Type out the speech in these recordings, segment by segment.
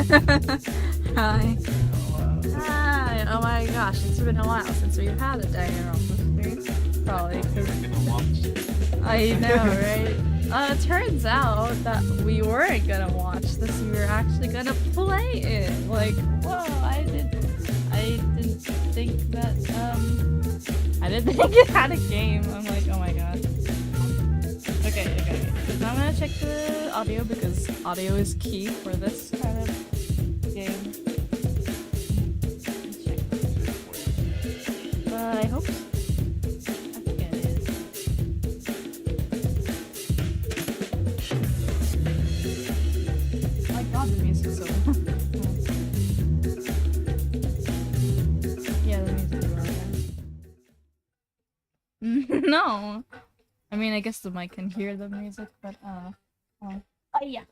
Hi. Hi. Oh my gosh, it's been a while since we've had a Danganronpa stream. Probably because I know, right? Turns out that we weren't gonna watch this. We were actually gonna play it. Like, whoa! I didn't think that. I didn't think it had a game. I'm like, oh my god. Okay. Now I'm gonna check the audio because audio is key for this kind of game. Check. But I hope so. I think it is. My god, the music is so yeah, the music is really good. No! I mean, I guess the mic can hear the music, but oh yeah.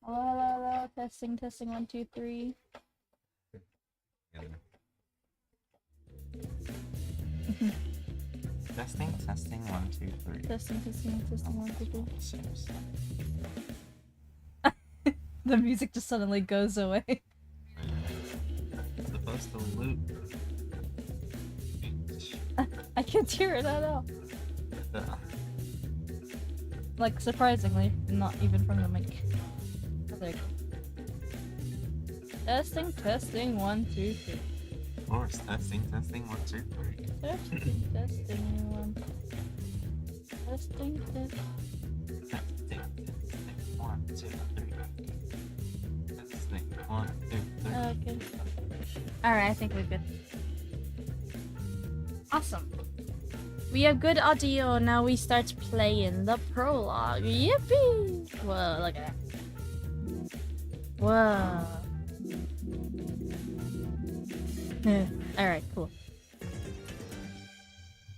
Hello, testing, 1, 2, 3. Testing, 1, 2, 3. Testing, 1, 2, 3. The music just suddenly goes away. It's supposed to loop. I can't hear it at all. Like, surprisingly, not even from the mic. Oh, there you go. Testing, 1, 2, 3. Of course, testing, 1, 2, 3. Testing, 1. Testing. 1, 2, 3. Testing, 1, 2, 3. Okay. Alright, I think we're good. Awesome. We have good audio, now we start playing the prologue. Yippee! Whoa, look at that. Whoa. Alright, cool.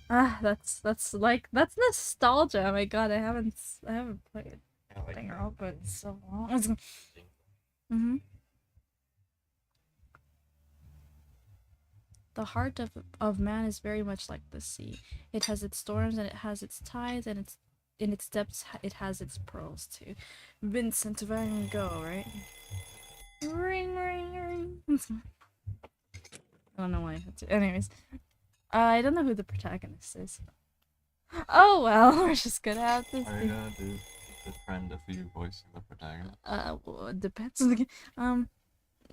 That's nostalgia. Oh my god, I haven't played Danganronpa in so long. The heart of man is very much like the sea. It has its storms and it has its tides, and in its depths it has its pearls too. Vincent Van Gogh, right? Ring. I don't know why I had to. Anyways, I don't know who the protagonist is. Oh well, we're just gonna have to. Are you gonna do the friend of you voicing the protagonist? Well, it depends.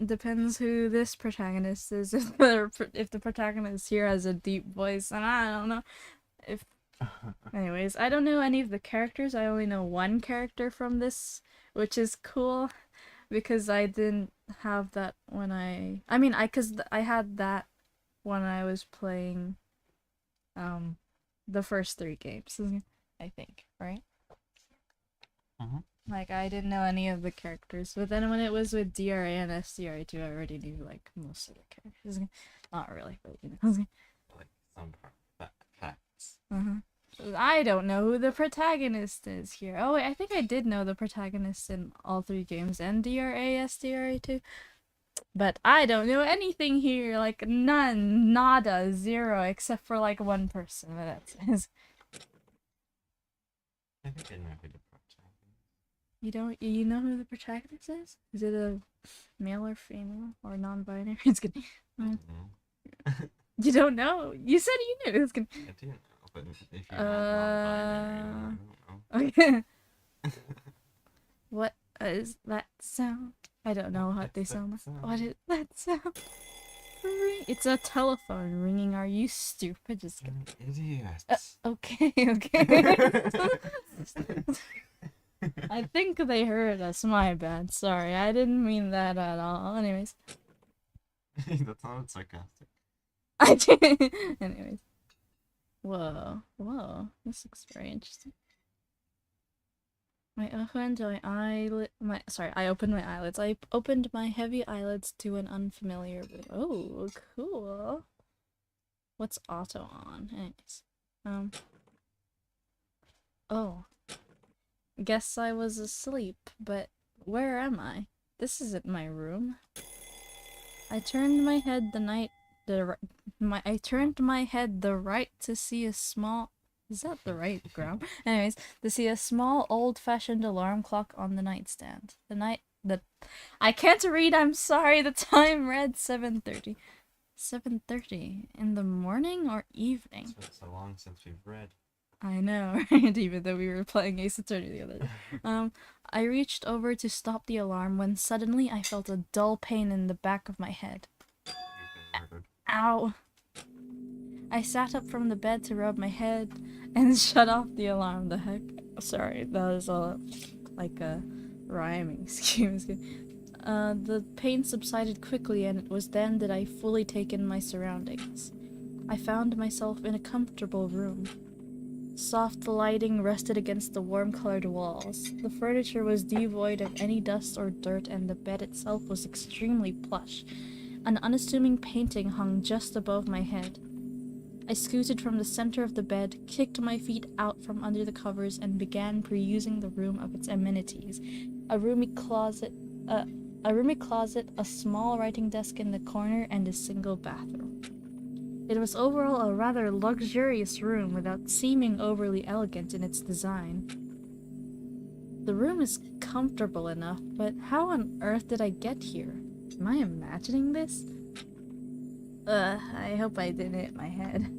Depends who this protagonist is. If the protagonist here has a deep voice, and I don't know if. Anyways, I don't know any of the characters. I only know one character from this, which is cool, because I didn't have that when I had that when I was playing, the first 3 games. I think, right? Like, I didn't know any of the characters, but then when it was with DRA and SDRA2, I already knew, like, most of the characters. Not really, but, you know. Like, some facts. I don't know who the protagonist is here. Oh, wait, I think I did know the protagonist in all 3 games, and DRA, SDRA2. But I don't know anything here, like, none, nada, 0, except for, like, one person, but that's it. I think I know who the protagonist. You know who the protagonist is? Is it a male or female or non-binary? It's good. You don't know? You said you knew. It's good. I do know, but if you're not non-binary, I don't know. Okay. What is that sound? I don't know what they sound like. What is that sound? It's a telephone ringing. Are you stupid? Just kidding. Idiots. Okay. I think they heard us. My bad. Sorry, I didn't mean that at all. Anyways. That sounded sarcastic. I did. Anyways. Whoa. This looks very interesting. I opened my eyelids. I opened my heavy eyelids to an unfamiliar room. Oh, cool. What's auto on? Anyways. Oh. Guess I was asleep, but where am I? This isn't my room. I turned my head the right to see a small. Is that the right ground? Anyways, to see a small old-fashioned alarm clock on the nightstand. The The I can't read. I'm sorry. The time read 7:30. 7:30 in the morning or evening? It's so long since we've read. I know, right? Even though we were playing Ace Attorney the other day. I reached over to stop the alarm when suddenly I felt a dull pain in the back of my head. You've been murdered. Ow! I sat up from the bed to rub my head and shut off the alarm. The heck? Sorry, that was like a rhyming scheme. The pain subsided quickly, and it was then that I fully take in my surroundings. I found myself in a comfortable room. Soft lighting rested against the warm-colored walls. The furniture was devoid of any dust or dirt, and the bed itself was extremely plush. An unassuming painting hung just above my head. I scooted from the center of the bed, kicked my feet out from under the covers, and began perusing the room of its amenities. A roomy closet, a small writing desk in the corner, and a single bathroom. It was overall a rather luxurious room without seeming overly elegant in its design. The room is comfortable enough, but how on earth did I get here? Am I imagining this? I hope I didn't hit my head.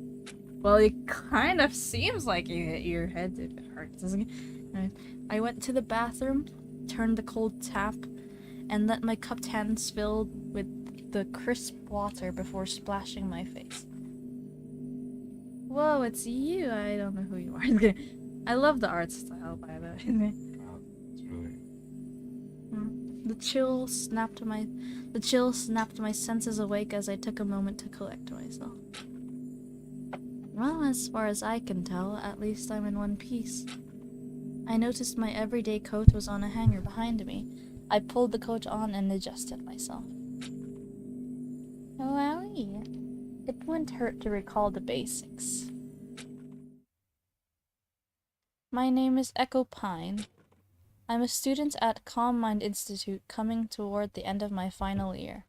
Well, it kind of seems like you hit your head. It hurts, doesn't it? Right. I went to the bathroom, turned the cold tap, and let my cupped hands fill with the crisp water before splashing my face. Whoa, it's you. I don't know who you are. I love the art style, by the way. Wow, it's really... The chill snapped my senses awake as I took a moment to collect myself. Well, as far as I can tell, at least I'm in one piece. I noticed my everyday coat was on a hanger behind me. I pulled the coat on and adjusted myself. Wowie. It wouldn't hurt to recall the basics. My name is Echo Pine. I'm a student at Calm Mind Institute coming toward the end of my final year.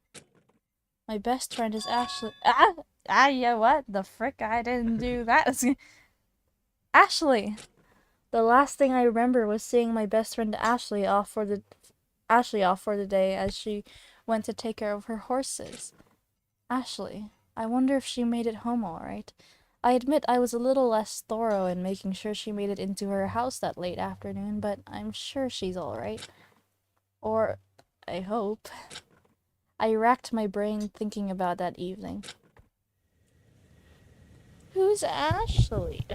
My best friend is Ashley. Yeah, what the frick? I didn't do that. Ashley! The last thing I remember was seeing my best friend Ashley off for the day as she went to take care of her horses. Ashley. I wonder if she made it home all right. I admit I was a little less thorough in making sure she made it into her house that late afternoon, but I'm sure she's all right. Or, I hope. I racked my brain thinking about that evening. Who's Ashley?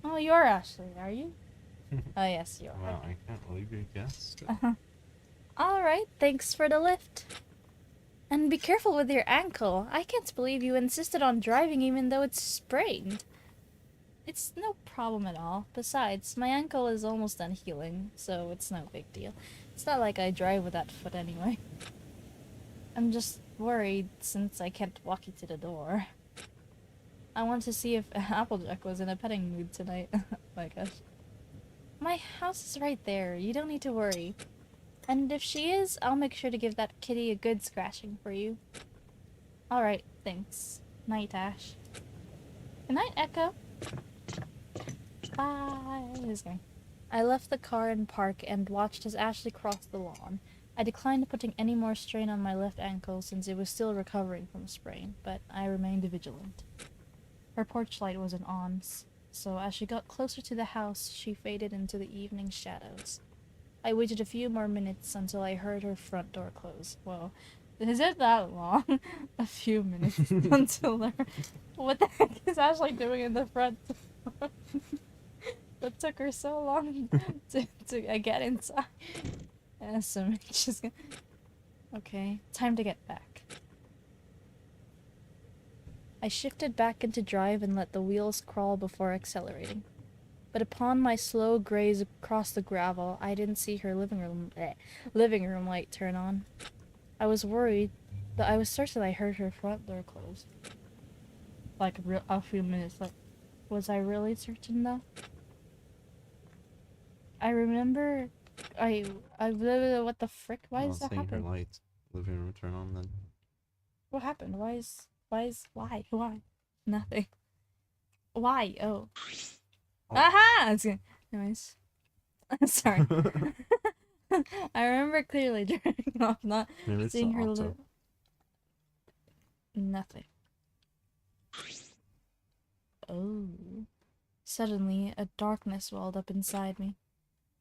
Oh, you're Ashley, are you? Oh, yes, you are. Wow, I can't believe you guessed. Alright, thanks for the lift. And be careful with your ankle. I can't believe you insisted on driving even though it's sprained. It's no problem at all. Besides, my ankle is almost done healing, so it's no big deal. It's not like I drive with that foot anyway. I'm just worried since I can't walk you to the door. I want to see if Applejack was in a petting mood tonight. My gosh. My house is right there. You don't need to worry. And if she is, I'll make sure to give that kitty a good scratching for you. Alright, thanks. Night, Ash. Good night, Echo. Bye. I left the car in park and watched as Ashley crossed the lawn. I declined putting any more strain on my left ankle since it was still recovering from a sprain, but I remained vigilant. Her porch light wasn't on, so as she got closer to the house, she faded into the evening shadows. I waited a few more minutes until I heard her front door close. Whoa. Is it that long? A few minutes until there... What the heck is Ashley doing in the front door? That took her so long to get inside. So she's gonna... Okay, time to get back. I shifted back into drive and let the wheels crawl before accelerating. But upon my slow graze across the gravel, I didn't see her living room light turn on. I was worried, but I was certain I heard her front door close. Like a few minutes. Like, was I really certain though? I remember. What the frick? Why is that happening? Her light, living room turn on then. What happened? Why? Nothing. Why? Oh. Aha! Anyways, Sorry. I remember clearly jerking off, not Maybe it's the seeing her auto. Nothing. Oh. Suddenly, a darkness welled up inside me.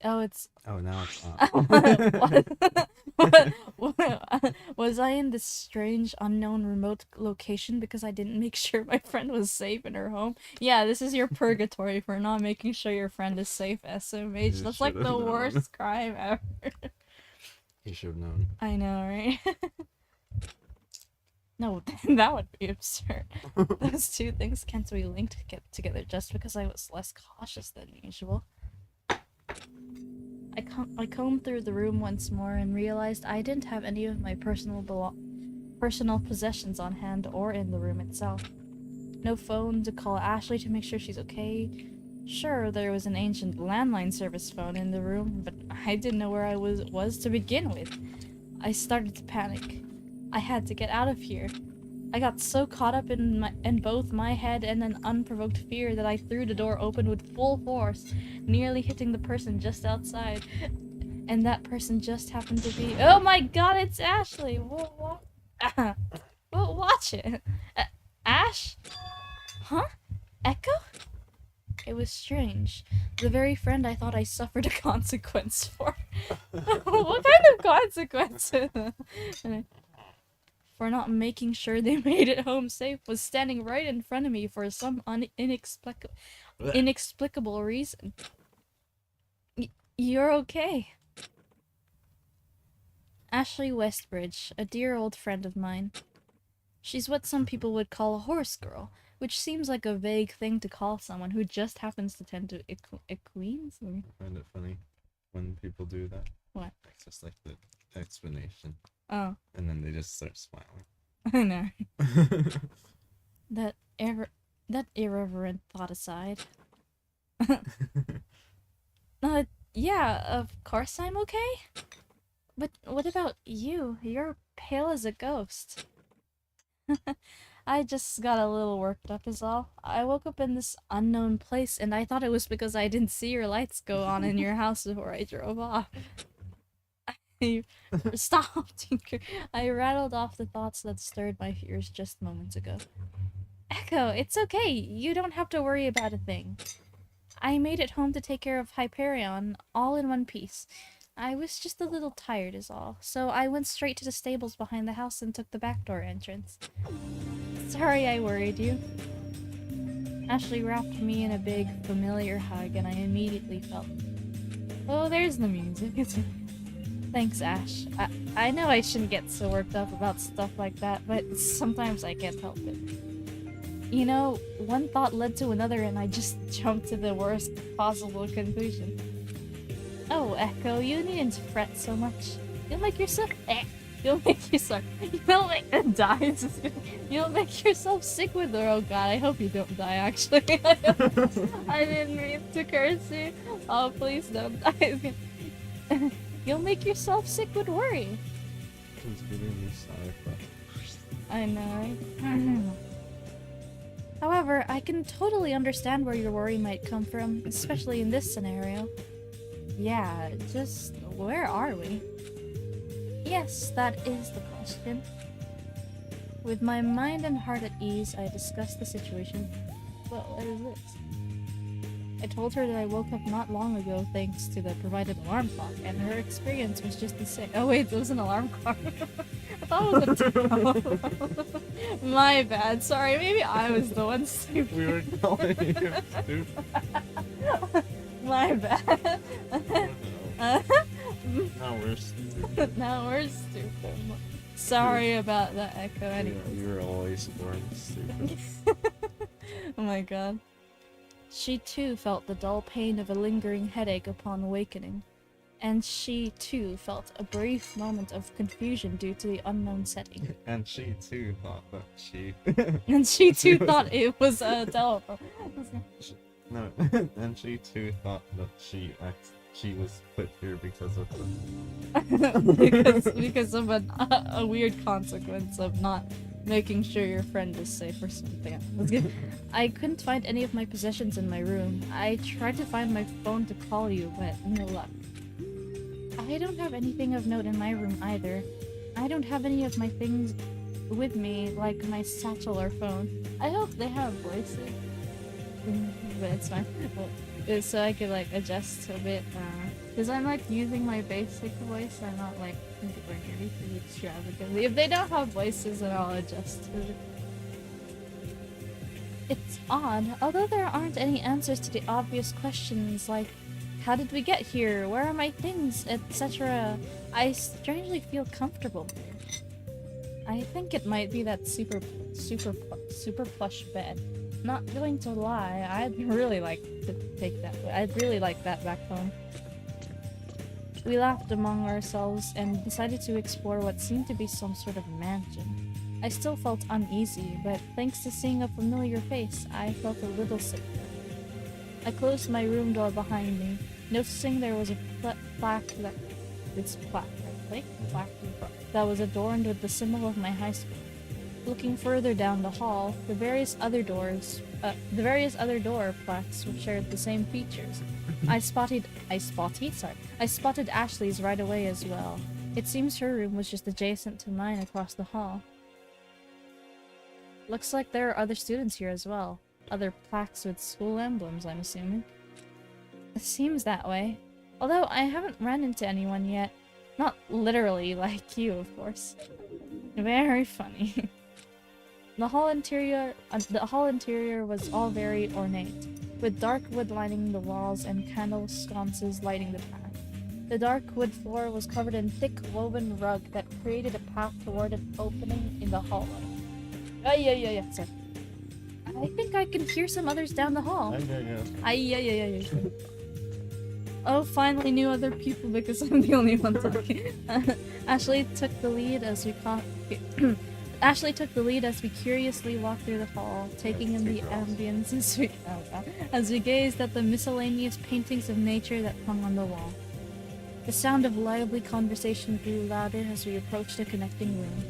Oh, it's... Oh, now it's what? What? Was I in this strange, unknown, remote location because I didn't make sure my friend was safe in her home? Yeah, this is your purgatory for not making sure your friend is safe, SMH. You That's like should've the known. worst crime ever. You should have known. I know, right? No, that would be absurd. Those two things can't be linked together just because I was less cautious than usual. I combed through the room once more and realized I didn't have any of my personal possessions on hand or in the room itself. No phone to call Ashley to make sure she's okay. Sure, there was an ancient landline service phone in the room, but I didn't know where I was to begin with. I started to panic. I had to get out of here. I got so caught up in both my head and an unprovoked fear that I threw the door open with full force, nearly hitting the person just outside. And that person just happened to be— oh my god, it's Ashley! Whoa, well, watch it. Ash? Huh? Echo? It was strange. The very friend I thought I suffered a consequence for. What kind of consequence? For not making sure they made it home safe was standing right in front of me for some inexplicable reason. You're okay. Ashley Westbridge, a dear old friend of mine. She's what some people would call a horse girl, which seems like a vague thing to call someone who just happens to tend to equines? I find it funny when people do that. What? It's just like the explanation. Oh. And then they just start smiling. I know. That irreverent thought aside. Yeah, of course I'm okay. But what about you? You're pale as a ghost. I just got a little worked up is all. I woke up in this unknown place and I thought it was because I didn't see your lights go on in your house before I drove off. Stop, Tinker. I rattled off the thoughts that stirred my fears just moments ago. Echo, it's okay. You don't have to worry about a thing. I made it home to take care of Hyperion all in one piece. I was just a little tired is all, so I went straight to the stables behind the house and took the back door entrance. Sorry I worried you. Ashley wrapped me in a big, familiar hug and I immediately felt... oh, there's the music. Thanks, Ash. I know I shouldn't get so worked up about stuff like that, but sometimes I can't help it. You know, one thought led to another and I just jumped to the worst possible conclusion. Oh, Echo, you needn't fret so much. You'll make yourself You'll make yourself sick with her. Oh god, I hope you don't die, actually. I didn't mean to curse you. Oh, please don't die. You'll make yourself sick with worry. It's giving me sci-fi. I know, right? However, I can totally understand where your worry might come from, especially in this scenario. Yeah, just where are we? Yes, that is the question. With my mind and heart at ease, I discussed the situation. Well, what is this? I told her that I woke up not long ago thanks to the provided alarm clock, and her experience was just the same. Oh wait, it was an alarm clock. I thought it was a My bad, sorry, maybe I was the one stupid. We were calling you stupid. My bad. Now we're stupid. Now we're stupid. Sorry about that, Echo, anyways. You were always born stupid. Oh my god. She too felt the dull pain of a lingering headache upon awakening. And she too felt a brief moment of confusion due to the unknown setting. And she too thought that she... And she too thought it was a telephone. No, and she too thought that she was put here because of the... because of a weird consequence of not making sure your friend is safe or something. I couldn't find any of my possessions in my room. I tried to find my phone to call you, but no luck. I don't have anything of note in my room either. I don't have any of my things with me, like my satchel or phone. I hope they have voices. But it's fine. Well, so I could like adjust a bit, because I'm like using my basic voice. I'm not like doing anything extravagantly. If they don't have voices, then I'll adjust to it. It's odd, although there aren't any answers to the obvious questions like how did we get here, where are my things, etc. I strangely feel comfortable here. I think it might be that super plush bed. Not going to lie, I'd really like to take that. I'd really like that back home. We laughed among ourselves and decided to explore what seemed to be some sort of mansion. I still felt uneasy, but thanks to seeing a familiar face, I felt a little safer. I closed my room door behind me, noticing there was a plaque that was adorned with the symbol of my high school. Looking further down the hall, the various other door plaques shared the same features. I spotted Ashley's right away as well. It seems her room was just adjacent to mine across the hall. Looks like there are other students here as well. Other plaques with school emblems, I'm assuming. It seems that way. Although I haven't run into anyone yet. Not literally like you, of course. Very funny. The hall interior was all very ornate, with dark wood lining the walls and candle sconces lighting the path. The dark wood floor was covered in thick woven rug that created a path toward an opening in the hallway. Yeah, sorry. I think I can hear some others down the hall. Yeah. Oh, finally knew other people because I'm the only one talking. Ashley took the lead as we curiously walked through the hall, taking in the ambience as we gazed at the miscellaneous paintings of nature that hung on the wall. The sound of lively conversation grew louder as we approached a connecting room.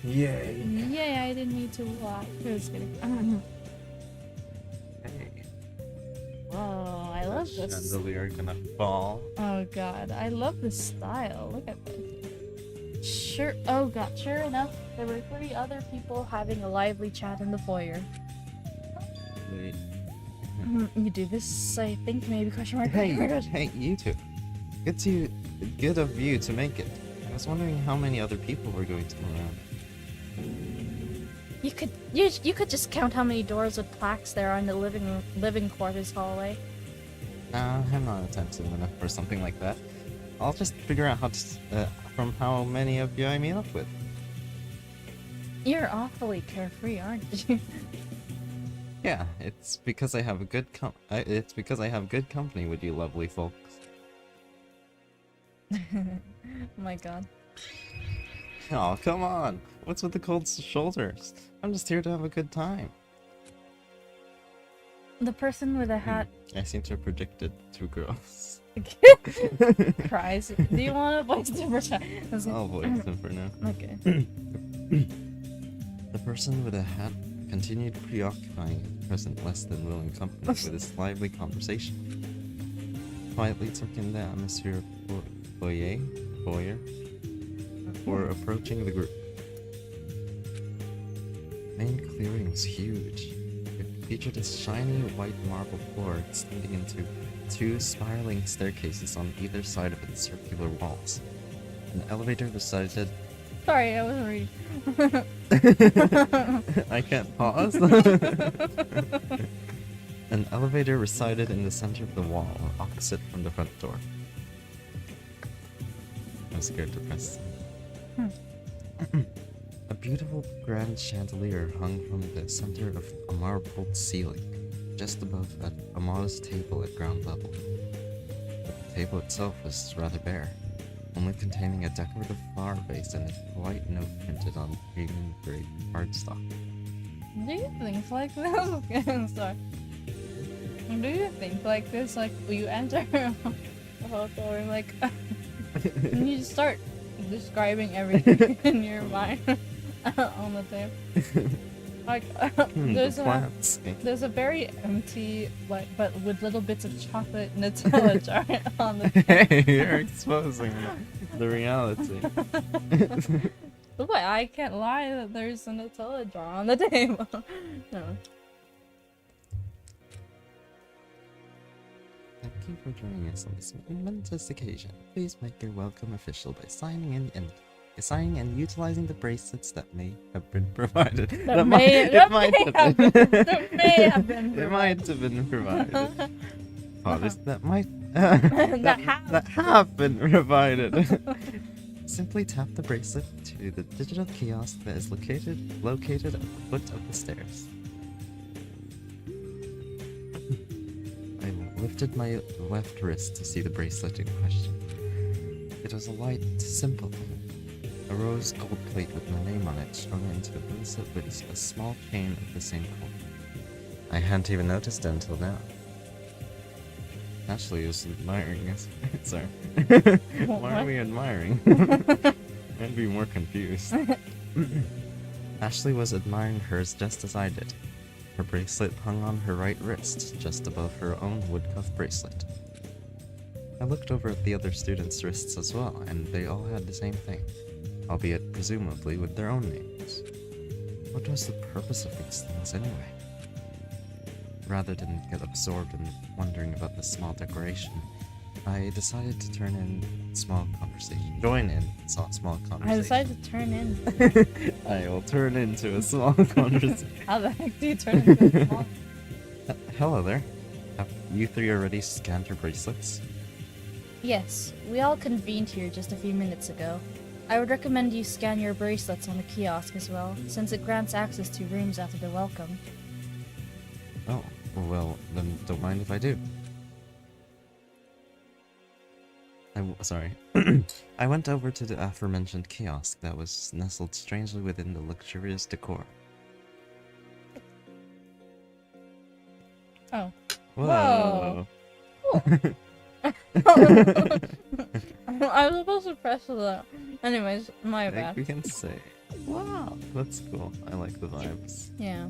Yay! Yay, I didn't need to walk. I was kidding. Hey. Whoa, I love this. Chandelier gonna fall. Oh god, I love this style. Look at this. Sure enough, there were 3 other people having a lively chat in the foyer. Wait. You do this, I think, maybe question mark. Hey, you two. Good of you to make it. I was wondering how many other people were going to come around. You could just count how many doors with plaques there are in the living quarters hallway. I'm not attentive enough for something like that. I'll just figure out from how many of you I meet up with. You're awfully carefree, aren't you? Yeah, it's because I have good company with you lovely folks. Oh my god. Oh, come on! What's with the cold shoulders? I'm just here to have a good time. The person with a hat I seem to have predicted 2 girls. cries. Do you want to voice them for chat? I'll voice them for now. Okay. The person with a hat continued preoccupying his present less than willing company with his lively conversation. Quietly took in the atmosphere of foyer before approaching the group. The main clearing was huge. It featured a shiny white marble floor extending into 2 spiraling staircases on either side of its circular walls. An elevator resided. Sorry, I wasn't reading. I can't pause. An elevator resided in the center of the wall, opposite from the front door. I'm scared to press. A beautiful grand chandelier hung from the center of a marbled ceiling, just above a modest table at ground level. But the table itself was rather bare, only containing a decorative flower vase and a polite note printed on premium grade cardstock. Do you think like this? I'm sorry. Do you think like this? Like, will you enter a hotel room like... and you just start describing everything in your mind on the table. Like there's a very empty but with little bits of chocolate Nutella jar on the table. Hey, you're exposing the reality. But I can't lie that there's a Nutella jar on the table. No. Thank you for joining us on this momentous occasion. Please make your welcome official by signing in and utilizing the bracelets that may have been provided. That might have been provided. That have been provided. Simply tap the bracelet to the digital kiosk that is located at the foot of the stairs. I lifted my left wrist to see the bracelet in question. It was a light, simple thing. A rose gold plate with my name on it strung into a bracelet with a small chain of the same color. I hadn't even noticed it until now. Ashley is admiring us. Sorry. Why are we admiring? I'd be more confused. Ashley was admiring hers just as I did. Her bracelet hung on her right wrist, just above her own woodcuff bracelet. I looked over at the other students' wrists as well, and they all had the same thing, albeit presumably with their own names. What was the purpose of these things anyway? Rather than get absorbed in wondering about the small decoration, I decided to join in small conversation. I decided to turn in. I will turn into a small conversation. How the heck do you turn into a small? Hello there. Have you three already scanned your bracelets? Yes, we all convened here just a few minutes ago. I would recommend you scan your bracelets on the kiosk as well, since it grants access to rooms after the welcome. Oh, well, then don't mind if I do. Sorry. I went over to the aforementioned kiosk that was nestled strangely within the luxurious decor. Oh. Whoa! I was supposed to press that. Anyways, my bad. We can say, wow, that's cool. I like the vibes. Yeah.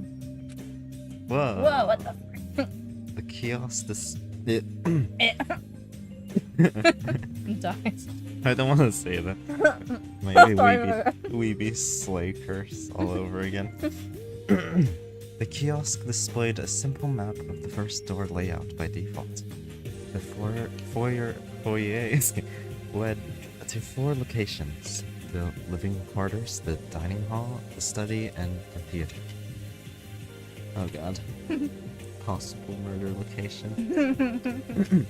Whoa! Whoa, what the frick? The kiosk is... Dies. I don't want to say that. Maybe weeby slay curse all over again. The kiosk displayed a simple map of the first door layout by default. The foyer led to 4 locations: the living quarters, the dining hall, the study, and the theater. Oh god. Possible murder location.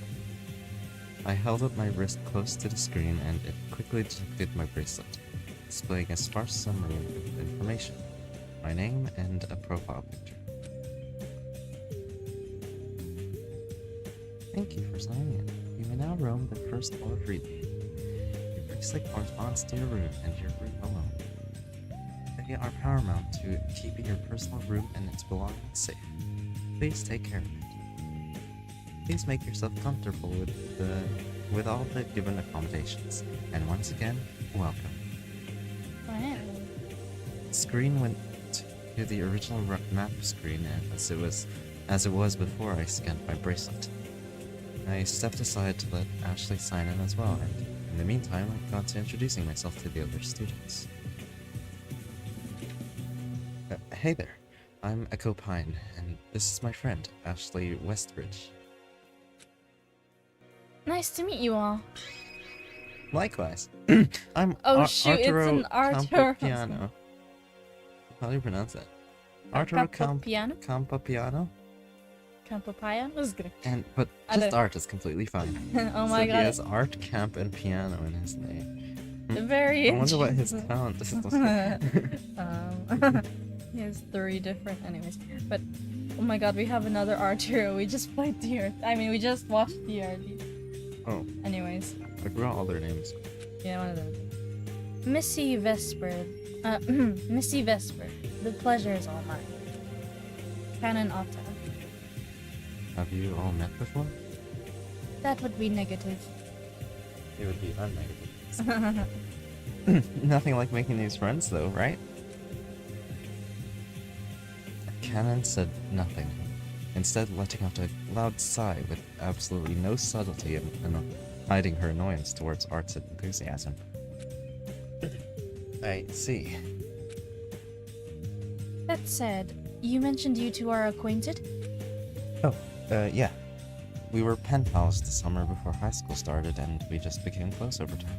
I held up my wrist close to the screen and it quickly detected my bracelet, displaying a sparse summary of information, my name, and a profile picture. Thank you for signing in. You may now roam the first floor freely. Your bracelet corresponds to your room and your room alone. They are paramount to keeping your personal room and its belongings safe. Please take care of it. Please make yourself comfortable with all the given accommodations. And once again, welcome. Wow. The screen went to the original map screen as it was before I scanned my bracelet. I stepped aside to let Ashley sign in as well, and in the meantime I got to introducing myself to the other students. Hey there, I'm Echo Pine, and this is my friend, Ashley Westbridge. Nice to meet you all. Likewise. I'm shoot, it's an Arturo Campopiano. How do you pronounce that? Arturo Campopiano? Campopiano? This is good. But just art is completely fine. Oh my god. He has art, camp, and piano in his name. Very I wonder what his talent is. He has 3 different anyways. But oh my god, we have another Arturo. We just played we just watched DRD. Oh. Anyways. I forgot all their names. Yeah, one of them. Missy Vesper. Missy Vesper. The pleasure is all mine. Canon Otta. Have you all met before? That would be negative. It would be unnegative. Nothing like making these friends, though, right? Canon said nothing, instead letting out a loud sigh with absolutely no subtlety in hiding her annoyance towards Art's enthusiasm. I see. That said, you mentioned you two are acquainted? Oh, yeah. We were pen pals the summer before high school started, and we just became close over time.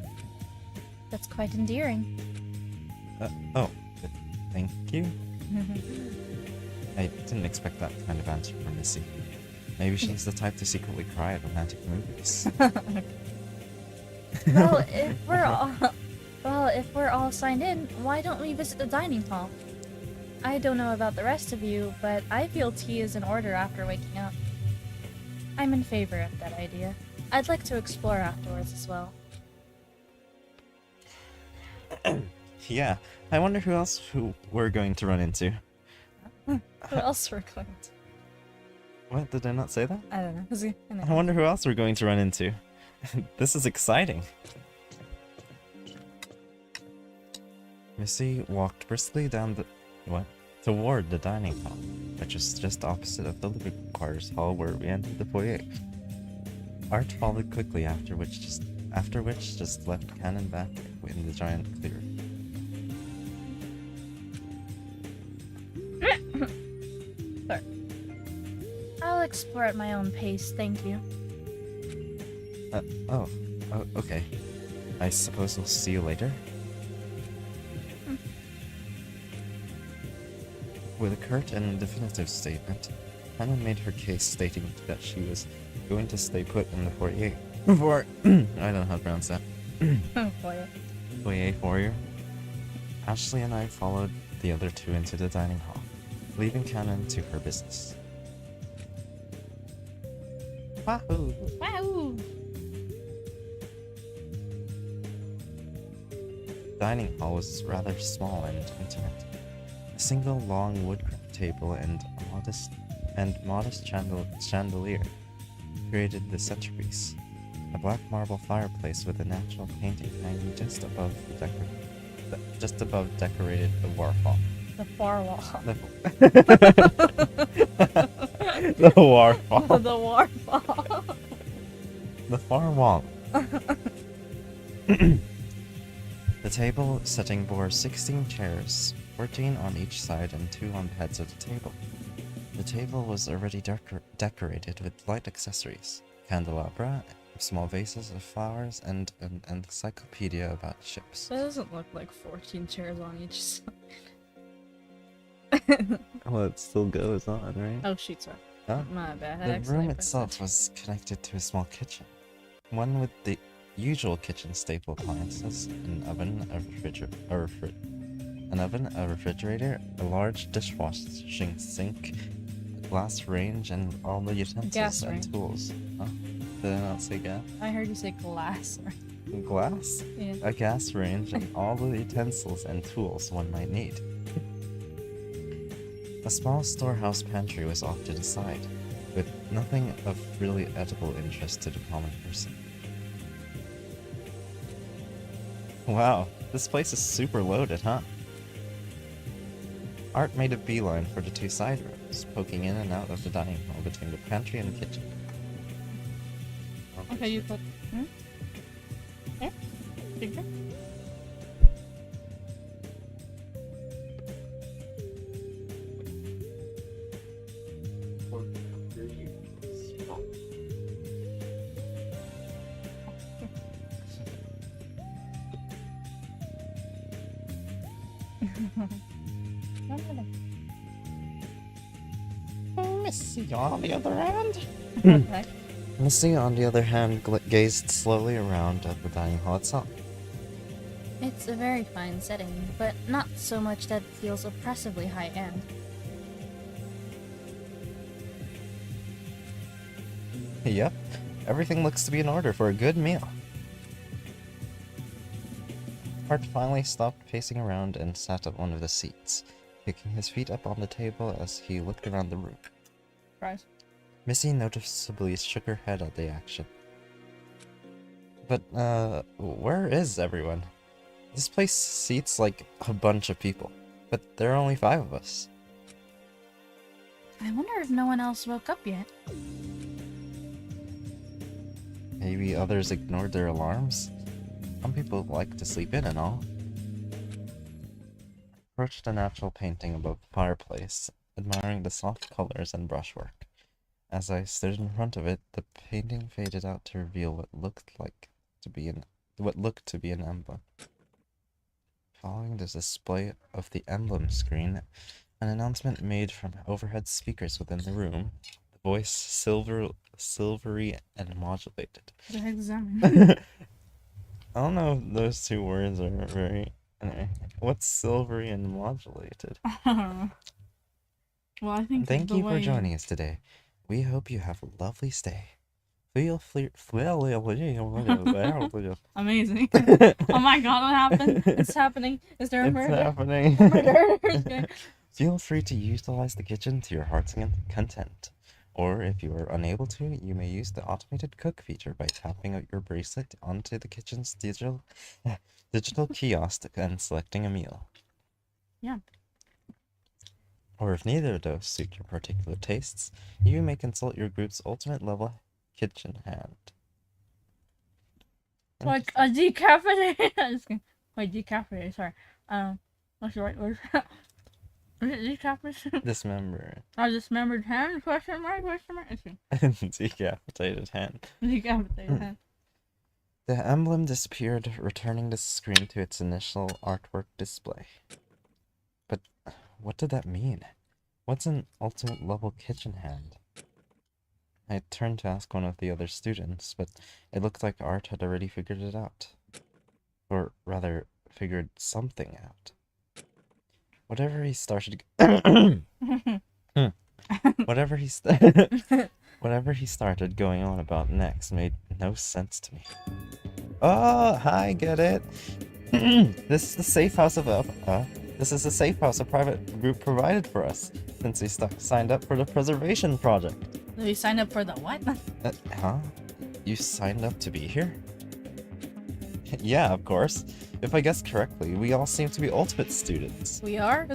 That's quite endearing. Oh, thank you? I didn't expect that kind of answer from Missy. Maybe she's the type to secretly cry at romantic movies. Well, if we're all signed in, why don't we visit the dining hall? I don't know about the rest of you, but I feel tea is in order after waking up. I'm in favor of that idea. I'd like to explore afterwards as well. Yeah, I wonder who we're going to run into. Who else we're going to? What, did I not say that? I don't know. I wonder who else we're going to run into. This is exciting. Missy walked briskly toward the dining hall, which is just opposite of the living quarters hall where we entered the foyer. Art followed quickly after which just left Cannon back in the giant clearing. Sorry. I'll explore at my own pace, thank you. Oh, okay. I suppose we'll see you later? With a curt and definitive statement, Hannah made her case stating that she was going to stay put in the foyer. I don't know how to pronounce that. Foyer. Ashley and I followed the other two into the dining hall, leaving Cannon to her business. Wahoo! Wahoo! The dining hall was rather small and intimate. A single long woodcraft table and modest chandelier created the centerpiece. A black marble fireplace with a natural painting hanging just above decorated the war wall. The far wall. The war wall. The war wall. The far wall. The table setting bore 16 chairs, 14 on each side and 2 on the heads of the table. The table was already decorated with light accessories, candelabra, small vases of flowers, and an encyclopedia about ships. That doesn't look like 14 chairs on each side. Well, it still goes on, right? Oh, shoot, sorry. Huh? My bad. The room itself was connected to a small kitchen. One with the usual kitchen staple appliances, an oven, a refrigerator, a large dishwashing sink, a glass range, and all the utensils and tools. Huh? Did I not say gas? I heard you say glass. Glass? Yeah. A gas range and all the utensils and tools one might need. A small storehouse pantry was off to the side, with nothing of really edible interest to the common person. Wow, this place is super loaded, huh? Art made a beeline for the 2 side rooms, poking in and out of the dining hall between the pantry and the kitchen. Okay, you put... Yeah? Finger? Missy, on the other hand? Okay. Missy, on the other hand, gazed slowly around at the dining hall itself. It's a very fine setting, but not so much that it feels oppressively high-end. Yep, everything looks to be in order for a good meal. Art finally stopped pacing around and sat at one of the seats, picking his feet up on the table as he looked around the room. Right. Missy noticeably shook her head at the action. But, where is everyone? This place seats like a bunch of people, but there are only 5 of us. I wonder if no one else woke up yet. Maybe others ignored their alarms? Some people like to sleep in and all. Approached a natural painting above the fireplace, admiring the soft colors and brushwork. As I stood in front of it, the painting faded out to reveal what looked to be an emblem. Following the display of the emblem screen, an announcement made from overhead speakers within the room. The voice silvery and modulated. The heck does that mean? I don't know if those 2 words are very... Anyway, what's silvery and modulated? Well, I think Thank you for joining us today. We hope you have a lovely stay. Feel free... Amazing. Oh my god, what happened? It's happening. Is there a murder? It's happening. Murder? Feel free to utilize the kitchen to your heart's content. Or if you are unable to, you may use the automated cook feature by tapping out your bracelet onto the kitchen's digital kiosk and selecting a meal. Yeah. Or if neither of those suit your particular tastes, you may consult your group's ultimate level kitchen hand. Like a decaffeinated. Wait, decaffeinated, sorry. What's the right word? Is it decaffeinated? Dismember. A dismembered hand? Question mark? Decapitated hand. Decapitated hand. The emblem disappeared, returning the screen to its initial artwork display. But what did that mean? What's an ultimate level kitchen hand? I turned to ask one of the other students, but it looked like Art had already figured it out. Or rather, figured something out. Whatever he started... Whatever he started going on about next made no sense to me. Oh, hi, get it? This is the safe house a private group provided for us, since we signed up for the preservation project. You signed up for the what? Huh? You signed up to be here? Yeah, of course. If I guessed correctly, we all seem to be Ultimate students. We are?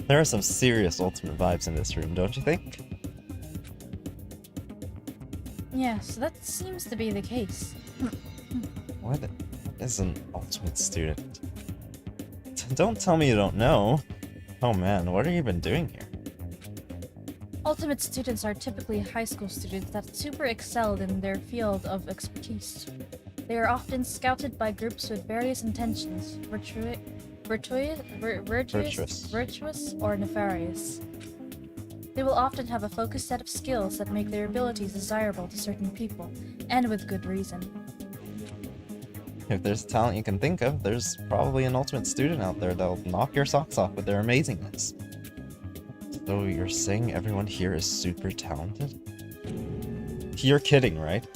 There are some serious Ultimate vibes in this room, don't you think? Yes, that seems to be the case. What is an Ultimate student? Don't tell me you don't know. Oh man, what have you been doing here? Ultimate students are typically high school students that super excelled in their field of expertise. They are often scouted by groups with various intentions, virtuous, or nefarious. They will often have a focused set of skills that make their abilities desirable to certain people, and with good reason. If there's a talent you can think of, there's probably an Ultimate student out there that'll knock your socks off with their amazingness. So you're saying everyone here is super talented? You're kidding, right?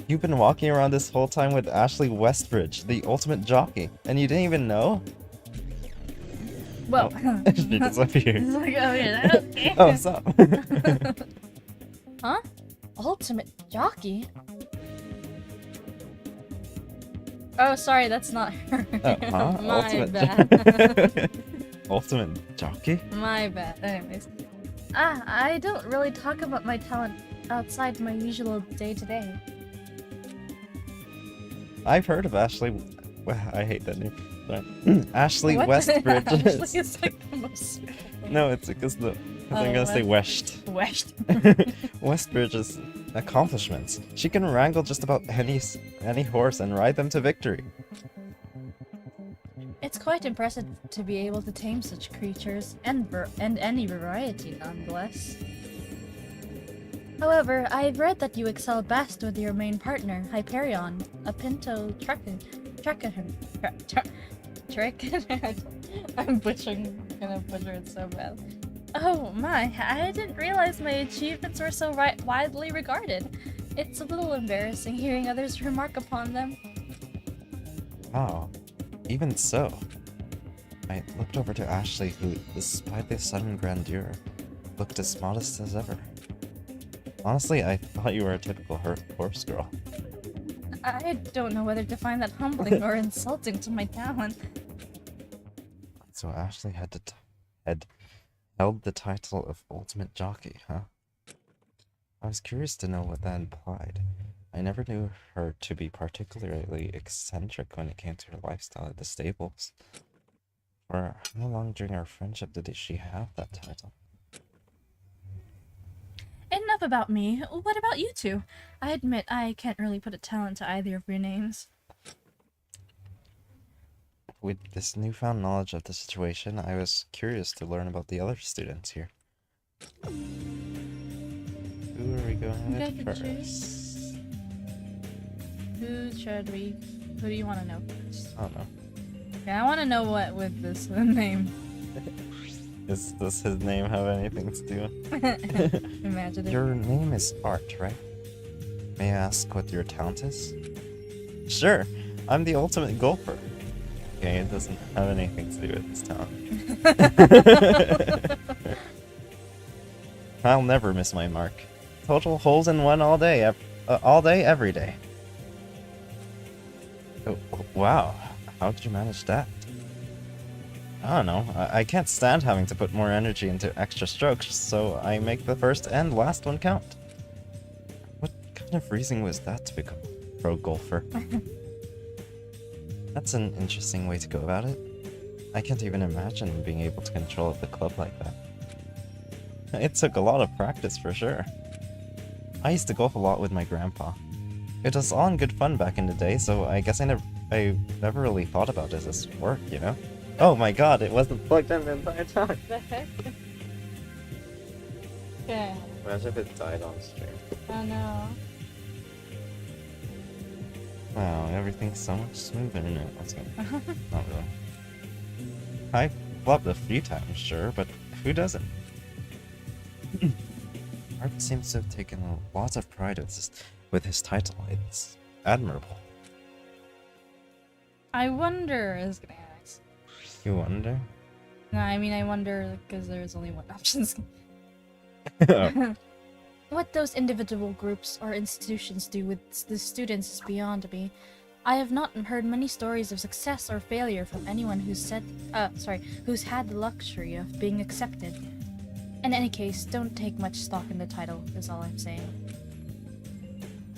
You've been walking around this whole time with Ashley Westbridge, the ultimate jockey, and you didn't even know? Well, she disappeared. It's like, oh yeah, okay. Oh, what's up? Huh? Ultimate jockey? Oh, sorry, that's not her. Huh? My Ultimate bad. Ultimate jockey? My bad. Anyways. I don't really talk about my talent outside my usual day-to-day. I've heard of Ashley... Well, I hate that name. Sorry. Ashley What? Westbridge. Ashley is like the most simple thing. No, it's because I'm gonna say West. West. Westbridge's accomplishments. She can wrangle just about any horse and ride them to victory. It's quite impressive to be able to tame such creatures, and any variety nonetheless. However, I've read that you excel best with your main partner, Hyperion, a Pinto Trick. I'm gonna butcher it so bad. Oh my, I didn't realize my achievements were so widely regarded. It's a little embarrassing hearing others remark upon them. Oh, even so. I looked over to Ashley, who, despite the sudden grandeur, looked as modest as ever. Honestly, I thought you were a typical horse girl. I don't know whether to find that humbling or insulting to my talent. So Ashley had held the title of Ultimate Jockey, huh? I was curious to know what that implied. I never knew her to be particularly eccentric when it came to her lifestyle at the stables. For how long during our friendship did she have that title? Enough about me. What about you two? I admit I can't really put a talent to either of your names. With this newfound knowledge of the situation, I was curious to learn about the other students here. Who are we going with first? Who do you want to know first? I don't know. Yeah, I want to know what with this name. Does his name have anything to do? Imagine it. Your name is Art, right? May I ask what your talent is? Sure, I'm the ultimate golfer. Okay, it doesn't have anything to do with his talent. I'll never miss my mark. Total holes in one all day, every day. Oh, wow, how did you manage that? I don't know, I can't stand having to put more energy into extra strokes, so I make the first and last one count. What kind of reason was that to become a pro golfer? That's an interesting way to go about it. I can't even imagine being able to control the club like that. It took a lot of practice for sure. I used to golf a lot with my grandpa. It was all in good fun back in the day, so I guess I never really thought about it as work, you know? Oh my god, it wasn't plugged in the entire time. The heck? Okay. Imagine if it died on stream. Oh no. Wow, everything's so much smoother now. Not really. I flopped a few times, sure, but who doesn't? Art seems to have taken a lot of pride with his title. It's admirable. I wonder is gonna ask. You wonder? No, I mean I wonder because there's only one option. What those individual groups or institutions do with the students is beyond me. I have not heard many stories of success or failure from anyone who's had the luxury of being accepted. In any case, don't take much stock in the title, is all I'm saying.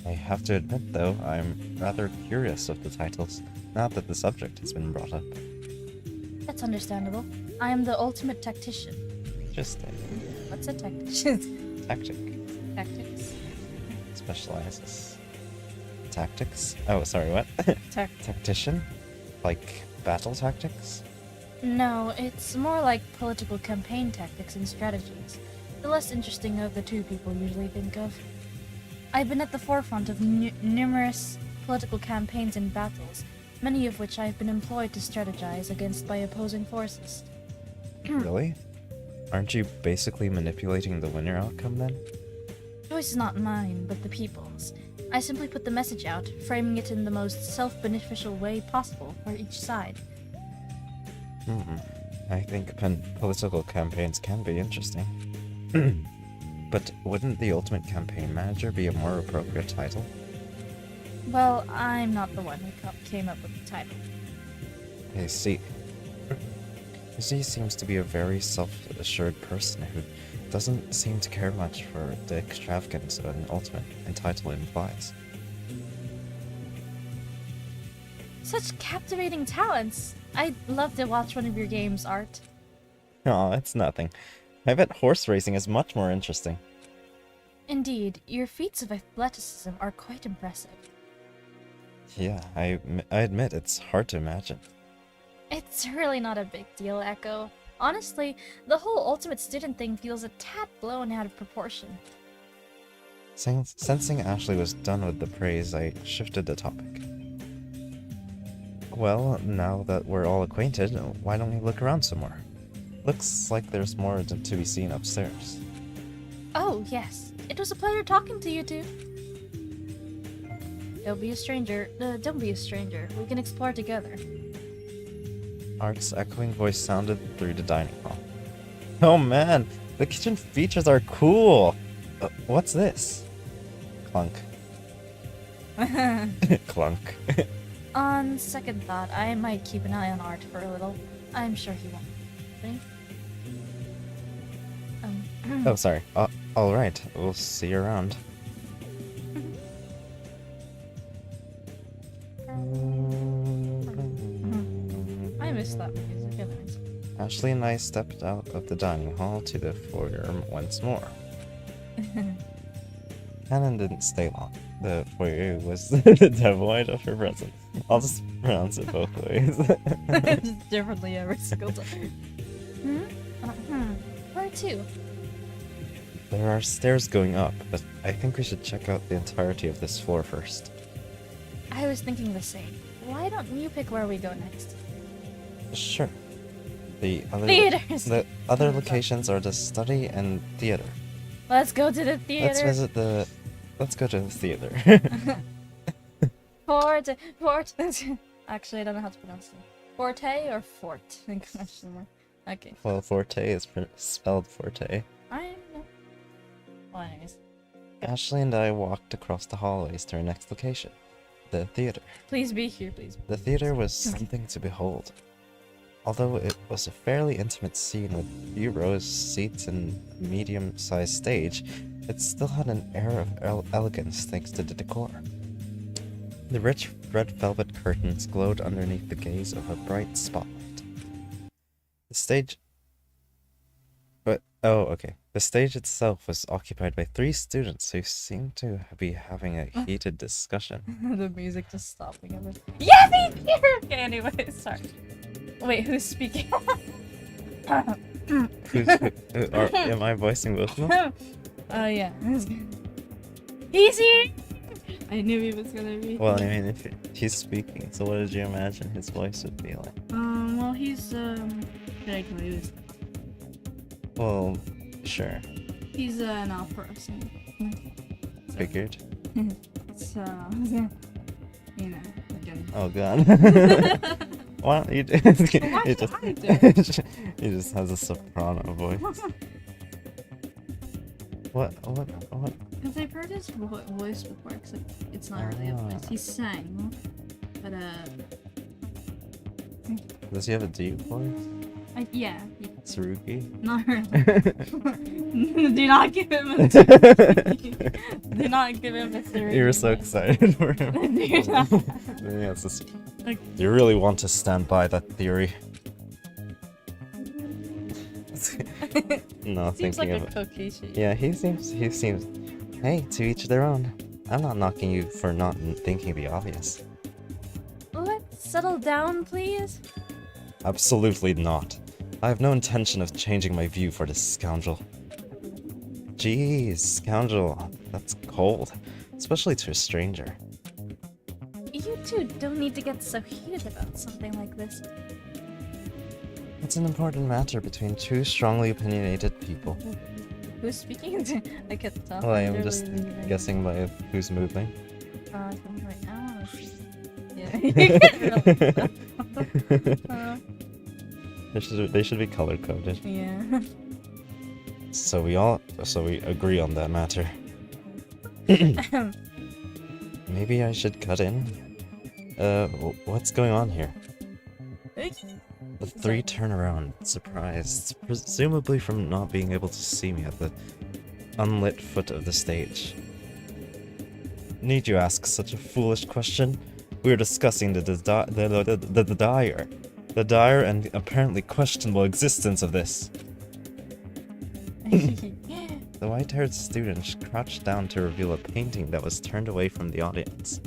I have to admit, though, I'm rather curious of the titles, now that the subject has been brought up. That's understandable. I am the ultimate tactician. Interesting. What's a tactician? Tactics. Specializes. Tactics? Oh, sorry, what? Tactician? Like battle tactics? No, it's more like political campaign tactics and strategies. The less interesting of the two people usually think of. I've been at the forefront of numerous political campaigns and battles, many of which I've been employed to strategize against by opposing forces. Really? Aren't you basically manipulating the winner outcome then? The choice is not mine, but the people's. I simply put the message out, framing it in the most self-beneficial way possible for each side. I think political campaigns can be interesting. But wouldn't the ultimate campaign manager be a more appropriate title? Well, I'm not the one who came up with the title. I see. Izzy seems to be a very self-assured person who doesn't seem to care much for the extravagance an ultimate title implies. Such captivating talents! I'd love to watch one of your games, Art. Aw, it's nothing. I bet horse racing is much more interesting. Indeed, your feats of athleticism are quite impressive. Yeah, I admit it's hard to imagine. It's really not a big deal, Echo. Honestly, the whole ultimate student thing feels a tad blown out of proportion. Sensing Ashley was done with the praise, I shifted the topic. Well, now that we're all acquainted, why don't we look around some more? Looks like there's more to be seen upstairs. Oh, yes. It was a pleasure talking to you two. Don't be a stranger. We can explore together. Art's echoing voice sounded through the dining hall. Oh man, the kitchen features are cool! What's this? Clunk. Clunk. On second thought, I might keep an eye on Art for a little. I'm sure he won't. Ready? Oh, sorry. Alright, we'll see you around. I missed that music. Anyways. Ashley and I stepped out of the dining hall to the foyer once more. Cannon didn't stay long. The foyer was devoid of her presence. I'll just pronounce it both ways. Just differently every single time. Where to? There are stairs going up, but I think we should check out the entirety of this floor first. I was thinking the same. Why don't you pick where we go next? Sure. The Theaters! The other locations are the study and theater. Let's go to the theater. Let's go to the theater. Forte. Actually, I don't know how to pronounce it. Forte or fort? Okay. Well, forte is spelled forte. I know. Well, anyways. Ashley and I walked across the hallways to our next location, the theater. Please be here, please. The theater was something to behold. Although it was a fairly intimate scene with few rows, seats, and a medium-sized stage, it still had an air of elegance thanks to the decor. The rich red velvet curtains glowed underneath the gaze of a bright spotlight. The stage... The stage itself was occupied by 3 students who seemed to be having a heated discussion. The music just stopping a bit. Yeah, thank you! Okay, anyway, sorry. Wait, who's speaking? Am I voicing both of them? Yeah. He's here! I knew he was gonna be. Well, I mean, if he's speaking, so what did you imagine his voice would be like? Well, he's, should I tell you this? Well, sure. He's an opera singer. Figured. So, you know, again. Oh god. Why don't you do Why he should I do it? He just has a soprano voice. What? Because I've heard his voice before, except it's not really a voice. He sang, but Does he have a deep voice? yeah. Tsurugi? Not really. Do not give him a Do not give him a Tsurugi. You were so excited for him. Do not. Yeah, it's just, you really want to stand by that theory. No, Seems thinking like of a Caucasian. Yeah, he seems. Hey, to each their own. I'm not knocking you for not thinking the obvious. Let's settle down, please. Absolutely not. I have no intention of changing my view for this scoundrel. Jeez, scoundrel. That's cold. Especially to a stranger. You two don't need to get so heated about something like this. It's an important matter between 2 strongly opinionated people. Who's speaking? I can't tell. Well, I am just guessing by who's moving. I'm like, oh. Yeah. You can't really tell. They should be color coded. Yeah. So we agree on that matter. Maybe I should cut in. What's going on here? The 3 turn around, surprised, presumably from not being able to see me at the unlit foot of the stage. Need you ask such a foolish question? We were discussing the dire and apparently questionable existence of this. The white-haired student crouched down to reveal a painting that was turned away from the audience.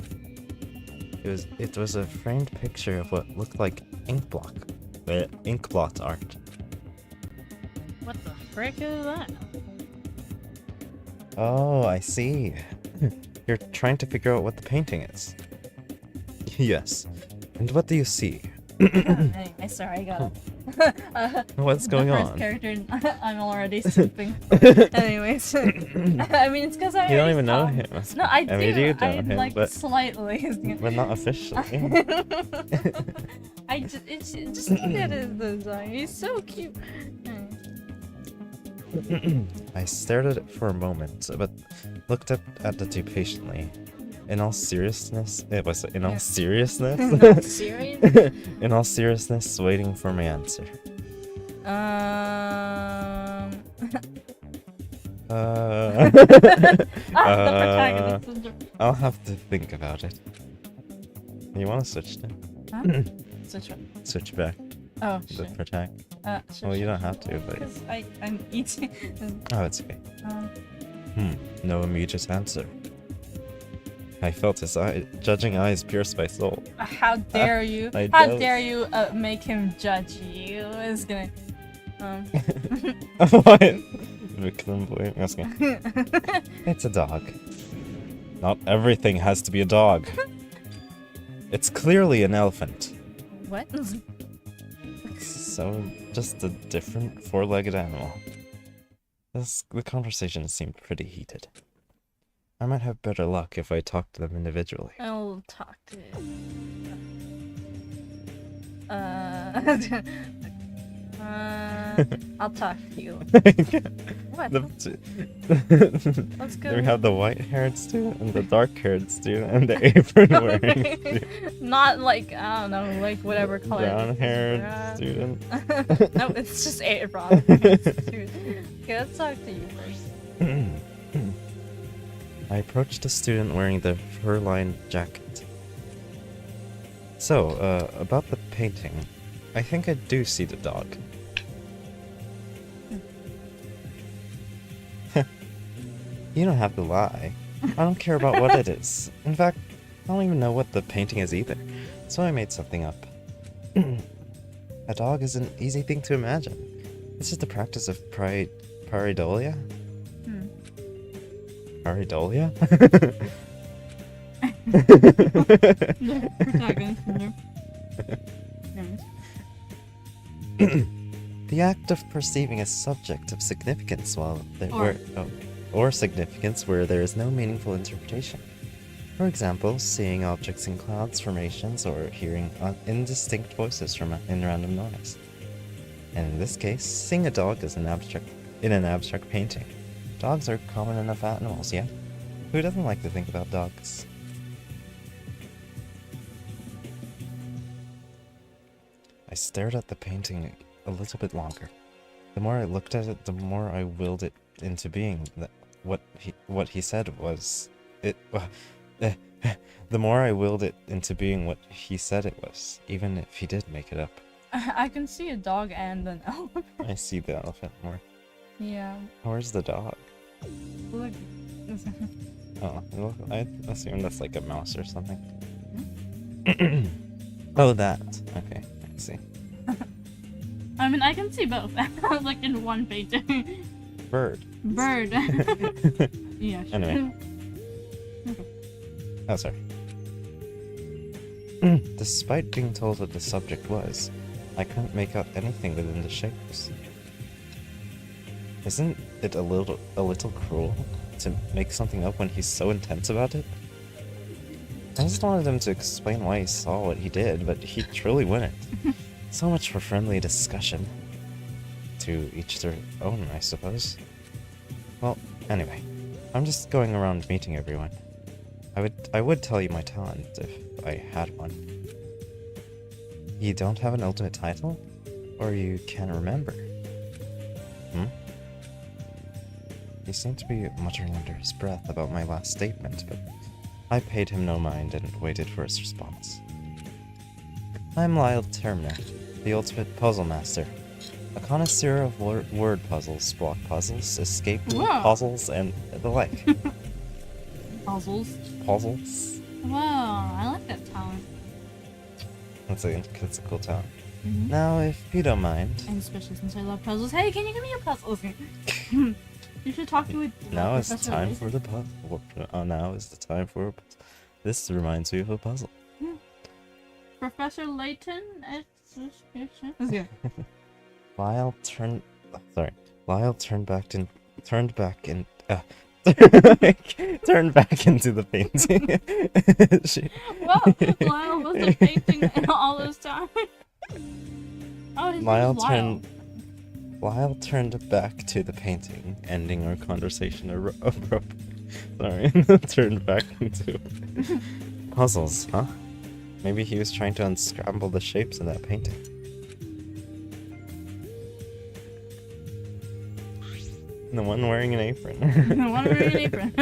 It was a framed picture of what looked like inkblot art. What the frick is that? Oh, I see. You're trying to figure out what the painting is. Yes. And what do you see? Anyway, sorry, I got it. What's going the first on? character, I'm already sleeping. Anyways, I mean, it's because I. You don't even know him. No, I do. I mean, you know him, like but slightly. but not officially. Just look at his design. He's so cute. I stared at it for a moment, but looked up at the 2 patiently. In all seriousness, in all Yeah. seriousness, Not serious? in all seriousness, waiting for my answer. The protagonist syndrome. I'll have to think about it. You want to switch to? Huh? Switch what? Switch back. Oh, The sure. protect. Sure. Well, you don't have to, but Because I'm eating. oh, it's okay. No immediate answer. I felt his judging eyes pierced my soul. How dare you? I How don't. dare you make him judge you? It's gonna. What? Victim boy. That's okay. It's a dog. Not everything has to be a dog. It's clearly an elephant. What? So, just a different four-legged animal. The conversation seemed pretty heated. I might have better luck if I talk to them individually. I'll talk to. I'll talk to you. What? Let's go. We have the white-haired student and the dark-haired student and the apron-wearing student. Not like, I don't know, like whatever color. Brown-haired student. No, it's just Aaron. Okay, let's talk to you first. I approached a student wearing the fur-lined jacket. So, about the painting, I think I do see the dog. You don't have to lie. I don't care about what it is. In fact, I don't even know what the painting is either. So I made something up. A dog is an easy thing to imagine. It's just the practice of pareidolia? Pareidolia? The act of perceiving a subject of significance or significance where there is no meaningful interpretation. For example, seeing objects in clouds formations or hearing indistinct voices in random noise. And in this case, seeing a dog in an abstract painting. Dogs are common enough animals, yeah? Who doesn't like to think about dogs? I stared at the painting a little bit longer. The more I looked at it, the more I willed it into being what he said was it. The more I willed it into being what he said it was, even if he did make it up. I can see a dog and an elephant. I see the elephant more. Yeah. Where's the dog? Look. Oh, I assume that's like a mouse or something. Oh, that. Okay, I see. I mean, I can see both. Like in one painting. Bird. Bird. Yeah, sure. Anyway. Oh, sorry. Despite being told what the subject was, I couldn't make out anything within the shapes. Isn't it a little cruel to make something up when he's so intense about it? I just wanted him to explain why he saw what he did, but he truly wouldn't. So much for friendly discussion. To each their own, I suppose. Well, anyway, I'm just going around meeting everyone. I would tell you my talent if I had one. You don't have an ultimate title? Or you can't remember? He seemed to be muttering under his breath about my last statement, but I paid him no mind and waited for his response. I'm Lyle Termner, the ultimate puzzle master. A connoisseur of word puzzles, block puzzles, escape puzzles, and the like. Puzzles. Puzzles? Wow, I like that talent. That's a cool talent. Now, if you don't mind. And especially since I love puzzles. Hey, can you give me a puzzle? You should talk to it. Now is the time for the puzzle. Oh, now is the time for a puzzle. This reminds me of a puzzle. Professor Layton? Lyle turned back into the painting. Well, Lyle was the painting all this time. Oh, his name is Lyle. Lyle turned back to the painting, ending our conversation abruptly. Sorry, turned back into puzzles, huh? Maybe he was trying to unscramble the shapes in that painting. The one wearing an apron. The one wearing an apron.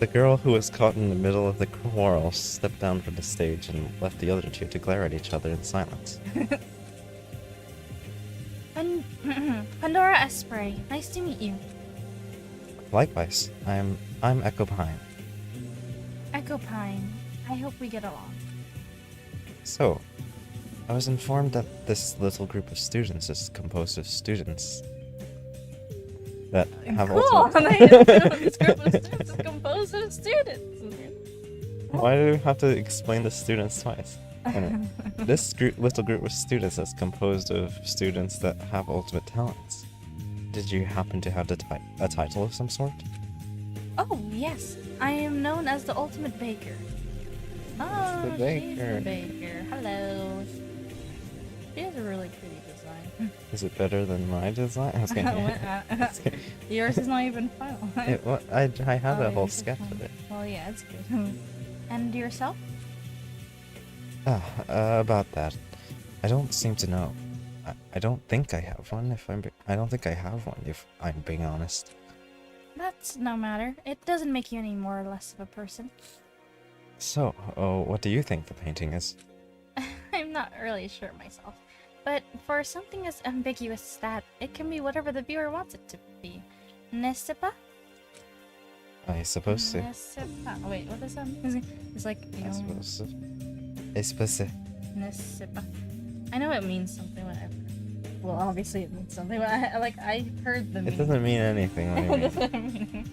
The girl who was caught in the middle of the quarrel stepped down from the stage and left the other two to glare at each other in silence. Pandora Espray, nice to meet you. Likewise, I'm Echo Pine. Echo Pine, I hope we get along. So, I was informed that this little group of students is composed of students that have cool. This group of students is composed of students. Why do we have to explain the students twice? Anyway, this little group of students is composed of students that have ultimate talents. Did you happen to have a title of some sort? Oh, yes. I am known as the Ultimate Baker. Oh, the baker. She's the baker. Hello. She has a really pretty design. Is it better than my design? I was kidding. Yours is not even final. I had a whole sketch of it. Well, yeah, it's good. And yourself? About that, I don't seem to know. I don't think I have one. I don't think I have one. If I'm being honest. That's no matter. It doesn't make you any more or less of a person. So, what do you think the painting is? I'm not really sure myself. But for something as ambiguous as that, it can be whatever the viewer wants it to be. N'est-ce pas? I suppose so. N'est-ce pas? Oh, wait, what is that? It's like, you know... I suppose so. I suppose so. N'est-ce pas? I know it means something, whatever. Well, obviously it means something, but I heard the meaning. It doesn't mean anything. What do you mean?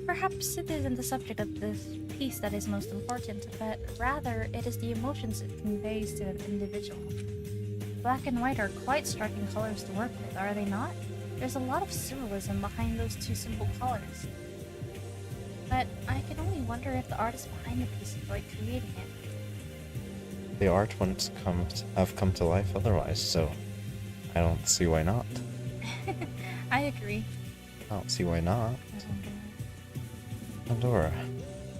Perhaps it isn't the subject of this piece that is most important, but rather it is the emotions it conveys to an individual. Black and white are quite striking colors to work with, are they not? There's a lot of symbolism behind those two simple colors. But I can only wonder if the artist behind the piece enjoyed creating it. The art wouldn't have come to life otherwise, so I don't see why not. I agree. I don't see why not. Pandora,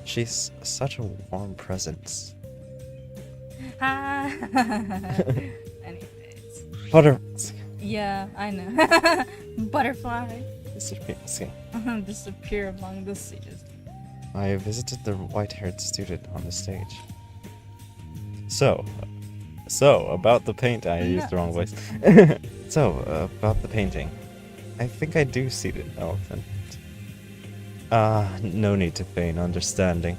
she's such a warm presence. Anyways. Butter. Yeah, I know. Butterfly. Disappear among the seas. I visited the white-haired student on the stage. So about the paint. I used the wrong voice. About the painting. I think I do see the elephant. No need to feign understanding.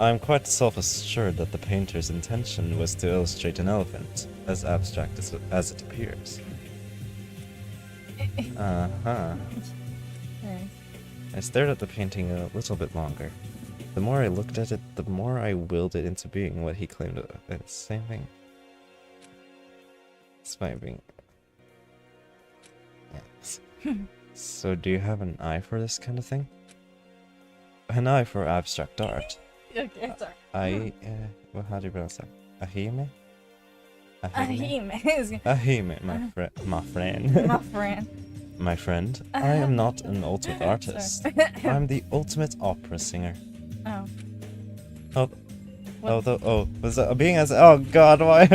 I'm quite self-assured that the painter's intention was to illustrate an elephant, as abstract as it appears. Uh-huh. I stared at the painting a little bit longer. The more I looked at it, the more I willed it into being what he claimed it. Same thing. Despite being... Yes. So do you have an eye for this kind of thing? An eye for abstract art. Okay, sorry. Well, how do you pronounce that? Ahime? Ahime. Ahime, my friend. My friend. My friend, I am not an ultimate artist. I'm the ultimate opera singer. Oh. Was that being as? Oh God, why?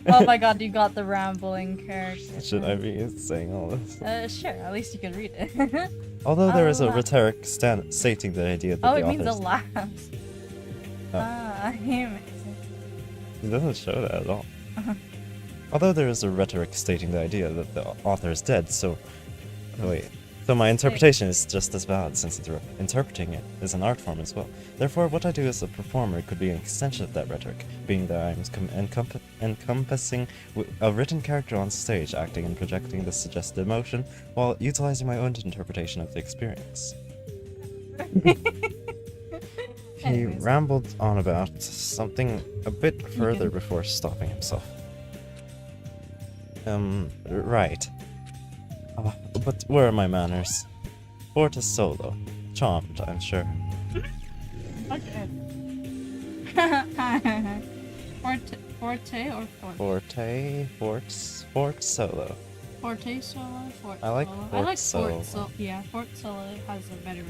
Oh my God, you got the rambling character. Should I be saying all this? Sure. At least you can read it. Although there is a rhetoric stating the idea that it the means a author's... lapse. Ahime. It doesn't show that at all. Although there is a rhetoric stating the idea that the author is dead, so... Wait. So my interpretation is just as valid, since interpreting it is an art form as well. Therefore, what I do as a performer could be an extension of that rhetoric, being that I am encompassing a written character on stage, acting and projecting the suggested emotion, while utilizing my own interpretation of the experience. He rambled on about something a bit further before stopping himself. Right. But where are my manners? Forte solo. Charmed, I'm sure. Okay. Forte or forte? Forte solo. Forte solo, Fort I like solo. I Fort like solo. Fort solo. Yeah, Fort solo has a better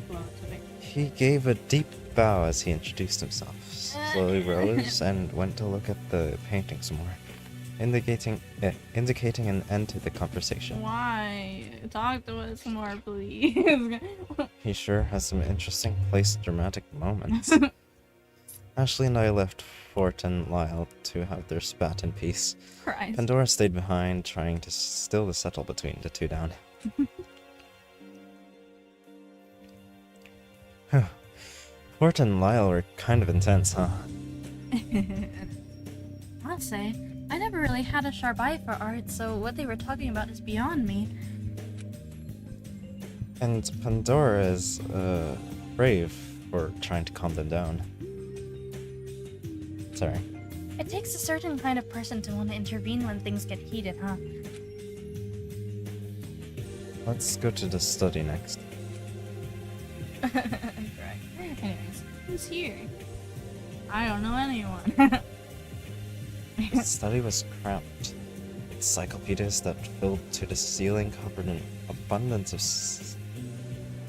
flow to it. He gave a deep bow as he introduced himself, slowly rose, and went to look at the painting some more, indicating an end to the conversation. Why? Talk to us more, please. He sure has some interesting place-dramatic moments. Ashley and I left Fort and Lyle to have their spat in peace. Christ. Pandora stayed behind, trying to still the settle between the two down. Fort and Lyle were kind of intense, huh? I'll say, I never really had a sharp eye for art, so what they were talking about is beyond me. And Pandora is, brave for trying to calm them down. Sorry. It takes a certain kind of person to want to intervene when things get heated, huh? Let's go to the study next. Right. Anyways, who's here? I don't know anyone. The study was cramped. Encyclopedias that filled to the ceiling covered an abundance of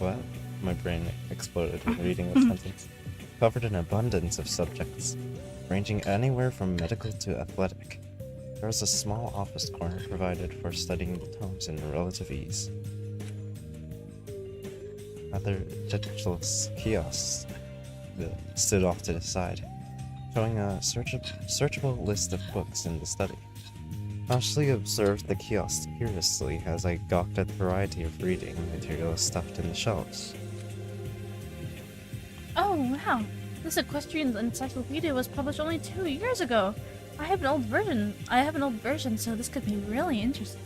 what? My brain exploded when reading the sentence. Covered an abundance of subjects, ranging anywhere from medical to athletic. There was a small office corner provided for studying the tomes in relative ease. Other digital kiosks stood off to the side, showing a searchable list of books in the study. Ashley observed the kiosk curiously as I gawked at the variety of reading material stuffed in the shelves. Oh, wow. This equestrian encyclopedia was published only 2 years ago. I have an old version, so this could be really interesting.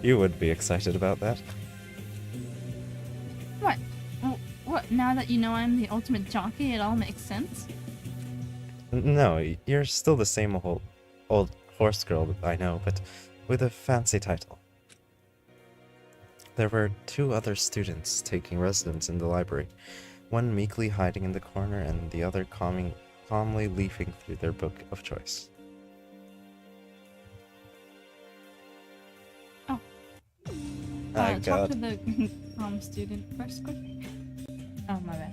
You would be excited about that. What? What, now that you know I'm the ultimate jockey, it all makes sense? No, you're still the same old horse girl that I know, but with a fancy title. There were 2 other students taking residence in the library, one meekly hiding in the corner and the other calmly leafing through their book of choice. Oh. I Talk got to the student first, quick. Oh, my bad.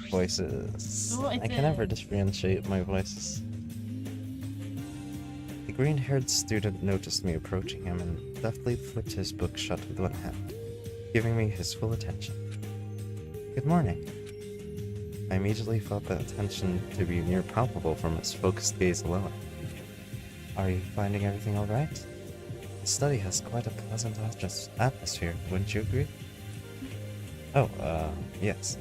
voices. Oh, I can never differentiate my voices. The green-haired student noticed me approaching him and deftly flipped his book shut with one hand, giving me his full attention. Good morning. I immediately felt the attention to be near palpable from his focused gaze alone. Are you finding everything all right? The study has quite a pleasant atmosphere, wouldn't you agree? Oh, yes.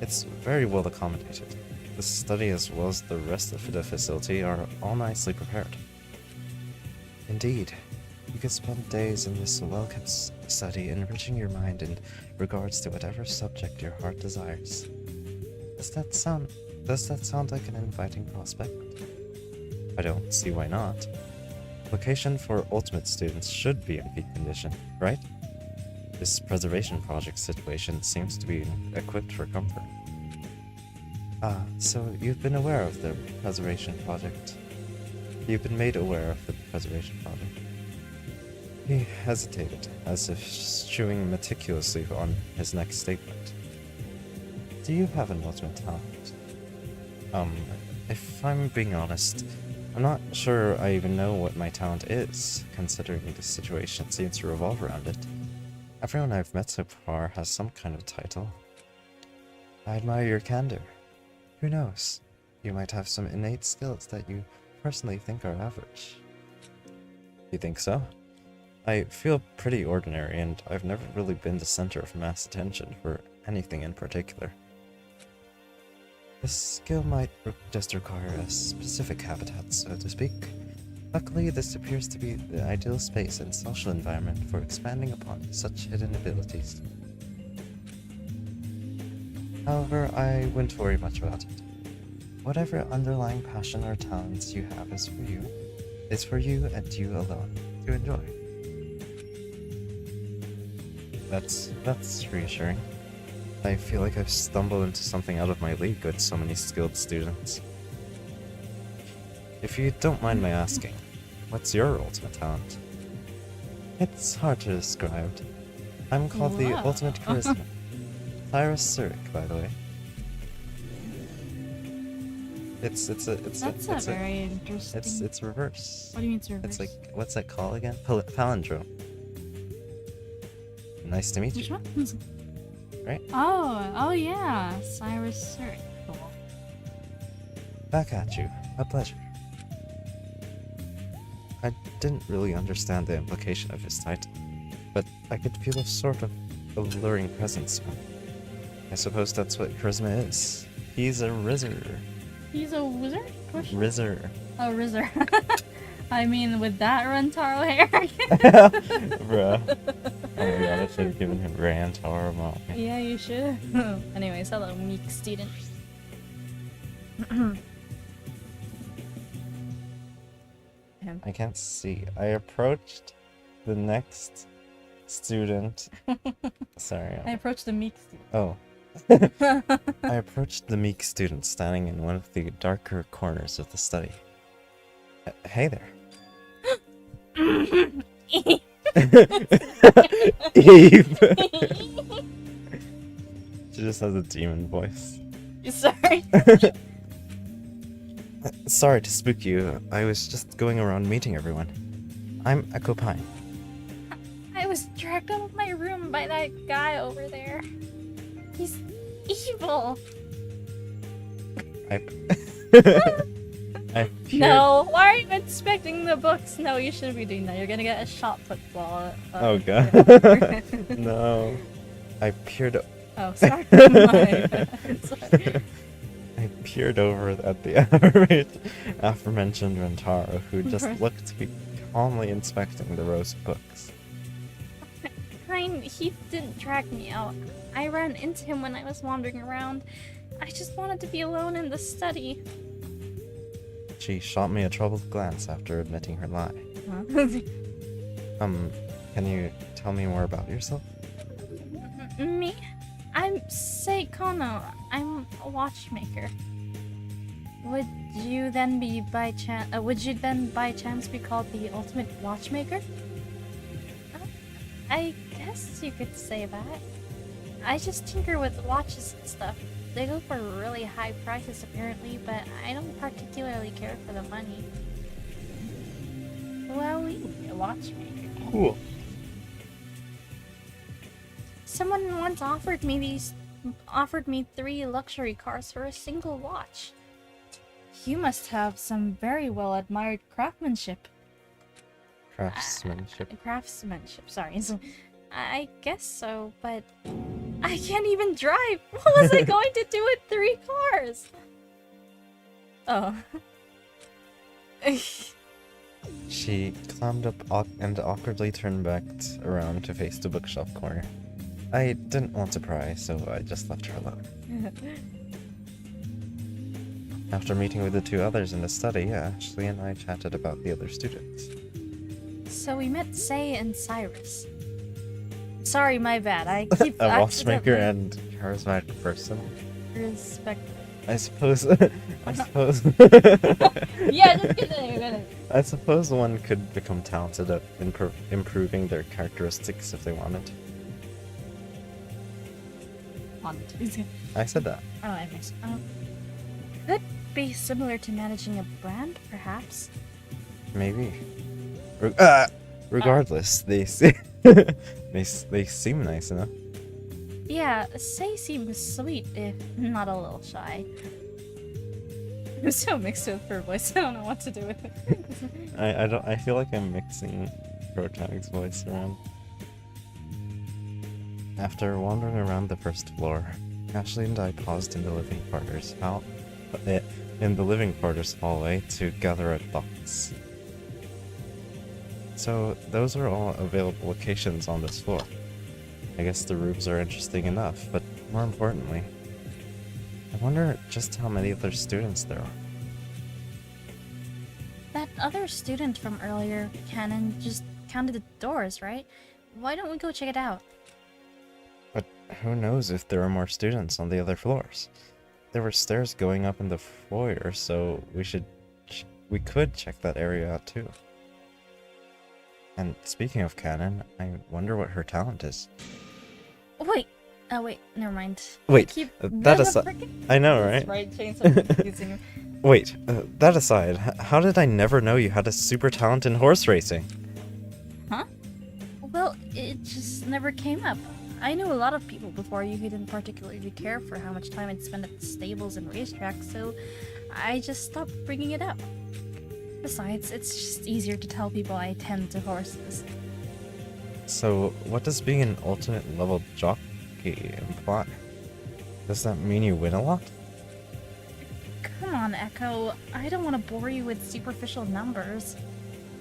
It's very well accommodated. The study as well as the rest of the facility are all nicely prepared. Indeed, you could spend days in this well-kept study enriching your mind in regards to whatever subject your heart desires. Does that sound like an inviting prospect? I don't see why not. Location for ultimate students should be in peak condition, right? This preservation project situation seems to be equipped for comfort. Ah, so you've been aware of the preservation project. You've been made aware of the preservation project. He hesitated, as if chewing meticulously on his next statement. Do you have an ultimate talent? If I'm being honest, I'm not sure I even know what my talent is, considering the situation seems to revolve around it. Everyone I've met so far has some kind of title. I admire your candor. Who knows? You might have some innate skills that you personally think are average. You think so? I feel pretty ordinary, and I've never really been the center of mass attention for anything in particular. This skill might just require a specific habitat, so to speak. Luckily, this appears to be the ideal space and social environment for expanding upon such hidden abilities. However, I wouldn't worry much about it. Whatever underlying passion or talents you have is for you and you alone to enjoy. That's reassuring. I feel like I've stumbled into something out of my league with so many skilled students. If you don't mind my asking, what's your ultimate talent? It's hard to describe. I'm called the Wow. ultimate charisma. Cyrus Zurich, by the way. It's very interesting. it's reverse. What do you mean it's reverse? It's like, what's that called again? Palindrome. Nice to meet Which you. one? Right? Oh yeah, Cyrus Zurich. Cool. Back at you. A pleasure. I didn't really understand the implication of his title, but I could feel a sort of alluring presence. I suppose that's what charisma is. He's a rizzer. He's a wizard? Rizzer. A rizzer. I mean, with that Rentaro hair. Bruh. Oh my god, I should have given him Rantaro Mom. Yeah, you should. Anyways, hello, meek student. I can't see. I approached the next student. Sorry. I approached the meek student. Oh. I approached the meek student standing in one of the darker corners of the study. Hey there. Eve! She just has a demon voice. Sorry. Sorry to spook you. I was just going around meeting everyone. I'm Echo Pine. I was dragged out of my room by that guy over there. He's evil. I peered... No, why are you inspecting the books? No, you shouldn't be doing that. You're gonna get a shot football. Oh god. No. I peered... Oh, sorry. Sorry. I peered over at the aforementioned Rentaro, who just looked to be calmly inspecting the rows of books. He didn't drag me out. I ran into him when I was wandering around. I just wanted to be alone in the study. She shot me a troubled glance after admitting her lie. Huh? Can you tell me more about yourself? Me? I'm Seikono. I'm a watchmaker. Would you then by chance be called the ultimate watchmaker? I guess you could say that. I just tinker with watches and stuff. They go for really high prices apparently, but I don't particularly care for the money. Well, a watchmaker. Cool. Someone once offered me 3 luxury cars for a single watch. You must have some very well admired craftsmanship. Craftsmanship, sorry. I guess so, but I can't even drive. What was I going to do with 3 cars? Oh. She climbed up and awkwardly turned back around to face the bookshelf corner. I didn't want to pry, so I just left her alone. After meeting with the 2 others in the study, Ashley and I chatted about the other students. So we met Sei and Cyrus. Sorry, my bad. I keep A watchmaker and charismatic person. Respect. I suppose. Yeah, just kidding. I suppose one could become talented at improving their characteristics if they wanted. I said that. Oh, I missed. Could be similar to managing a brand, perhaps. Maybe. Regardless, they they seem nice enough. Yeah, Sei seems sweet, if not a little shy. I'm so mixed with her voice. I don't know what to do with it. I feel like I'm mixing Protan's voice around. After wandering around the first floor, Ashley and I paused in the living quarters hallway to gather our thoughts. So those are all available locations on this floor. I guess the rooms are interesting enough, but more importantly, I wonder just how many other students there are. That other student from earlier, Cannon, just counted the doors, right? Why don't we go check it out? But who knows if there are more students on the other floors? There were stairs going up in the foyer, so we could check that area out too. And speaking of canon, I wonder what her talent is. Wait. Oh wait, never mind. Wait, Keep that aside, I know, right? Right, chain so confusing. Wait, that aside, how did I never know you had a super talent in horse racing? Huh? Well, it just never came up. I knew a lot of people before you who didn't particularly care for how much time I'd spend at the stables and racetracks, so I just stopped bringing it up. Besides, it's just easier to tell people I tend to horses. So, what does being an ultimate level jockey imply? Does that mean you win a lot? Come on, Echo. I don't want to bore you with superficial numbers.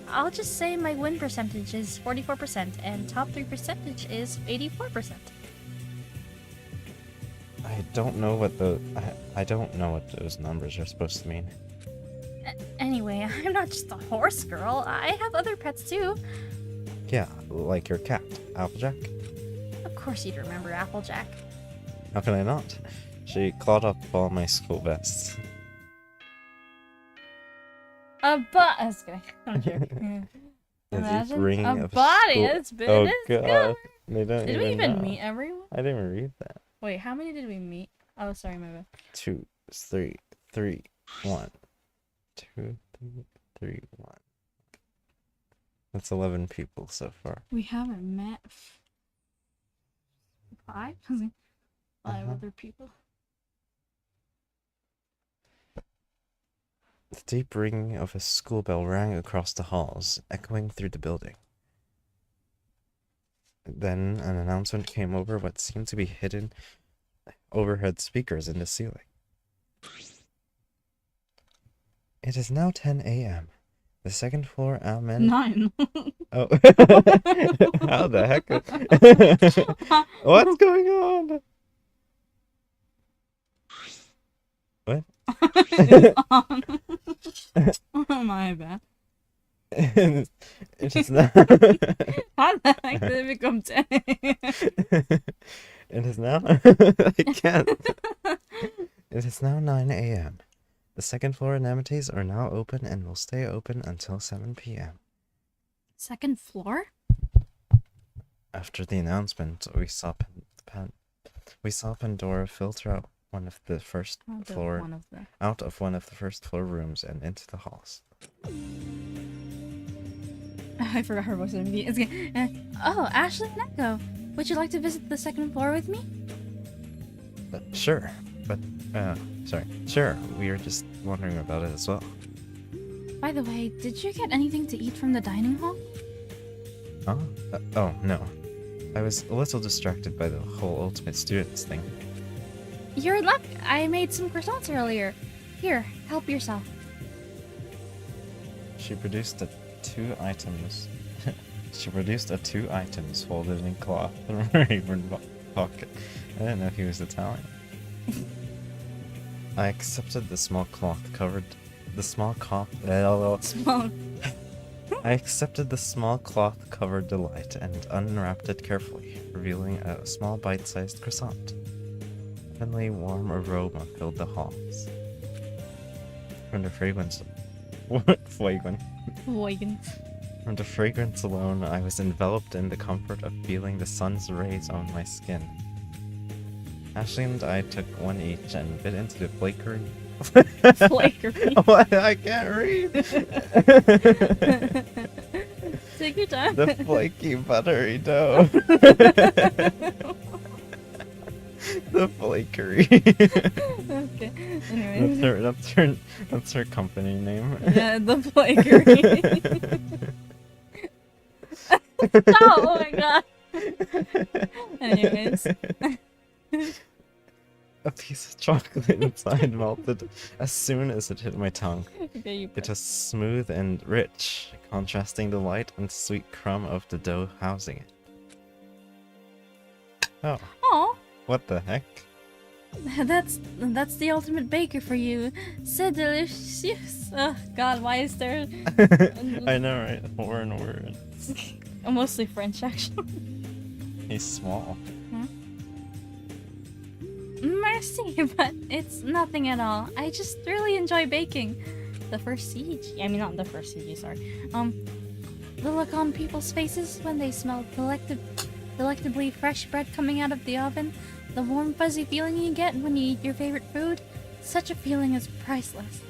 I'll just say my win percentage is 44% and top 3 percentage is 84%. I don't know what I don't know what those numbers are supposed to mean. Anyway, I'm not just a horse girl. I have other pets too. Yeah, like your cat, Applejack. Of course you'd remember Applejack. How can I not? She clawed up all my school vests. I was kidding. I'm joking. The deep Imagine ring a of body. school- It's been. Oh It's god, good. they don't Did we even know. meet everyone? I didn't even read that. Wait, how many did we meet? Oh, sorry, my bad. 2, 3, 3, 1. 2, 3, 3, 1. That's 11 people so far. We haven't met 5? 5 other people. The deep ringing of a school bell rang across the halls, echoing through the building. Then an announcement came over what seemed to be hidden overhead speakers in the ceiling. It is now 10 a.m. The second floor admin... 9. Oh. How the heck? What's going on? What? Oh, my bad. It is now... How the heck did it become 10? It is now... I can't. It is now 9 a.m. The second floor anemones are now open and will stay open until 7 p.m. Second floor? After the announcement, we saw Pandora filter out one of the first floor out of one of the first floor rooms and into the halls. I forgot her voice. It's oh, Ashley and Echo. Would you like to visit the second floor with me? Sure, but sure. We were just wondering about it as well. By the way, did you get anything to eat from the dining hall? Huh? Oh no, I was a little distracted by the whole Ultimate Students thing. You're in luck. I made some croissants earlier. Here, help yourself. She produced a 2 items. She produced a 2 items folded in cloth from her apron pocket. I didn't know he was Italian. I accepted the small cloth covered. I accepted the small cloth covered delight and unwrapped it carefully, revealing a small bite-sized croissant. A heavenly warm aroma filled the halls. From the fragrance... What fragrance? From the fragrance alone, I was enveloped in the comfort of feeling the sun's rays on my skin. Ashley and I took one each and bit into the flakery. Flakery? What? I can't read! Take your time. The flaky buttery dough. The flakery. Okay. Anyway. That's her company name. Yeah, the flakery. Oh my god. Anyways. A piece of chocolate inside melted as soon as it hit my tongue. Okay, It was smooth and rich, contrasting the light and sweet crumb of the dough housing it. Oh. Aw. What the heck? That's the ultimate baker for you. C'est delicious. Oh god, why is there I know, right? Foreign words. mostly French actually. He's small. Merci, but it's nothing at all. I just really enjoy baking. The first siege. I mean, not the first siege, sorry. The look on people's faces when they smell delectably fresh bread coming out of the oven. The warm, fuzzy feeling you get when you eat your favorite food. Such a feeling is priceless.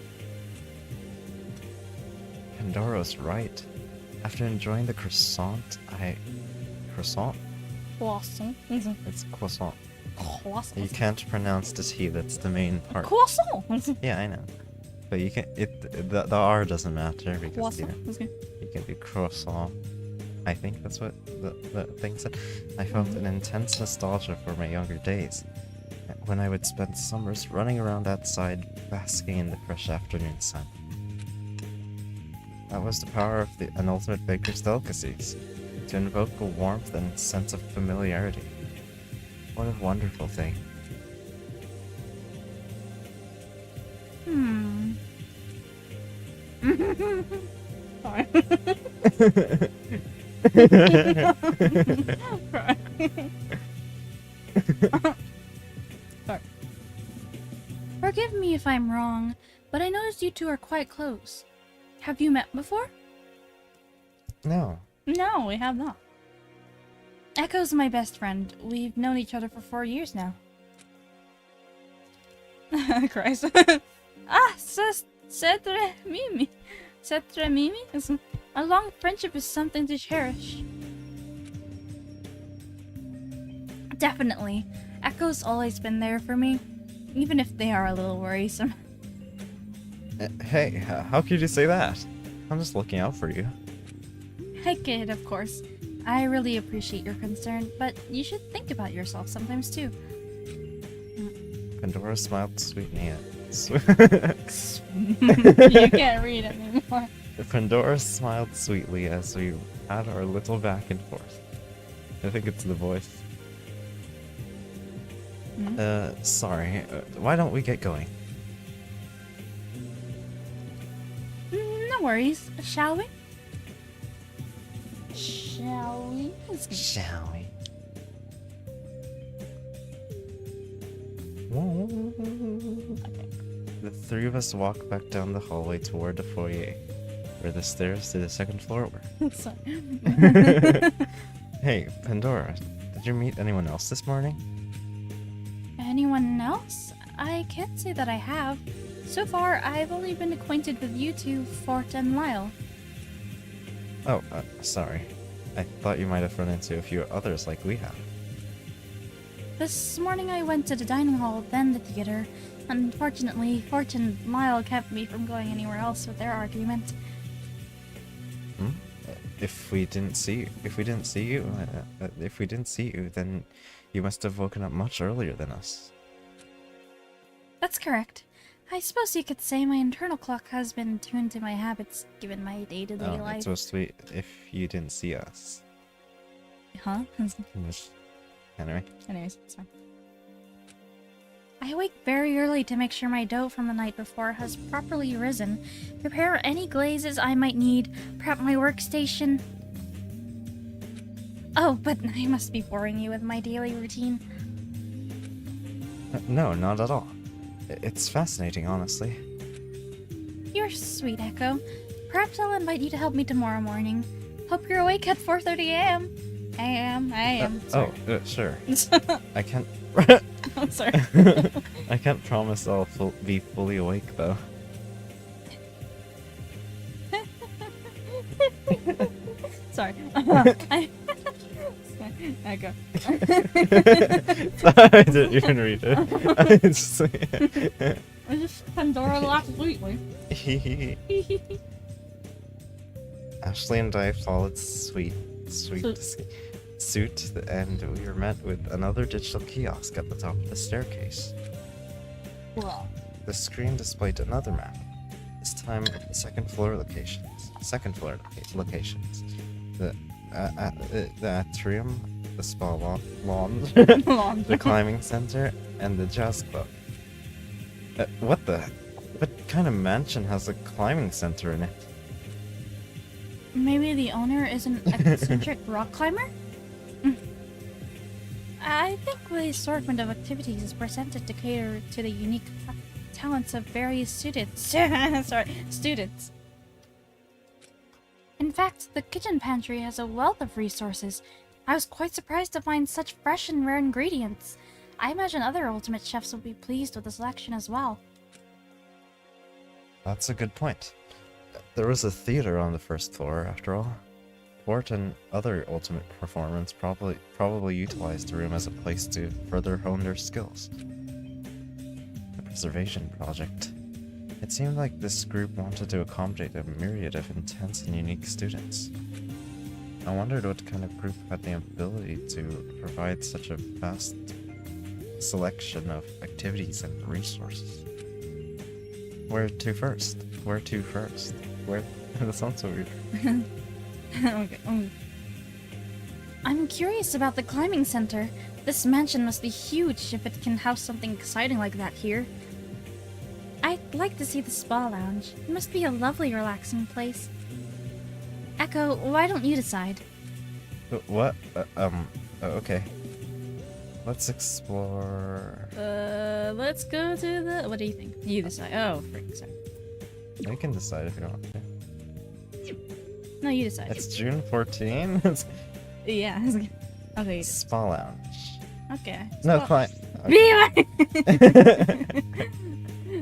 Pandora's right. After enjoying the croissant, Croissant? Croissant. It's croissant. Croissant. You can't pronounce the T, that's the main part. Croissant. Yeah, I know. But you can, the R doesn't matter because, you know, Okay. you can be croissant. I think that's what the thing said. I felt an intense nostalgia for my younger days, when I would spend summers running around outside, basking in the fresh afternoon sun. That was the power of an ultimate baker's delicacies, to invoke a warmth and sense of familiarity. What a wonderful thing. Sorry. Sorry. Forgive me if I'm wrong, but I noticed you two are quite close. Have you met before? No. No, we have not. Echo's my best friend. We've known each other for 4 years now. Christ. Cetre Mimi. Cetre Mimi? A long friendship is something to cherish. Definitely. Echo's always been there for me, even if they are a little worrisome. Hey, how could you say that? I'm just looking out for you. I kid, of course. I really appreciate your concern, but you should think about yourself sometimes too. Pandora smiled sweetly at... You can't read anymore. Pandora smiled sweetly as we had our little back and forth. I think it's the voice. Sorry. Why don't we get going? No worries. Shall we? Shall we? Shall we? Okay. The three of us walked back down the hallway toward the foyer, where the stairs to the second floor were. Sorry. Hey, Pandora, did you meet anyone else this morning? Anyone else? I can't say that I have. So far, I've only been acquainted with you two, Fort and Lyle. Oh, sorry. I thought you might have run into a few others like we have. This morning I went to the dining hall, then the theater. Unfortunately, Fort and Lyle kept me from going anywhere else with their argument. If we didn't see you, then you must have woken up much earlier than us. That's correct. I suppose you could say my internal clock has been tuned to my habits, given my day-to-day life. It's supposed to be if you didn't see us. Huh? Anyway. Anyways, it's fine. I wake very early to make sure my dough from the night before has properly risen, prepare any glazes I might need, prep my workstation. Oh, but I must be boring you with my daily routine. No, not at all. It's fascinating, honestly. You're sweet, Echo. Perhaps I'll invite you to help me tomorrow morning. Hope you're awake at 4:30 a.m. I am. Sorry. Sure. I can't... I'm sorry. I can't promise I'll be fully awake, though. Sorry. Echo. I didn't even read it. I just Pandora laughed sweetly. Ashley and I followed sweet suit, and we were met with another digital kiosk at the top of the staircase. Wow. The screen displayed another map, this time of the second floor locations. The atrium, the spa lawn, the climbing center, and the jazz club. What kind of mansion has a climbing center in it? Maybe the owner is an eccentric rock climber? I think the assortment of activities is presented to cater to the unique talents of various students. Students. And fact, the kitchen pantry has a wealth of resources. I was quite surprised to find such fresh and rare ingredients. I imagine other ultimate chefs will be pleased with the selection as well. That's a good point. There was a theater on the first floor, after all. Port and other ultimate performers probably utilized the room as a place to further hone their skills. The preservation project. It seemed like this group wanted to accommodate a myriad of intense and unique students. I wondered what kind of group had the ability to provide such a vast selection of activities and resources. Where to first? Where to first? Where? That sounds so weird. Okay. I'm curious about the climbing center. This mansion must be huge if it can house something exciting like that here. I'd like to see the spa lounge. It must be a lovely, relaxing place. Echo, why don't you decide? What? Okay. Let's explore... Let's go to the... What do you think? You decide. Oh, frick, sorry. You can decide if you want to. No, you decide. It's June 14? Yeah. Okay. You Spa lounge. okay. No, Spa- fine.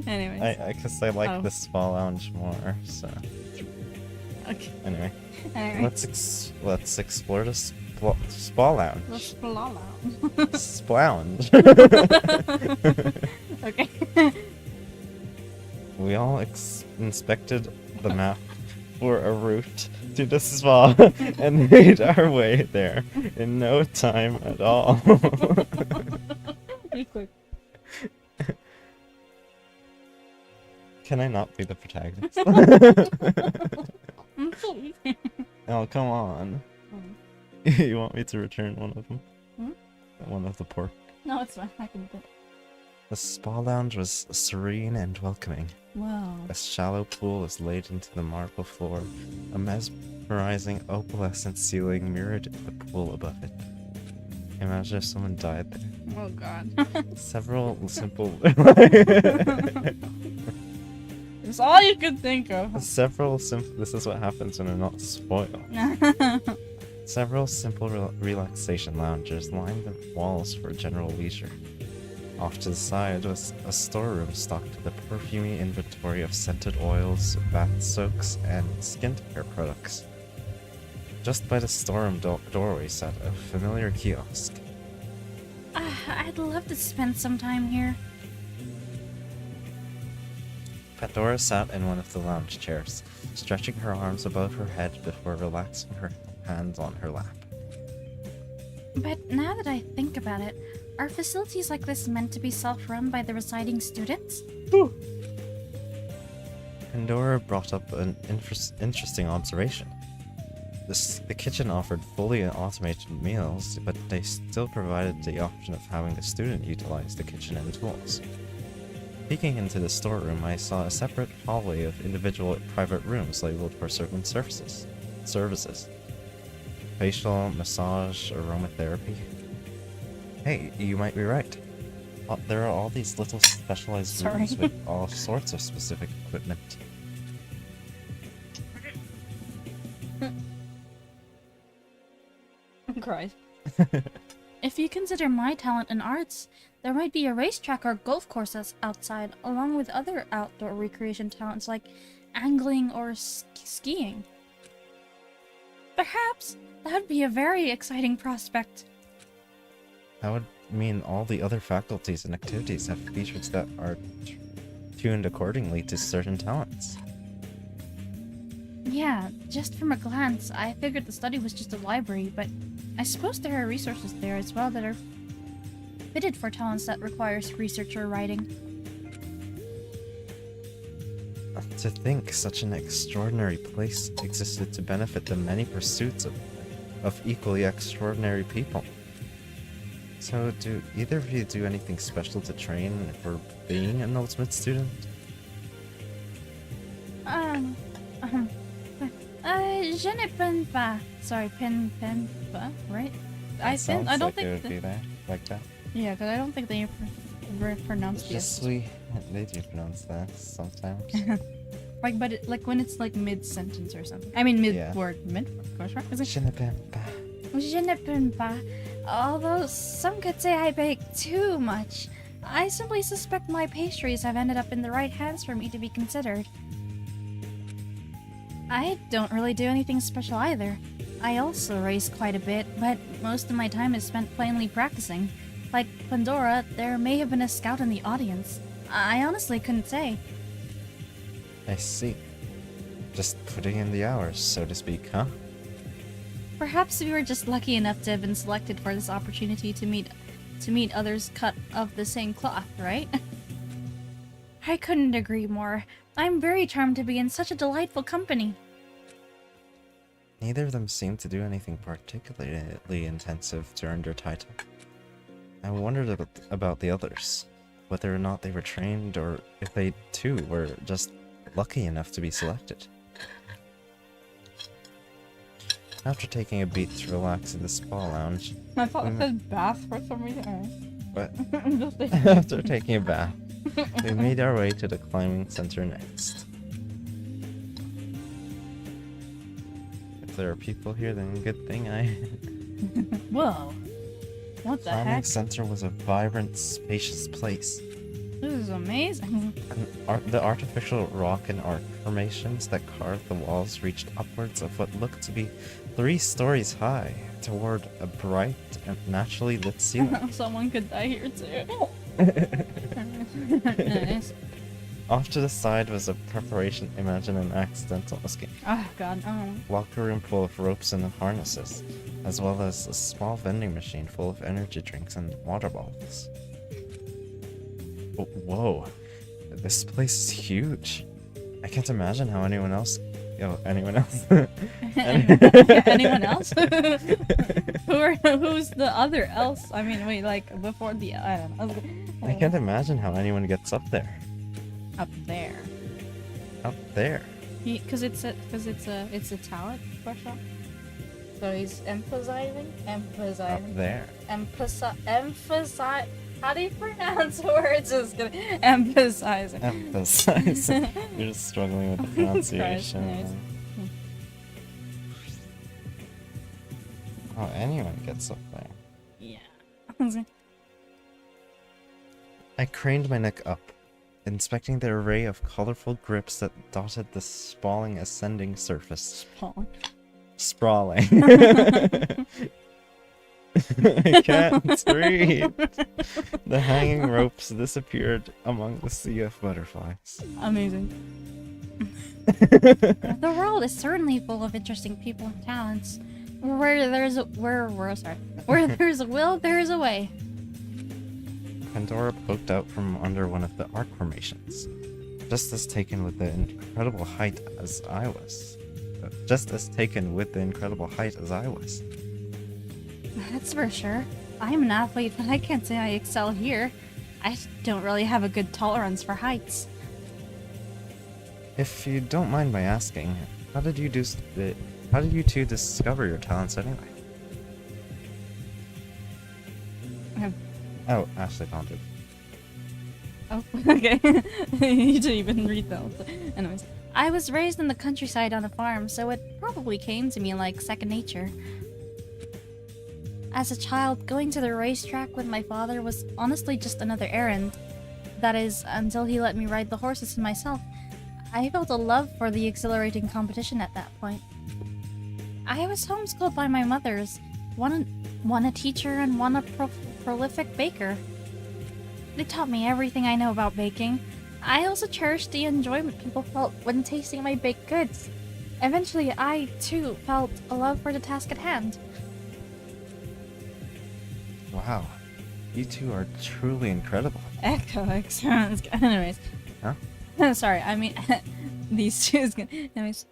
Anyways. I guess I like Oh. the spa lounge more, so... Okay. Anyway. Anyway. Let's explore the spa lounge. The spa Splounge. Okay. We all inspected the map for a route to the spa and made our way there in no time at all. Be quick. Can I not be the protagonist? I'm sorry. Oh, come on. Mm. You want me to return one of them? Hmm? One of the pork. No, it's fine. I can do it. The spa lounge was serene and welcoming. Wow. A shallow pool is laid into the marble floor. A mesmerizing opalescent ceiling mirrored the pool above it. Imagine if someone died there. Oh god. Several simple... It's all you could think of. This is what happens when I'm not spoiled. Several simple relaxation loungers lined the walls for general leisure. Off to the side was a storeroom stocked with a perfumey inventory of scented oils, bath soaks, and skincare products. Just by the storeroom doorway sat a familiar kiosk. I'd love to spend some time here. Pandora sat in one of the lounge chairs, stretching her arms above her head before relaxing her hands on her lap. But now that I think about it, are facilities like this meant to be self-run by the residing students? Pandora brought up an interesting observation. The kitchen offered fully automated meals, but they still provided the option of having the student utilize the kitchen and tools. Peeking into the storeroom, I saw a separate hallway of individual private rooms labeled for certain services. Facial, massage, aromatherapy. Hey, you might be right. There are all these little specialized rooms with all sorts of specific equipment. Christ. If you consider my talent in arts, there might be a racetrack or golf courses outside, along with other outdoor recreation talents like angling or skiing. Perhaps that would be a very exciting prospect. That would mean all the other faculties and activities have features that are tuned accordingly to certain talents. Yeah, just from a glance, I figured the study was just a library, but I suppose there are resources there as well that are fitted for talents that requires research or writing. To think such an extraordinary place existed to benefit the many pursuits of equally extraordinary people. So, do either of you do anything special to train for being an ultimate student? Je ne pense pas. Sorry, pen pas, right? I don't it would think. be there, like that. Yeah, because I don't think they pronounced Je it. suis... They do pronounce that sometimes. Like, but like when it's like mid-sentence or something. I mean mid-word. Yeah. Mid-word, question mark? Is it? Je Je ne peux pas. Although some could say I bake too much. I simply suspect my pastries have ended up in the right hands for me to be considered. I don't really do anything special either. I also race quite a bit, but most of my time is spent plainly practicing. Like Pandora, there may have been a scout in the audience. I honestly couldn't say. I see. Just putting in the hours, so to speak, huh? Perhaps we were just lucky enough to have been selected for this opportunity to meet others cut of the same cloth, right? I couldn't agree more. I'm very charmed to be in such a delightful company. Neither of them seem to do anything particularly intensive to earn their title. I wondered about the others, whether or not they were trained or if they too were just lucky enough to be selected. After taking a beat to relax in the spa lounge, I thought it said bath for some reason. but Just after taking a bath, we made our way to the climbing center next. If there are people here, then good thing I... Whoa. What the Climbing heck? center was a vibrant, spacious place. This is amazing. The artificial rock and art formations that carved the walls reached upwards of what looked to be 3 stories high toward a bright and naturally lit ceiling. Someone could die here too. Nice. Off to the side was a preparation, imagine an accidental escape. Oh god. Oh. Locker room full of ropes and harnesses, as well as a small vending machine full of energy drinks and water bottles. Oh, whoa, this place is huge. I can't imagine how anyone else... anyone else? Anyone else? Who's the other else? I mean, wait, like before the... I don't know. I can't imagine how anyone gets up there. Up there. Up there. Because it's a talent question. So he's emphasizing. Up there. Emphasize. How do you pronounce words? Just gonna emphasizing. Emphasize. You're just struggling with the pronunciation. Christ, Oh, anyone gets up there. Yeah. I craned my neck up, inspecting the array of colorful grips that dotted the sprawling ascending surface. Sprawling. I can't read. The hanging ropes disappeared among the sea of butterflies. Amazing. The world is certainly full of interesting people and talents. Where there's a will, there's a way. Pandora poked out from under one of the arc formations, just as taken with the incredible height as I was. That's for sure. I'm an athlete, but I can't say I excel here. I don't really have a good tolerance for heights. If you don't mind my asking, how did you two discover your talents anyway? Oh, Ashley Condon. Oh, okay. You didn't even read that. Anyways. I was raised in the countryside on a farm, so it probably came to me like second nature. As a child, going to the racetrack with my father was honestly just another errand. That is, until he let me ride the horses myself. I felt a love for the exhilarating competition at that point. I was homeschooled by my mothers, one a teacher and one a prolific baker. They taught me everything I know about baking. I also cherished the enjoyment people felt when tasting my baked goods. Eventually, I, too, felt a love for the task at hand. Wow, you two are truly incredible. Echo sounds good. Anyways. Huh? Sorry, I mean, these two is good. Anyways.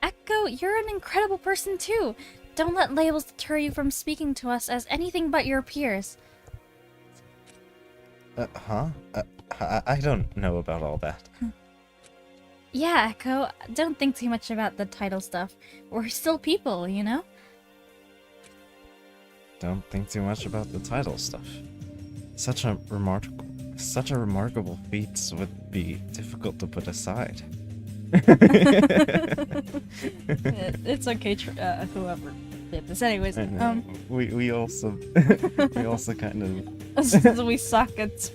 Echo, you're an incredible person too. Don't let labels deter you from speaking to us as anything but your peers. I don't know about all that. Yeah, Echo, don't think too much about the title stuff. We're still people, you know? Don't think too much about the title stuff. Such a remarkable feat would be difficult to put aside. It's okay, whoever did this. Anyways, I know. We also we also kind of we suck at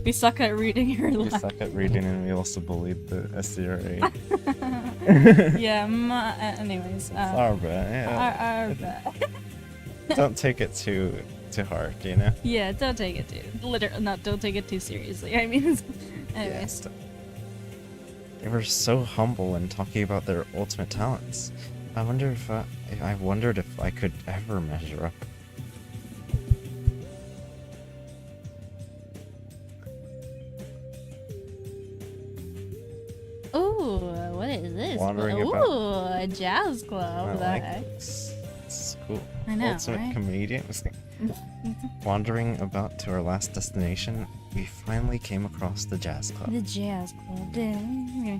we suck at reading your we lines. suck at reading, and we also bullied the SCRA. Yeah. Anyways, Our bad. Yeah. our bad. Don't take it too hard, you know. Yeah, don't take it too don't take it too seriously. I mean, anyways. Yes. They were so humble when talking about their ultimate talents. I wondered if I could ever measure up. Ooh, what is this? Wandering Ooh, about. a jazz club. I like this. It's cool. I know, Ultimate right? comedian. Wandering about to our last destination, we finally came across the jazz club. The jazz club. Yeah.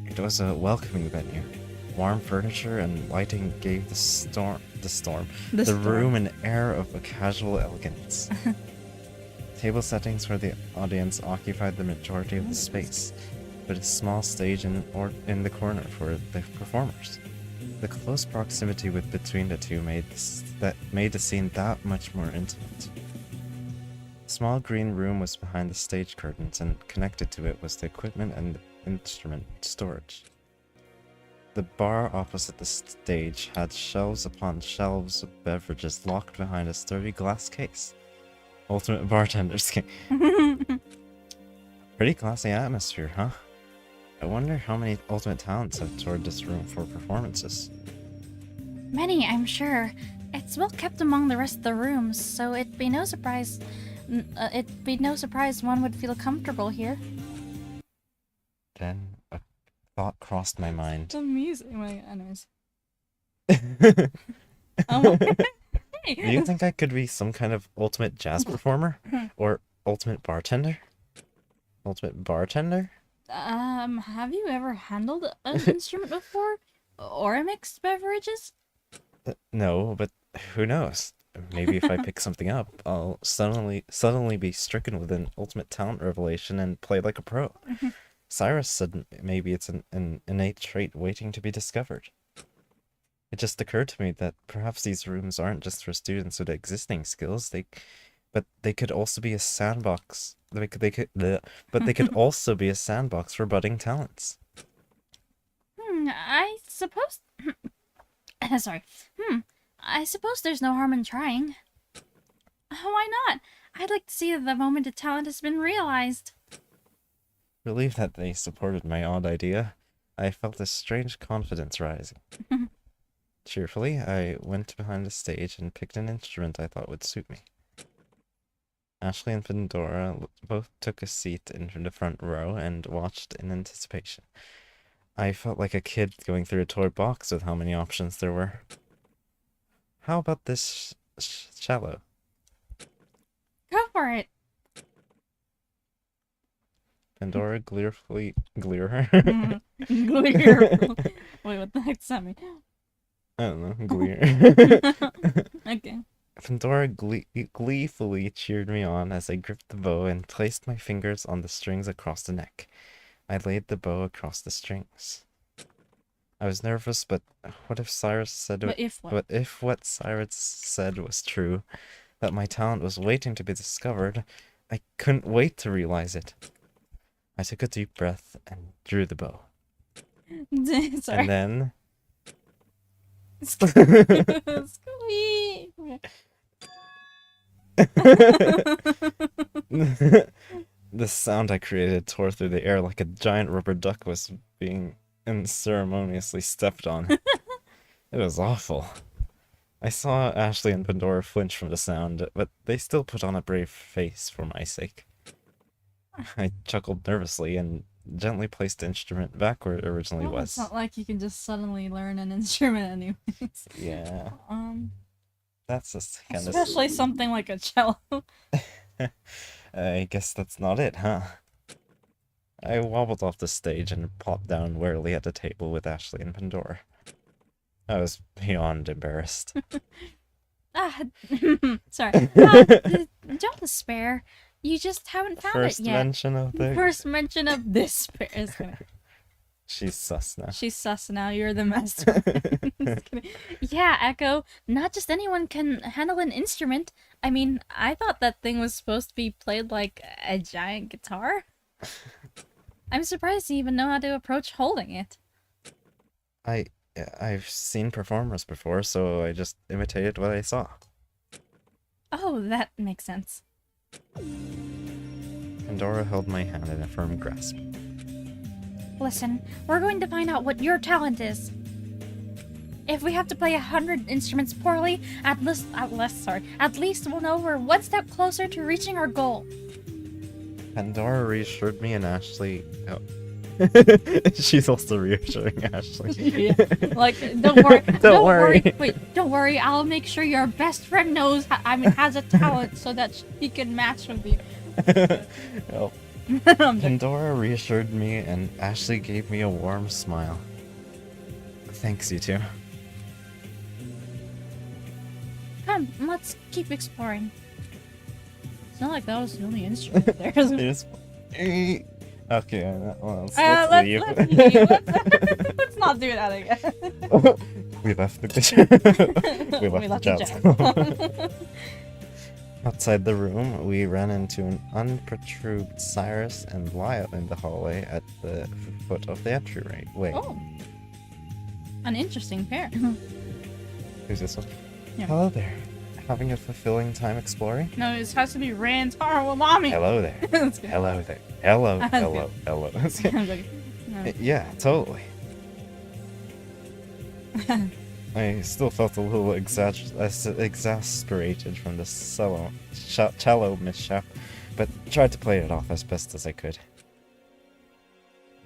It was a welcoming venue. Warm furniture and lighting gave the room an air of a casual elegance. Table settings for the audience occupied the majority of the space, with a small stage in the corner for the performers. The close proximity between the two made the scene that much more intimate. A small green room was behind the stage curtains, and connected to it was the equipment and instrument storage. The bar opposite the stage had shelves upon shelves of beverages locked behind a sturdy glass case. Ultimate bartender's game. Pretty classy atmosphere, huh? I wonder how many ultimate talents have toured this room for performances. Many, I'm sure. It's well kept among the rest of the rooms, so it'd be no surprise one would feel comfortable here. Then a thought crossed my mind. The music. Anyways. Do Oh my. Hey. you think I could be some kind of ultimate jazz performer? Or ultimate bartender? Ultimate bartender? Have you ever handled an instrument before? Or mixed beverages? No, but who knows? Maybe if I pick something up, I'll suddenly be stricken with an ultimate talent revelation and play like a pro. Cyrus said maybe it's an innate trait waiting to be discovered. It just occurred to me that perhaps these rooms aren't just for students with existing skills. But they could also be a sandbox. But they could also be a sandbox for budding talents. I suppose... Sorry. I suppose there's no harm in trying. Why not? I'd like to see the moment a talent has been realized. Relieved that they supported my odd idea, I felt a strange confidence rising. Cheerfully, I went behind the stage and picked an instrument I thought would suit me. Ashley and Pandora both took a seat in the front row and watched in anticipation. I felt like a kid going through a toy box with how many options there were. How about this cello? Go for it. Pandora gleefully... Gleer? Gleer. Wait, what the heck does that mean? I don't know. Gleer. Okay. Pandora gleefully cheered me on as I gripped the bow and placed my fingers on the strings across the neck. I laid the bow across the strings. I was nervous, but what if Cyrus said... But if what? But if what Cyrus said was true, that my talent was waiting to be discovered, I couldn't wait to realize it. I took a deep breath and drew the bow. Sorry. And then... Squeak. The sound I created tore through the air like a giant rubber duck was being unceremoniously stepped on. It was awful. I saw Ashley and Pandora flinch from the sound, but they still put on a brave face for my sake. I chuckled nervously and gently placed the instrument back where it originally Well, was. it's not like you can just suddenly learn an instrument anyways. Yeah, that's just kind of... Especially something like a cello. I guess that's not it, huh? I wobbled off the stage and plopped down wearily at the table with Ashley and Pandora. I was beyond embarrassed. Sorry. Don't despair. You just haven't found First it yet. mention of the... First mention of this pair is gonna... She's sus now. She's sus now. You're the master. Just kidding. Yeah, Echo, not just anyone can handle an instrument. I mean, I thought that thing was supposed to be played like a giant guitar. I'm surprised you even know how to approach holding it. I've seen performers before, so I just imitated what I saw. Oh, that makes sense. Pandora held my hand in a firm grasp. Listen, we're going to find out what your talent is. If we have to play 100 instruments poorly, at least we'll know we're one step closer to reaching our goal. Pandora reassured me and Ashley... Oh. She's also reassuring Ashley. Yeah. Like, don't worry. Don't worry. Wait, don't worry. I'll make sure your best friend knows, has a talent so that he can match with you. Well, Pandora reassured me and Ashley gave me a warm smile. Thanks, you two. Come, let's keep exploring. It's not like that was the only instrument there. There's... Okay, well, let's leave. Let's not do that again. We left the kitchen. We left the job. Outside the room, we ran into an unperturbed Cyrus and Lyle in the hallway at the foot of the entryway. Oh. An interesting pair. Who's this one? Yeah. Hello there. Having a fulfilling time exploring? No, this has to be Rand's horrible mommy. Hello there. Hello there. Hello, hello, hello. Yeah, totally. I still felt a little exasperated from the cello mishap, but tried to play it off as best as I could.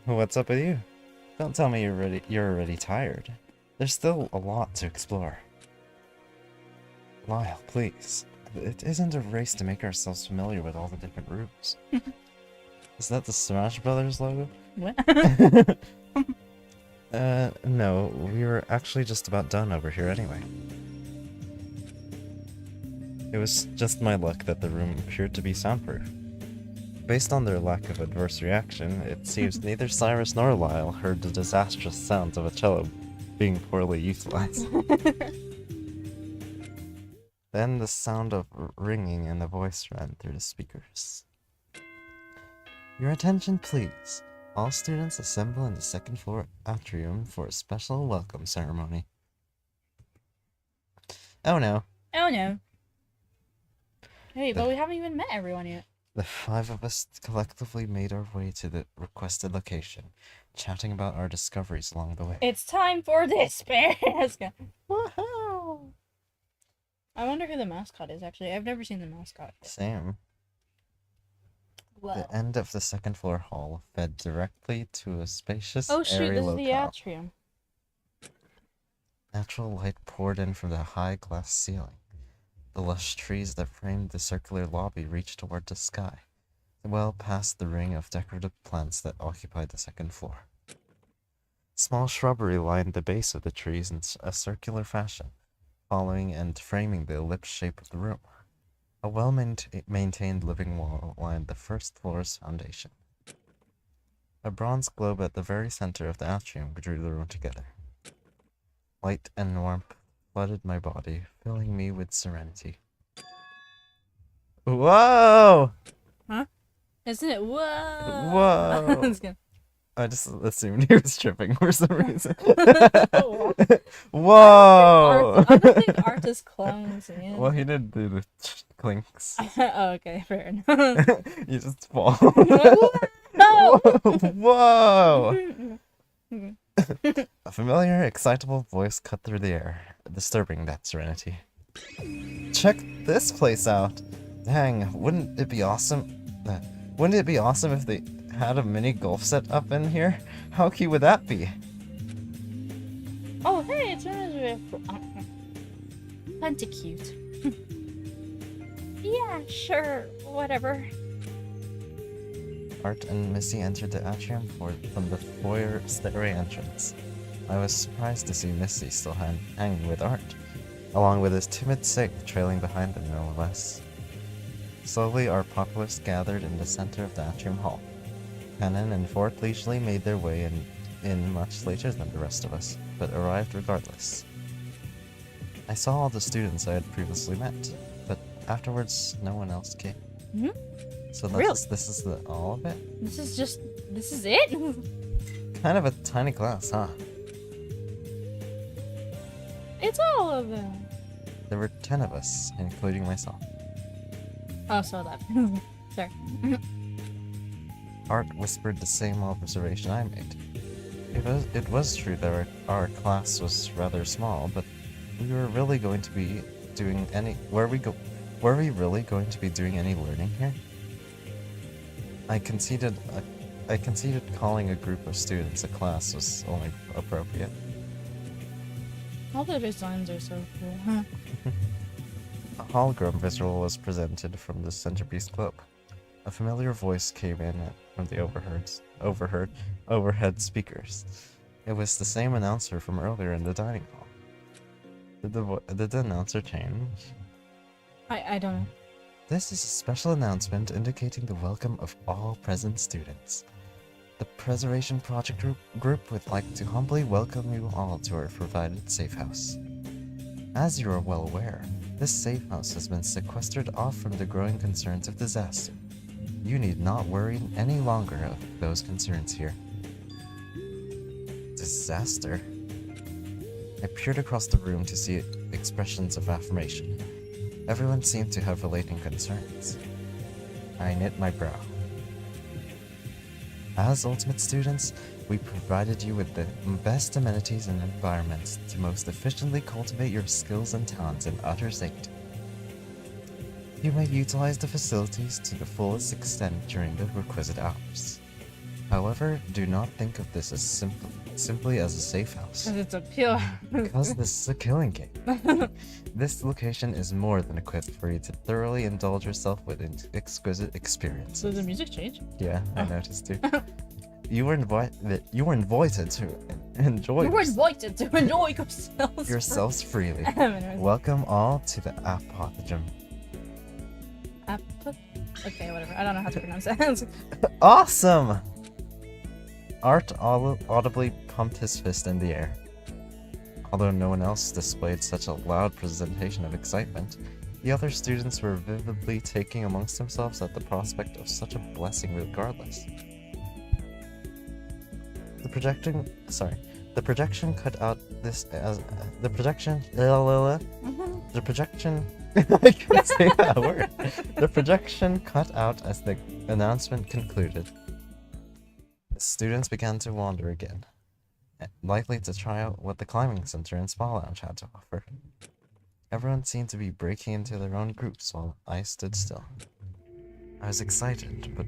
What's up with you? Don't tell me you're already tired. There's still a lot to explore. Lyle, please. It isn't a race to make ourselves familiar with all the different rooms. Is that the Smash Brothers logo? What? No, we were actually just about done over here anyway. It was just my luck that the room appeared to be soundproof. Based on their lack of adverse reaction, it seems neither Cyrus nor Lyle heard the disastrous sounds of a cello being poorly utilized. Then the sound of ringing and a voice ran through the speakers. Your attention, please. All students assemble in the second floor atrium for a special welcome ceremony. Oh no. Oh no. Hey, but we haven't even met everyone yet. The 5 of us collectively made our way to the requested location, chatting about our discoveries along the way. It's time for despair! Woohoo! I wonder who the mascot is, actually. I've never seen the mascot. Same. Well. The end of the second floor hall fed directly to a spacious, Oh shoot, airy this is locale. the atrium. Natural light poured in from the high glass ceiling. The lush trees that framed the circular lobby reached toward the sky, well past the ring of decorative plants that occupied the second floor. Small shrubbery lined the base of the trees in a circular fashion, following and framing the ellipse shape of the room. A well-maintained living wall lined the first floor's foundation. A bronze globe at the very center of the atrium drew the room together. Light and warmth flooded my body, filling me with serenity. Whoa! Huh? Isn't it? Whoa! Whoa! That's good. I just assumed he was tripping for some reason. Whoa! Whoa! I don't think artist clones. Yeah. Well, he did do the clinks. Oh, okay, fair enough. You just fall. No! Whoa! A familiar, excitable voice cut through the air, disturbing that serenity. Check this place out! Dang, wouldn't it be awesome? Wouldn't it be awesome if they had a mini golf set up in here? How cute would that be? Oh, hey, it's Plenty cute. Yeah, sure, whatever. Art and Missy entered the atrium from the foyer stairway entrance. I was surprised to see Missy still hanging with Art, along with his timid Sig trailing behind them no less. Slowly, our populace gathered in the center of the atrium hall. Cannon and Fort leisurely made their way in much later than the rest of us, but arrived regardless. I saw all the students I had previously met, but afterwards no one else came. Hmm? So Really? this is the all of it? This is it? Kind of a tiny class, huh? It's all of them. There were 10 of us, including myself. Oh, so that. Sorry. Art whispered the same observation I made. It was true that our class was rather small, but we were really going to be doing any... Were we really going to be doing any learning here? I conceded calling a group of students a class was only appropriate. All the designs are so cool, huh? A hologram visual was presented from the centerpiece globe. A familiar voice came in from the overhead speakers. It was the same announcer from earlier in the dining hall. Did the announcer change? I don't know. This is a special announcement indicating the welcome of all present students. The Preservation Project group would like to humbly welcome you all to our provided safe house. As you are well aware, this safe house has been sequestered off from the growing concerns of disaster. You need not worry any longer of those concerns here. Disaster? I peered across the room to see expressions of affirmation. Everyone seemed to have relating concerns. I knit my brow. As ultimate students, we provided you with the best amenities and environments to most efficiently cultivate your skills and talents in utter safety. You may utilize the facilities to the fullest extent during the requisite hours. However, do not think of this as simply as a safe house, Because it's a pure. because this is a killing game. This location is more than equipped for you to thoroughly indulge yourself with exquisite experiences. So the music change? Yeah, I noticed too. You were invited to enjoy You were invited to enjoy yourselves. yourselves freely. Anyways. Welcome all to the apothegm. Okay, whatever. I don't know how to pronounce that. Awesome! Art audibly pumped his fist in the air. Although no one else displayed such a loud presentation of excitement, the other students were vividly taking amongst themselves at the prospect of such a blessing regardless. The projection cut out this as the projection. The projection. I can't say that word. The projection cut out as the announcement concluded. The students began to wander again, likely to try out what the climbing center and spa lounge had to offer. Everyone seemed to be breaking into their own groups while I stood still. I was excited, but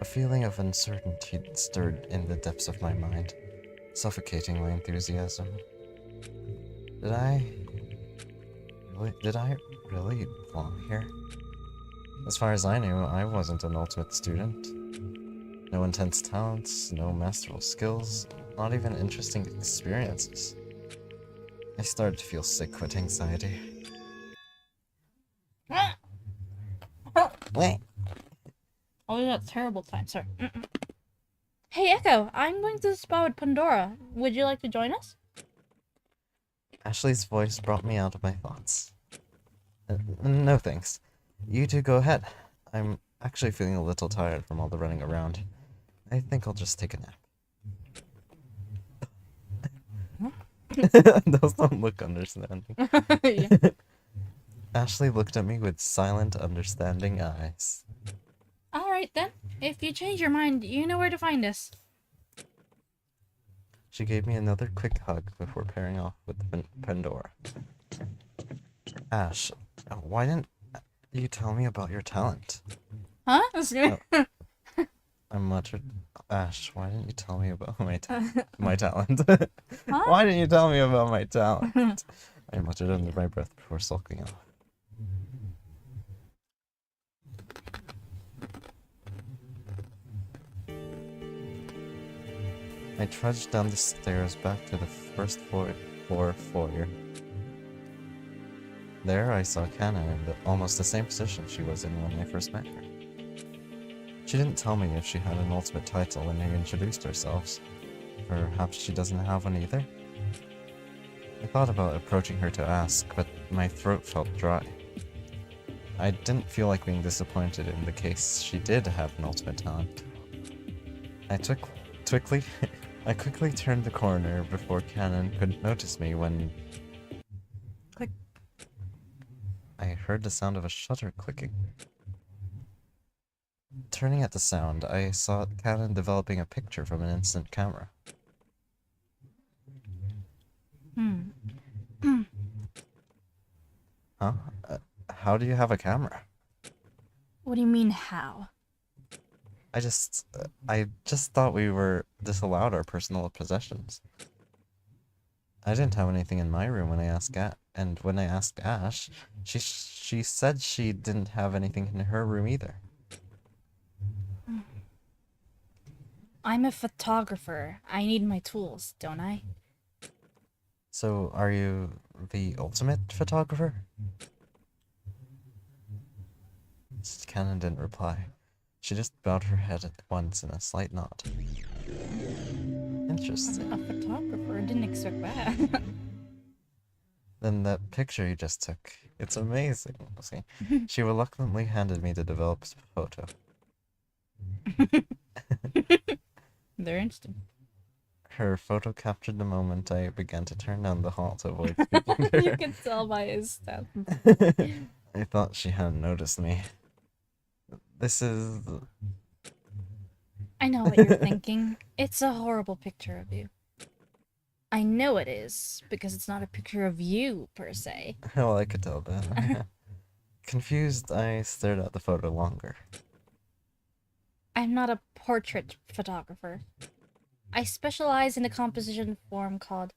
a feeling of uncertainty stirred in the depths of my mind, suffocating my enthusiasm. Did I really belong here? As far as I knew, I wasn't an ultimate student. No intense talents, no masterful skills, not even interesting experiences. I started to feel sick with anxiety. Wait. Oh, that terrible time. Sorry. Hey, Echo. I'm going to the spa with Pandora. Would you like to join us? Ashley's voice brought me out of my thoughts. No thanks. You two go ahead. I'm actually feeling a little tired from all the running around. I think I'll just take a nap. Those don't look understanding. Yeah. Ashley looked at me with silent, understanding eyes. Alright then. If you change your mind, you know where to find us. She gave me another quick hug before pairing off with Pandora. Ash, why didn't you tell me about your talent? Huh? I muttered, Ash, why didn't you tell me about my talent? Huh? Why didn't you tell me about my talent? I muttered under my breath before sulking off. I trudged down the stairs back to the first floor foyer. There I saw Kana in almost the same position she was in when I first met her. She didn't tell me if she had an ultimate title when they introduced ourselves, Perhaps she doesn't have one either? I thought about approaching her to ask, but my throat felt dry. I didn't feel like being disappointed in the case she did have an ultimate talent. I quickly turned the corner before Cannon could notice me when... Click. I heard the sound of a shutter clicking. Turning at the sound, I saw Cannon developing a picture from an instant camera. Huh? How do you have a camera? What do you mean, how? I just thought we were disallowed our personal possessions. I didn't have anything in my room when I asked and when I asked Ash, she said she didn't have anything in her room either. I'm a photographer. I need my tools, don't I? So, are you the ultimate photographer? Cannon didn't reply. She just bowed her head at once in a slight nod. Interesting. A photographer? I didn't expect that. Then that picture you just took, it's amazing. See? She reluctantly handed me the developed photo. They're interesting. Her photo captured the moment I began to turn down the hall to avoid speaking to her. You can tell by his step. I thought she hadn't noticed me. This is... I know what you're thinking. It's a horrible picture of you. I know it is, because it's not a picture of you, per se. Well, I could tell that. Confused, I stared at the photo longer. I'm not a portrait photographer. I specialize in a composition form called,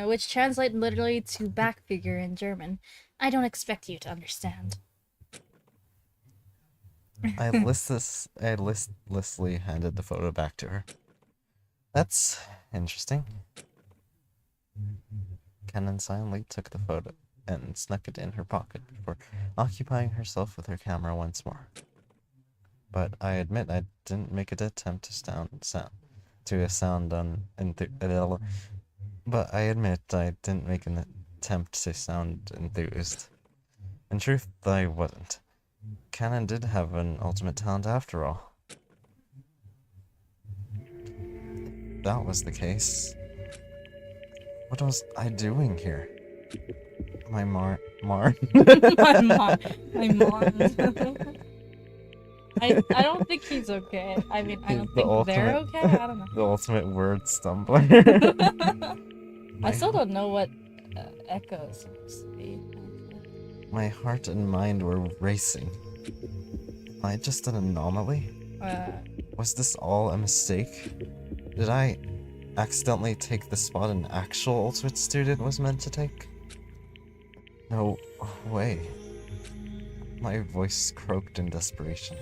which translates literally to back figure in German. I don't expect you to understand. I listlessly handed the photo back to her. That's interesting. Cannon silently took the photo and snuck it in her pocket before occupying herself with her camera once more. But I admit I didn't make an attempt to sound enthused. In truth, I wasn't. Cannon did have an ultimate talent after all. If that was the case, what was I doing here? My Mar. My mom. I don't think he's okay. I mean, I don't think they're okay. I don't know. The ultimate word stumbler. I still don't know what Echo is supposed to be. My heart and mind were racing. Am I just an anomaly? Was this all a mistake? Did I accidentally take the spot an actual ultimate student was meant to take? No way. My voice croaked in desperation.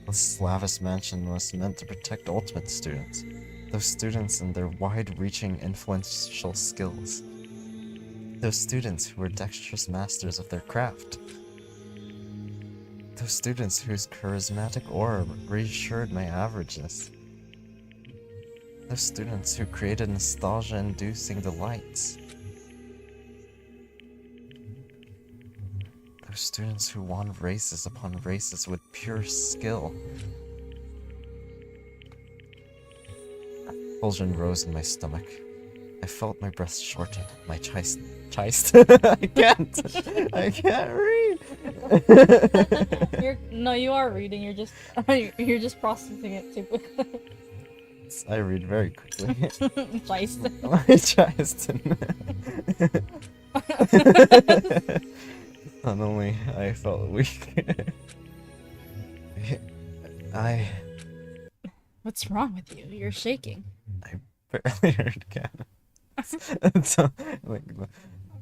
The Slavis mansion was meant to protect ultimate students. Those students and their wide-reaching influential skills. Those students who were dexterous masters of their craft. Those students whose charismatic aura reassured my averageness. Those students who created nostalgia-inducing delights. Those students who won races upon races with pure skill. Fulgin rose in my stomach. I felt my breath shorten, my chest. I can't read. You are reading. You're just processing it too quickly. I read very quickly. Chest. My chest. Suddenly, I felt weak. What's wrong with you? You're shaking. I barely heard Cannon.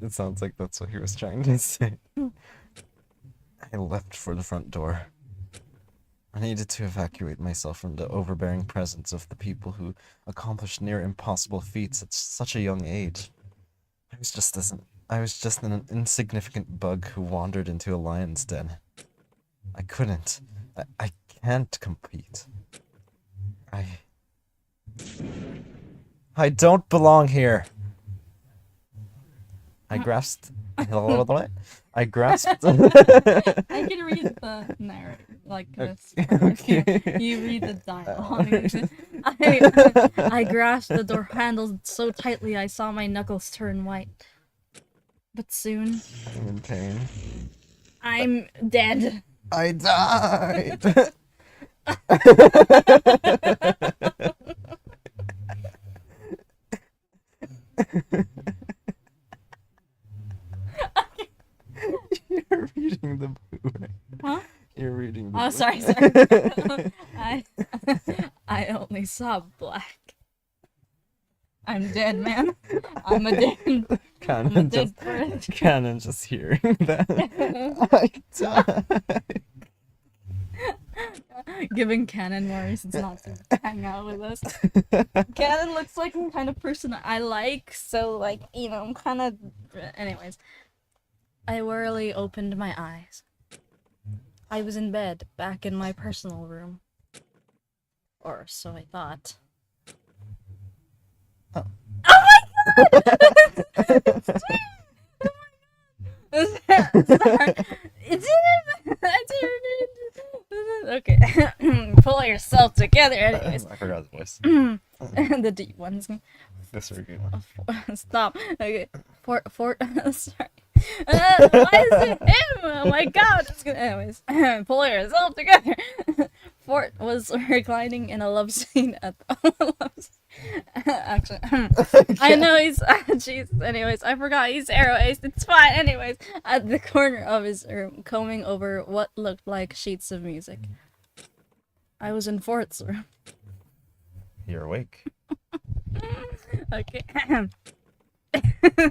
It sounds like that's what he was trying to say. I leapt for the front door. I needed to evacuate myself from the overbearing presence of the people who accomplished near impossible feats at such a young age. I was just an insignificant bug who wandered into a lion's den. I couldn't. I can't compete. I don't belong here. I grasped. I grasped. I can read the narrative like this. Okay. You read the dialogue. I grasped the door handle so tightly I saw my knuckles turn white. But soon, I'm in pain. I'm dead. I died. You're reading the blue. Huh? You're reading the Oh, blue. sorry. I only saw black. I'm dead, man. I'm a dead. I'm a dead bird. Canon just hearing that. I died. Giving Canon more reasons not to hang out with us. Canon looks like the kind of person I like, so like, you know, I'm kind of. Anyways, I wearily opened my eyes. I was in bed, back in my personal room. Or so I thought. Oh. Oh my god! Sorry. It's okay. Pull yourself together, anyways. I forgot the voice. The deep ones. This is a good one. Stop. Okay. Sorry. Why is it him? Oh my god. It's gonna. Anyways, pull yourself together. Fort was reclining in a love scene at the actually, I know he's. Jeez. Anyways, I forgot he's arrow ace. It's fine. Anyways, at the corner of his room, combing over what looked like sheets of music. I was in Fort's room. You're awake. Okay.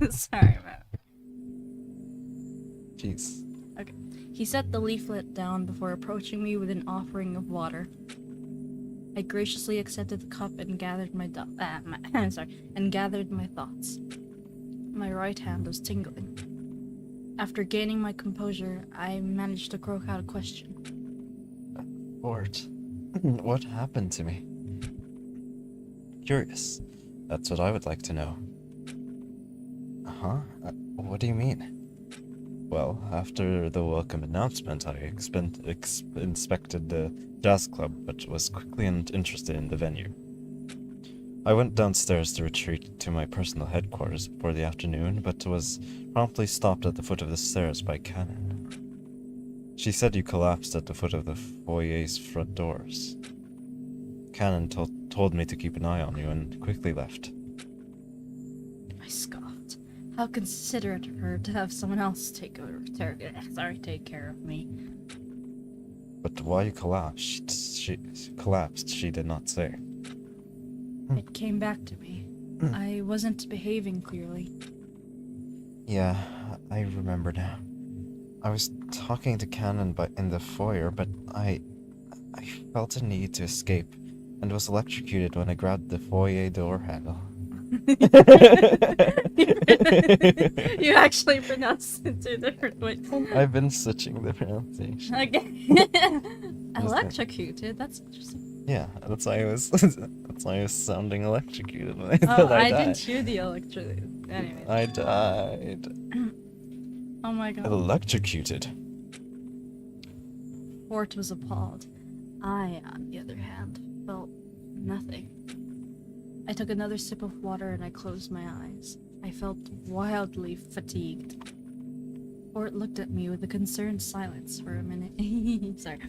Sorry, man. Jeez. Okay. He set the leaflet down before approaching me with an offering of water. I graciously accepted the cup and gathered my gathered my thoughts. My right hand was tingling. After gaining my composure, I managed to croak out a question. Fort, what happened to me? Curious. That's what I would like to know. Huh? What do you mean? Well, after the welcome announcement, I inspected the jazz club, but was quickly interested in the venue. I went downstairs to retreat to my personal headquarters before the afternoon, but was promptly stopped at the foot of the stairs by Cannon. She said you collapsed at the foot of the foyer's front doors. Cannon told me to keep an eye on you and quickly left. I scoffed. How considerate of her to have someone else take care of me. But why you collapsed, she did not say. It came back to me. I wasn't behaving clearly. Yeah, I remember now. I was talking to Cannon in the foyer, but I felt a need to escape, and was electrocuted when I grabbed the foyer door handle. You actually pronounced it two different ways. I've been switching the pronunciation. Okay. Electrocuted? That's interesting. Yeah, that's why I was sounding electrocuted when I Oh, thought I I died. didn't hear the electricity. Anyway. I died. Oh my god. Electrocuted. Fort was appalled. I, on the other hand, felt nothing. I took another sip of water and I closed my eyes. I felt wildly fatigued. Fort looked at me with a concerned silence for a minute. Sorry.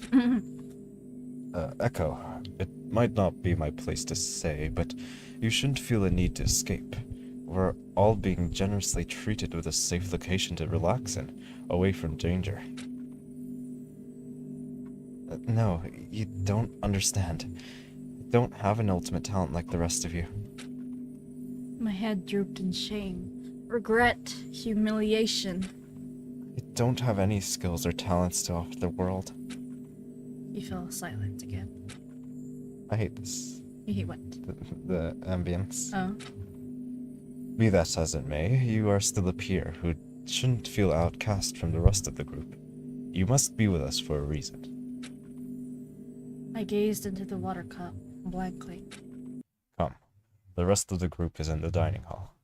Echo, it might not be my place to say, but you shouldn't feel a need to escape. We're all being generously treated with a safe location to relax in, away from danger. No, you don't understand. I don't have an ultimate talent like the rest of you. My head drooped in shame, regret, humiliation. I don't have any skills or talents to offer the world. He fell silent again. I hate this. He went. The ambience. Oh. Be that as it may, you are still a peer who shouldn't feel outcast from the rest of the group. You must be with us for a reason. I gazed into the water cup blankly. Come. The rest of the group is in the dining hall.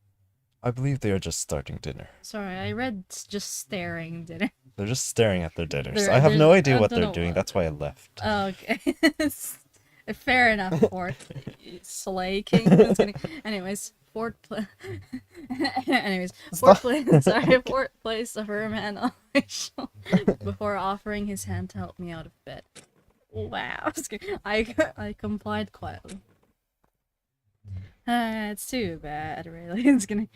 I believe they are just starting dinner. Sorry, I read just staring, didn't They're just staring at their dinners. There- I have no there's- idea I what don't they're know doing, what- that's why I left. Okay. Fair enough, fourth. Slay King. Just kidding. Anyways, fourth place. Anyways, fourth place. Sorry, fourth place. A man on my shoulder before offering his hand to help me out of bed. Wow. Just kidding. I complied quietly. It's too bad, really. It's gonna.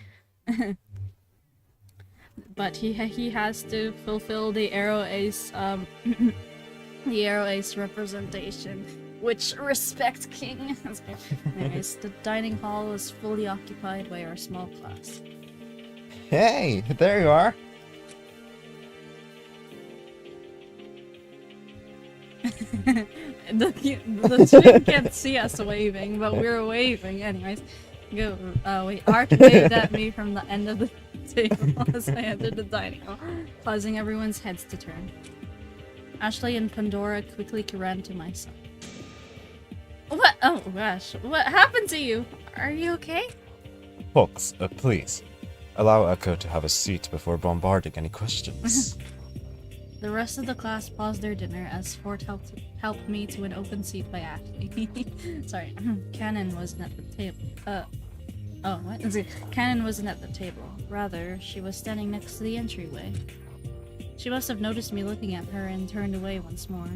But he has to fulfill the Arrow Ace the Arrow Ace representation, which respect King. Anyways, the dining hall is fully occupied by our small class. Hey, there you are. The twin can't see us waving, but we're waving. Anyways, go. Wait, Art waved at me from the end of the table as I entered the dining hall, causing everyone's heads to turn. Ashley and Pandora quickly ran to my side. What? Oh gosh, what happened to you? Are you okay? Folks, please. Allow Echo to have a seat before bombarding any questions. The rest of the class paused their dinner as Fort helped me to an open seat by Ashley. Sorry, Cannon wasn't at the table. Oh, what? Cannon wasn't at the table. Rather, she was standing next to the entryway. She must have noticed me looking at her and turned away once more.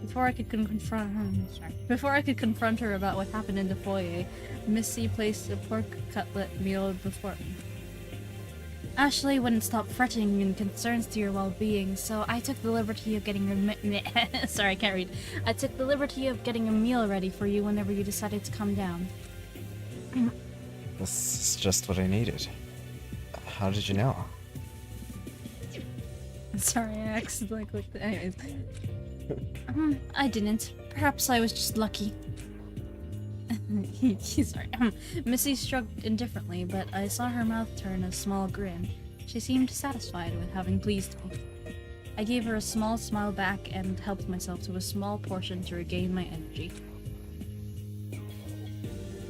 Before I could confront her about what happened in the foyer, Missy placed a pork cutlet meal before me. Ashley wouldn't stop fretting in concerns to your well-being, so I took the liberty of getting a sorry, I can't read. I took the liberty of getting a meal ready for you whenever you decided to come down. This is just what I needed. How did you know? Sorry, I accidentally clicked it. Anyways. I didn't. Perhaps I was just lucky. Sorry. Missy shrugged indifferently, but I saw her mouth turn a small grin. She seemed satisfied with having pleased me. I gave her a small smile back and helped myself to a small portion to regain my energy.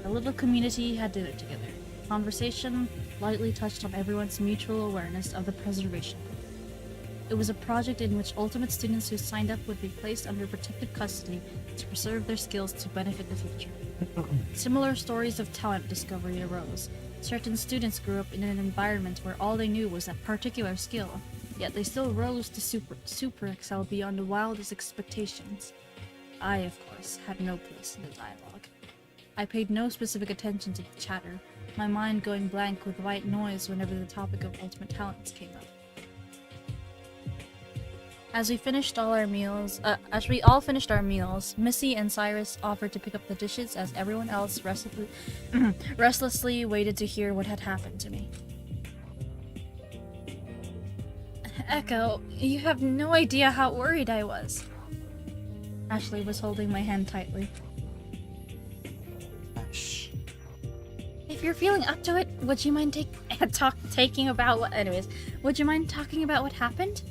Our little community had dinner together. Conversation lightly touched on everyone's mutual awareness of the preservation. It was a project in which ultimate students who signed up would be placed under protective custody to preserve their skills to benefit the future. Similar stories of talent discovery arose. Certain students grew up in an environment where all they knew was that particular skill, yet they still rose to super excel beyond the wildest expectations. I, of course, had no place in the dialogue. I paid no specific attention to the chatter, my mind going blank with white noise whenever the topic of ultimate talents came up. As we all finished our meals, Missy and Cyrus offered to pick up the dishes as everyone else restlessly waited to hear what had happened to me. Echo, you have no idea how worried I was. Ashley was holding my hand tightly. Shh. If you're feeling up to it, would you mind talking about what happened?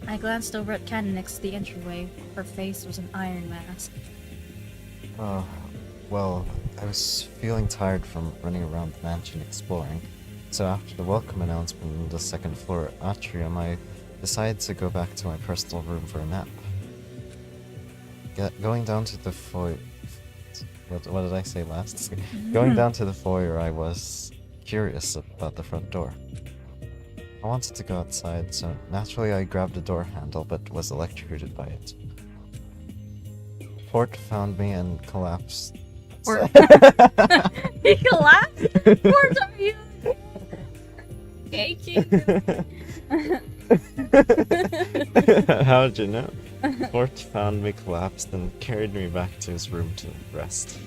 I glanced over at Cannon next to the entryway. Her face was an iron mask. Oh, well, I was feeling tired from running around the mansion exploring, so after the welcome announcement on the second floor atrium, I decided to go back to my personal room for a nap. Going down to the foyer... What did I say last? Going down to the foyer, I was curious about the front door. I wanted to go outside, so naturally I grabbed a door handle, but was electrocuted by it. Port found me and collapsed. He collapsed? Poor you. How did you know? Fort found me collapsed and carried me back to his room to rest.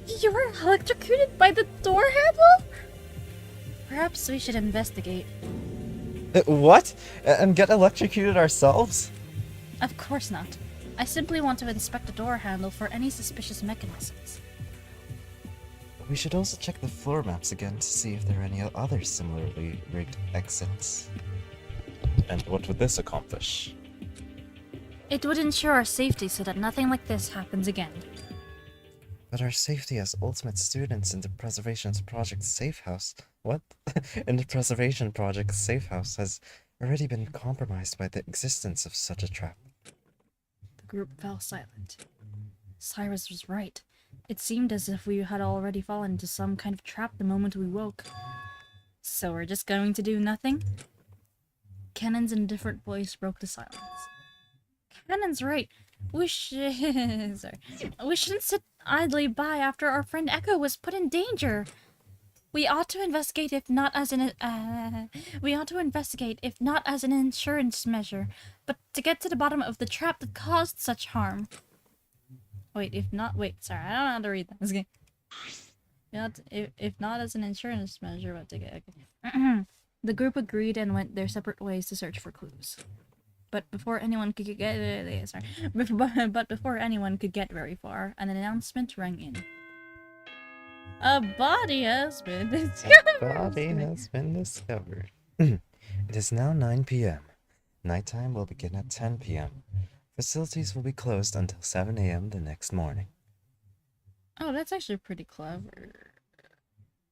You were electrocuted by the door handle? Perhaps we should investigate. What? And get electrocuted ourselves? Of course not. I simply want to inspect the door handle for any suspicious mechanisms. We should also check the floor maps again to see if there are any other similarly rigged exits. And what would this accomplish? It would ensure our safety so that nothing like this happens again. But our safety as ultimate students in the Preservation Project Safe House... What? In the Preservation Project Safe House has already been compromised by the existence of such a trap. The group fell silent. Cyrus was right. It seemed as if we had already fallen into some kind of trap the moment we woke. So we're just going to do nothing? Cannon's indifferent voice broke the silence. Cannon's right. We shouldn't sit idly by after our friend Echo was put in danger. We ought to investigate if not as an insurance measure, but to get to the bottom of the trap that caused such harm. Sorry, I don't know how to read that. Okay. If not as an insurance measure, but to get... Okay. The group agreed and went their separate ways to search for clues. But before anyone could get very far, an announcement rang in. A body has been discovered. A body has been discovered. It is now 9 p.m. Nighttime will begin at 10 p.m. Facilities will be closed until 7 a.m. the next morning. Oh, that's actually pretty clever.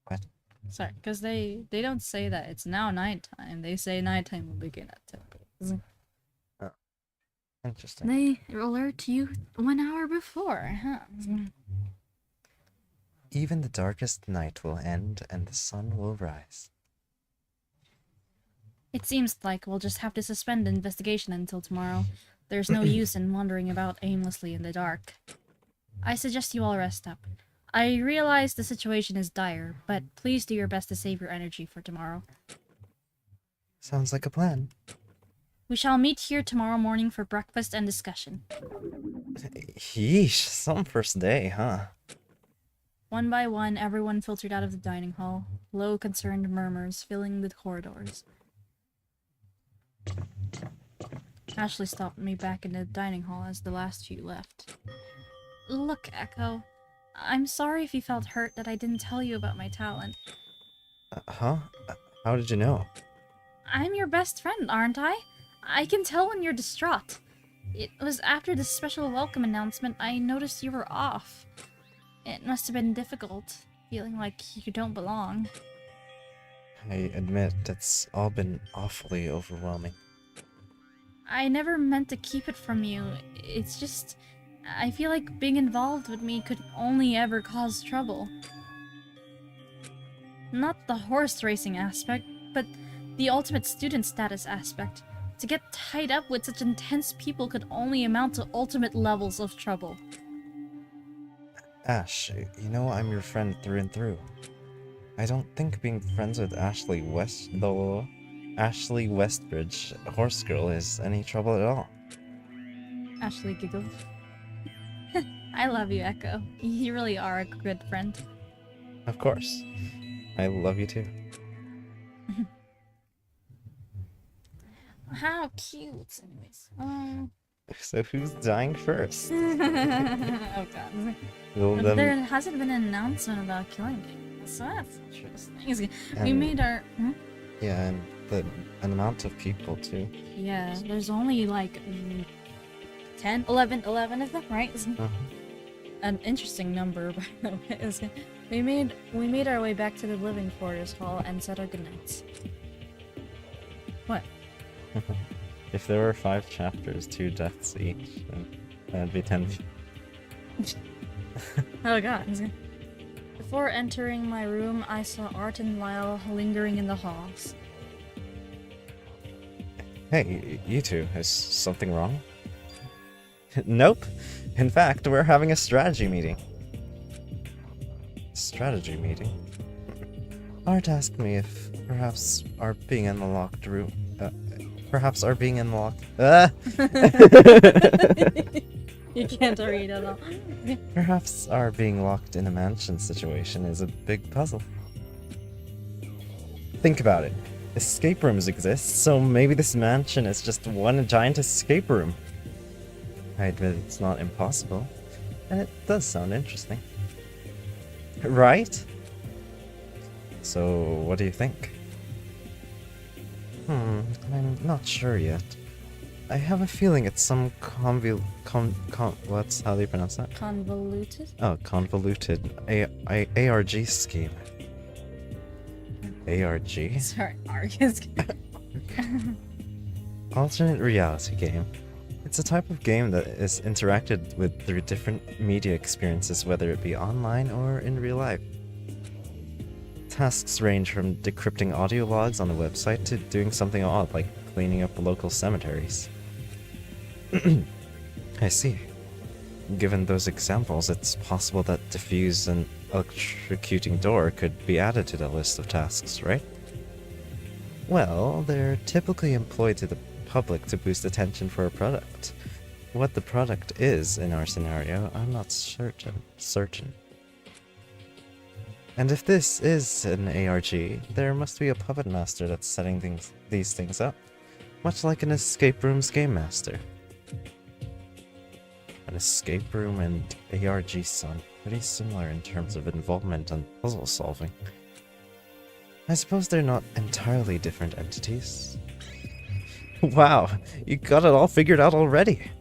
What? Sorry, because they don't say that it's now nighttime. They say nighttime will begin at 10. Oh. Interesting. They alert you 1 hour before, huh? Even the darkest night will end and the sun will rise. It seems like we'll just have to suspend the investigation until tomorrow. There's no use in wandering about aimlessly in the dark. I suggest you all rest up. I realize the situation is dire, but please do your best to save your energy for tomorrow. Sounds like a plan. We shall meet here tomorrow morning for breakfast and discussion. Yeesh, some first day, huh? One by one, everyone filtered out of the dining hall, low, concerned murmurs filling the corridors. Ashley stopped me back in the dining hall as the last few left. Look, Echo. I'm sorry if you felt hurt that I didn't tell you about my talent. Huh? How did you know? I'm your best friend, aren't I? I can tell when you're distraught. It was after the special welcome announcement I noticed you were off. It must have been difficult, feeling like you don't belong. I admit it's all been awfully overwhelming. I never meant to keep it from you. It's just... I feel like being involved with me could only ever cause trouble. Not the horse racing aspect, but the ultimate student status aspect. To get tied up with such intense people could only amount to ultimate levels of trouble. Ash, you know I'm your friend through and through. I don't think being friends with Ashley Westbridge, horse girl, is any trouble at all. Ashley giggled. I love you, Echo. You really are a good friend. Of course. I love you too. How cute. Anyways. So who's dying first? Oh god. Will But them... there hasn't been an announcement about killing it, so that's interesting. We And- made our... Yeah, and an amount of people too. Yeah, there's only like 10, 11 of them, right? Uh-huh. An interesting number, by the way. We made our way back to the living quarters hall and said our goodnights. What? If there were 5 chapters, 2 deaths each, then that'd be 10. Oh god. Before entering my room, I saw Art and Lyle lingering in the halls. Hey, you two, is something wrong? Nope. In fact, we're having a strategy meeting. Strategy meeting? Art asked me if perhaps our being in the locked room... You can't read at all. Perhaps our being locked in a mansion situation is a big puzzle. Think about it. Escape rooms exist, so maybe this mansion is just one giant escape room. I admit it's not impossible, and it does sound interesting. Right? So, what do you think? I'm not sure yet. I have a feeling it's some what's how do you pronounce that? Convoluted? Oh, convoluted ARG scheme. ARG? Sorry, Argus. Alternate reality game. It's a type of game that is interacted with through different media experiences, whether it be online or in real life. Tasks range from decrypting audio logs on a website to doing something odd like cleaning up local cemeteries. I see. Given those examples, it's possible that defuse an electrocuting door could be added to the list of tasks, right? Well, they're typically employed to the public to boost attention for a product. What the product is in our scenario, I'm not certain. And if this is an ARG, there must be a puppet master that's setting these things up, much like an escape room's game master. An escape room and ARG sound pretty similar in terms of involvement and puzzle solving. I suppose they're not entirely different entities. Wow, you got it all figured out already!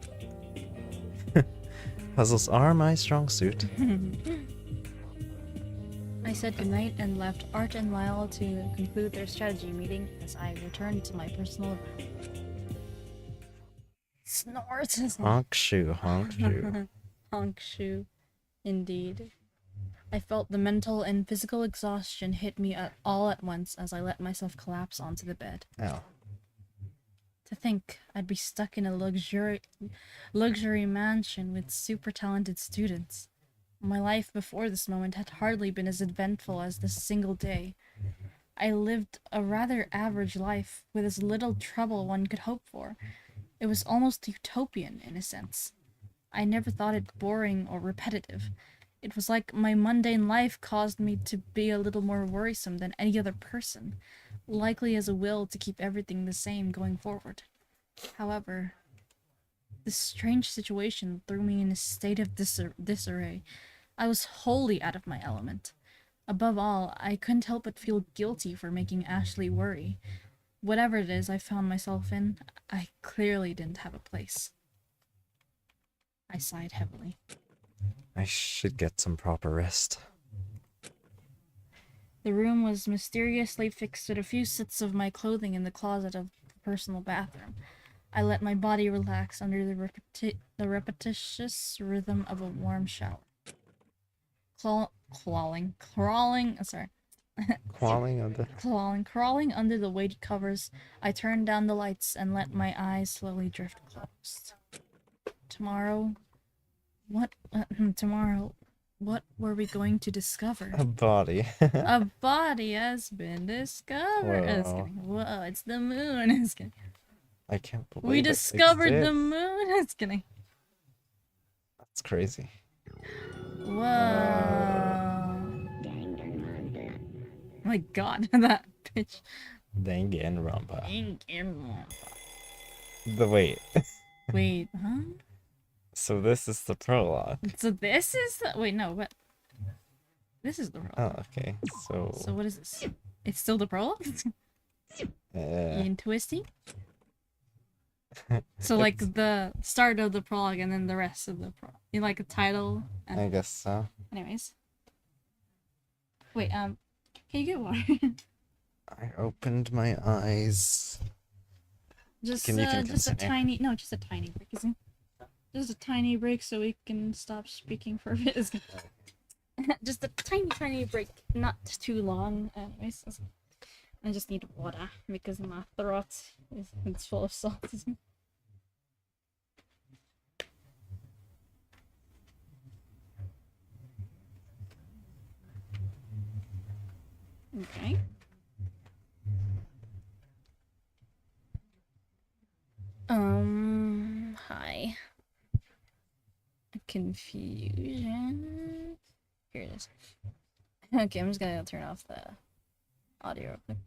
Puzzles are my strong suit. I said goodnight and left Art and Lyle to conclude their strategy meeting as I returned to my personal room. Snort! Honk shoe, honk shoe. Honk shoe. Indeed. I felt the mental and physical exhaustion hit me all at once as I let myself collapse onto the bed. Ow. To think I'd be stuck in a luxury mansion with super talented students. My life before this moment had hardly been as eventful as this single day. I lived a rather average life with as little trouble one could hope for. It was almost utopian in a sense. I never thought it boring or repetitive. It was like my mundane life caused me to be a little more worrisome than any other person, likely as a will to keep everything the same going forward. However, this strange situation threw me in a state of disarray. I was wholly out of my element. Above all, I couldn't help but feel guilty for making Ashley worry. Whatever it is I found myself in, I clearly didn't have a place. I sighed heavily. I should get some proper rest. The room was mysteriously fixed with a few sets of my clothing in the closet of the personal bathroom. I let my body relax under the repetitious rhythm of a warm shower. Crawling under the weighted covers, I turned down the lights and let my eyes slowly drift closed. Tomorrow, what were we going to discover? A body. A body has been discovered. Whoa. Whoa, it's the moon. I can't believe We it discovered the exists. moon. It's kidding. That's crazy. Whoa. My god, that bitch. Danganronpa. Danganronpa. Wait. Wait, huh? So this is the prologue. So this is the... Wait, no, what? This is the prologue. Oh, okay. So what is this? It's still the prologue? Ian Twisty? So like the start of the prologue and then the rest of the prologue. You like a title? And... I guess so. Anyways. Wait, can you get water? I opened my eyes. Just You can just a continue. tiny... No, just a tiny break, isn't it? Just a tiny break so we can stop speaking for a bit. Just a tiny break. Not too long. Anyways. I just need water because my throat is full of salt. Okay. Hi. Confusion. Here it is. Okay, I'm just gonna turn off the audio real quick.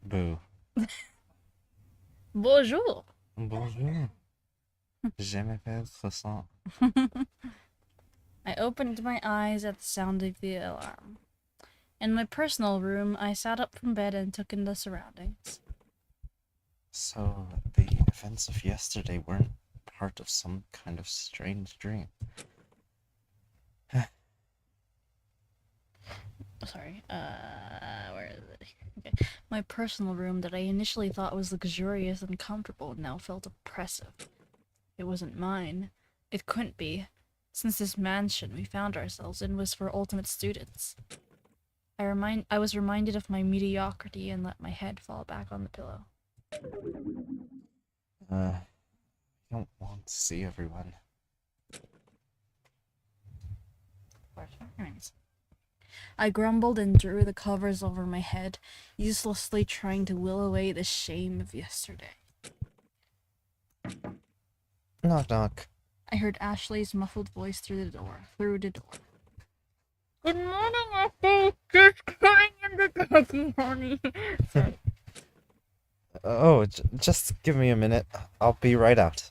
Boo. Bonjour. Bonjour. Je m'appelle Croissant. I opened my eyes at the sound of the alarm. In my personal room, I sat up from bed and took in the surroundings. So, the events of yesterday weren't part of some kind of strange dream. Sorry, where is it? Okay. My personal room that I initially thought was luxurious and comfortable now felt oppressive. It wasn't mine. It couldn't be, since this mansion we found ourselves in was for ultimate students. I was reminded of my mediocrity and let my head fall back on the pillow. I don't want to see everyone. Anyways. I grumbled and drew the covers over my head, uselessly trying to will away the shame of yesterday. Knock knock. I heard Ashley's muffled voice through the door. Good morning, Ashley. Just coming in the coffee, honey. Sorry. Oh, just give me a minute. I'll be right out.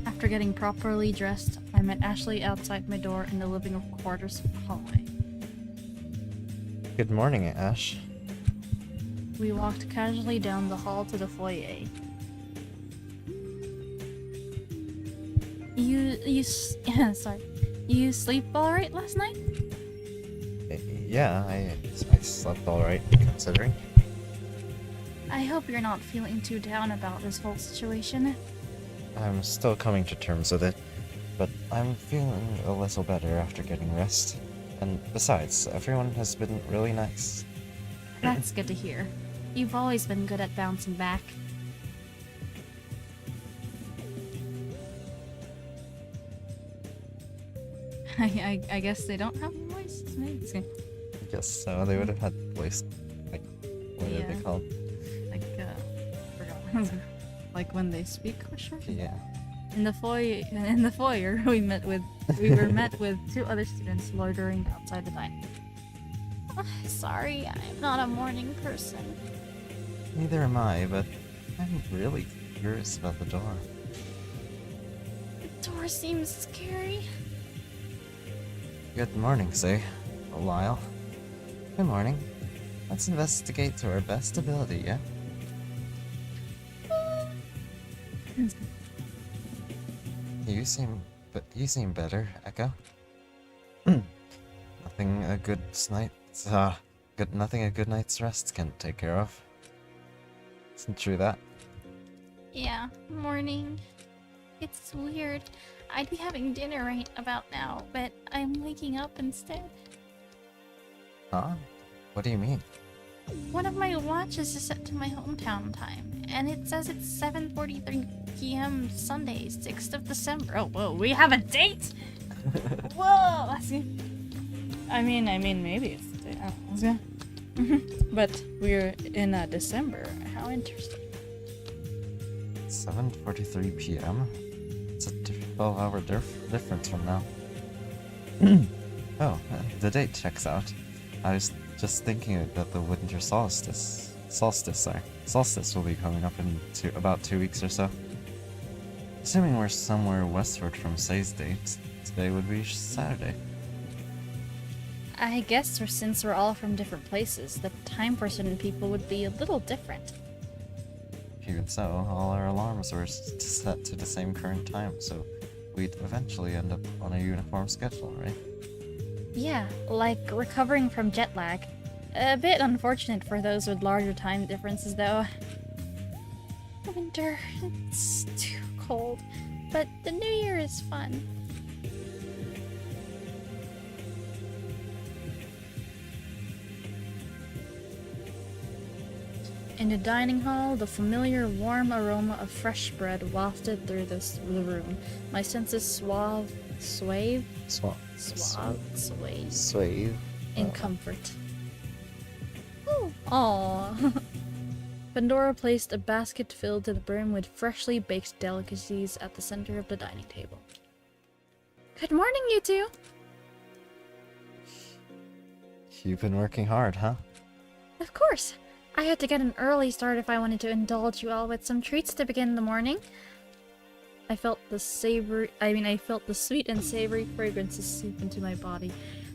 After getting properly dressed, I met Ashley outside my door in the living quarters hallway. Good morning, Ash. We walked casually down the hall to the foyer. Sorry. You sleep all right last night? Yeah, I slept alright, considering. I hope you're not feeling too down about this whole situation. I'm still coming to terms with it, but I'm feeling a little better after getting rest. And besides, everyone has been really nice. That's good to hear. You've always been good at bouncing back. I guess they don't have voices. Maybe. I guess so. They would have had voice. Like, what are they called? Like, forgot. Like when they speak, question? Yeah. In the foyer, we were met with two other students loitering outside the dining room. Sorry, I'm not a morning person. Neither am I, but I'm really curious about the door. The door seems scary. Good morning, say. Lyle. Good morning. Let's investigate to our best ability, yeah? You seem better, Echo. Nothing a good night's rest can take care of. Isn't true that? Yeah, morning. It's weird. I'd be having dinner right about now, but I'm waking up instead. Huh? What do you mean? One of my watches is set to my hometown time, and it says it's 7:43 p.m. Sunday, 6th of December. Oh, whoa, we have a date? Whoa! That's good. I mean, maybe it's the day. Oh, but we're in December. How interesting. 7:43 p.m.? It's a 12-hour difference from now. Oh, the date checks out. I was just thinking that the winter solstice will be coming up in about 2 weeks or so. Assuming we're somewhere westward from Say's date, today would be Saturday. I guess since we're all from different places, the time for certain people would be a little different. Even so, all our alarms were set to the same current time, so we'd eventually end up on a uniform schedule, right? Yeah, like recovering from jet lag. A bit unfortunate for those with larger time differences, though. Winter, it's too cold, but the new year is fun. In the dining hall, the familiar warm aroma of fresh bread wafted through the room. My senses swayed in comfort. Aww. Pandora placed a basket filled to the brim with freshly baked delicacies at the center of the dining table. Good morning, you two! You've been working hard, huh? Of course! I had to get an early start if I wanted to indulge you all with some treats to begin the morning. I felt the sweet and savory fragrances seep into my body.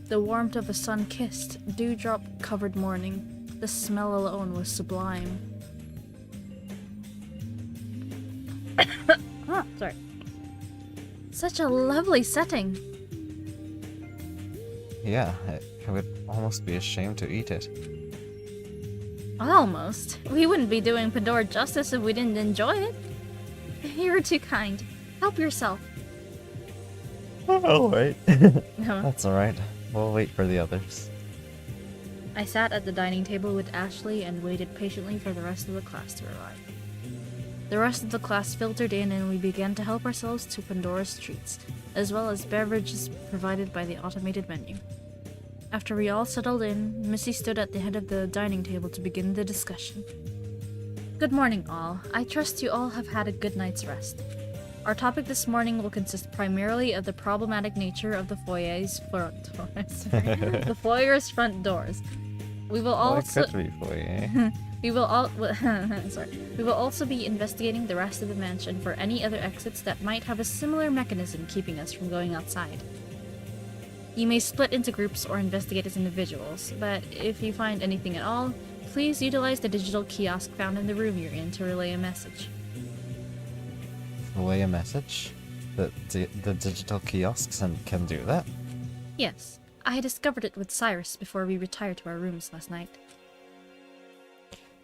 The warmth of a sun-kissed, dewdrop-covered morning. The smell alone was sublime. Oh, sorry. Such a lovely setting. Yeah, I would almost be ashamed to eat it. Almost. We wouldn't be doing Pandora justice if we didn't enjoy it. You're too kind. Help yourself. Oh, wait. No. That's alright. We'll wait for the others. I sat at the dining table with Ashley and waited patiently for the rest of the class to arrive. The rest of the class filtered in and we began to help ourselves to Pandora's treats, as well as beverages provided by the automated menu. After we all settled in, Missy stood at the head of the dining table to begin the discussion. Good morning, all. I trust you all have had a good night's rest. Our topic this morning will consist primarily of the problematic nature of the foyer's front doors. The foyer's front doors. We will also Well, it could be for you. we will also be investigating the rest of the mansion for any other exits that might have a similar mechanism keeping us from going outside. You may split into groups or investigate as individuals, but if you find anything at all, please utilize the digital kiosk found in the room you're in to relay a message. Relay a message? The digital kiosks can do that? Yes, I discovered it with Cyrus before we retired to our rooms last night.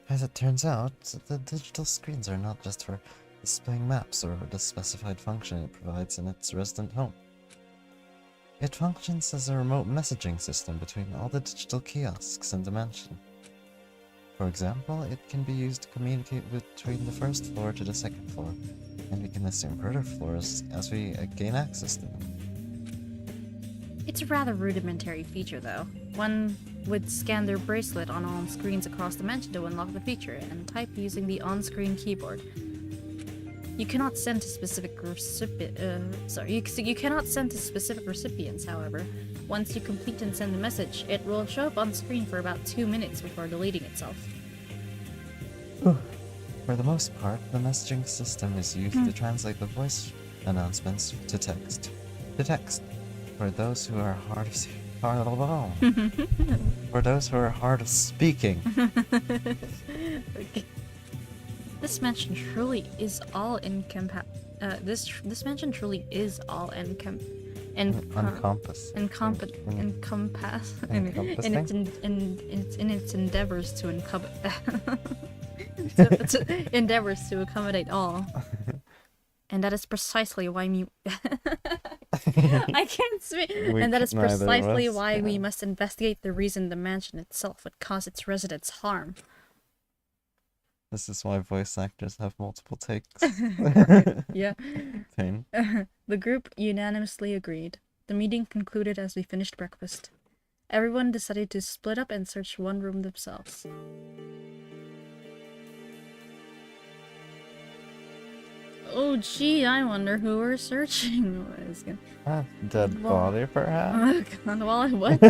As it turns out, the digital screens are not just for displaying maps or the specified function it provides in its resident home. It functions as a remote messaging system between all the digital kiosks in the mansion. For example, it can be used to communicate between the first floor to the second floor, and we can assume further floors as we gain access to them. It's a rather rudimentary feature, though. One would scan their bracelet on all screens across the mansion to unlock the feature, and type using the on-screen keyboard. You cannot send to specific you cannot send to specific recipients, however. Once you complete and send the message, it will show up on screen for about 2 minutes before deleting itself. For the most part, the messaging system is used to translate the voice announcements to text. For those who are hard of speaking. Okay. This mansion truly is all encompassing. In its endeavors to endeavors to accommodate all. And that is precisely why I can't speak. And that is precisely why we must investigate the reason the mansion itself would cause its residents harm. This is why voice actors have multiple takes. Yeah. Pain. The group unanimously agreed. The meeting concluded as we finished breakfast. Everyone decided to split up and search one room themselves. Oh gee, I wonder who we're searching. Dead body, perhaps? Oh god, well, what? I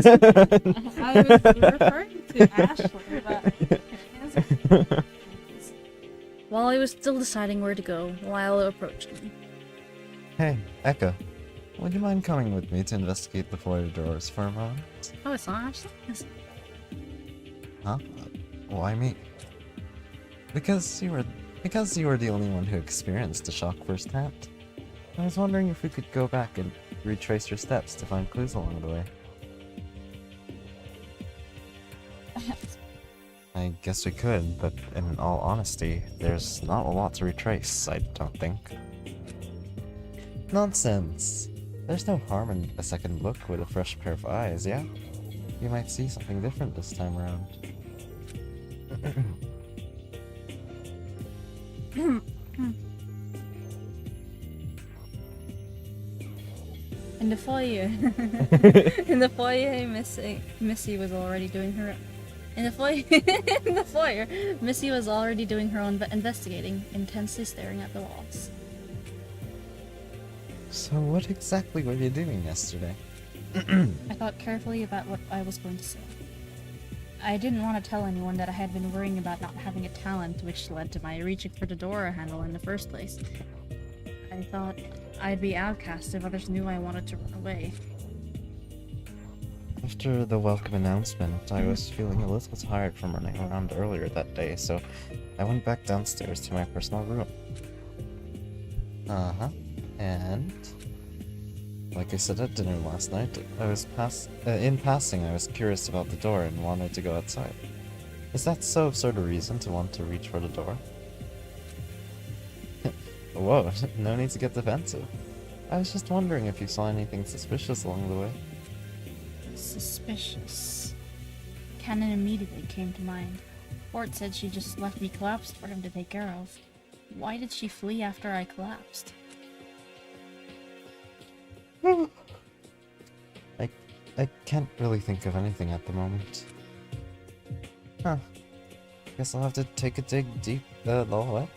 was referring to Ashley, but... While I was still deciding where to go, Lyle approached me. Hey, Echo. Would you mind coming with me to investigate the foyer doors for a moment? Oh, it's not Ashley? Huh? Why me? Because you were the only one who experienced the shock firsthand. I was wondering if we could go back and retrace your steps to find clues along the way. I guess we could, but in all honesty, there's not a lot to retrace, I don't think. Nonsense! There's no harm in a second look with a fresh pair of eyes, yeah? You might see something different this time around. In the foyer. In the foyer, Missy was already doing her... In the foyer, Missy was already doing her own investigating, intensely staring at the walls. So what exactly were you doing yesterday? I thought carefully about what I was going to say. I didn't want to tell anyone that I had been worrying about not having a talent, which led to my reaching for the door handle in the first place. I thought I'd be outcast if others knew I wanted to run away. After the welcome announcement, I was feeling a little tired from running around earlier that day, so I went back downstairs to my personal room. Uh-huh. And like I said at dinner last night, in passing, I was curious about the door and wanted to go outside. Is that so absurd a reason to want to reach for the door? Whoa, no need to get defensive. I was just wondering if you saw anything suspicious along the way. Suspicious. Cannon immediately came to mind. Fort said she just left me collapsed for him to take care of. Why did she flee after I collapsed? I can't really think of anything at the moment. Huh. Guess I'll have to take a dig deep. What?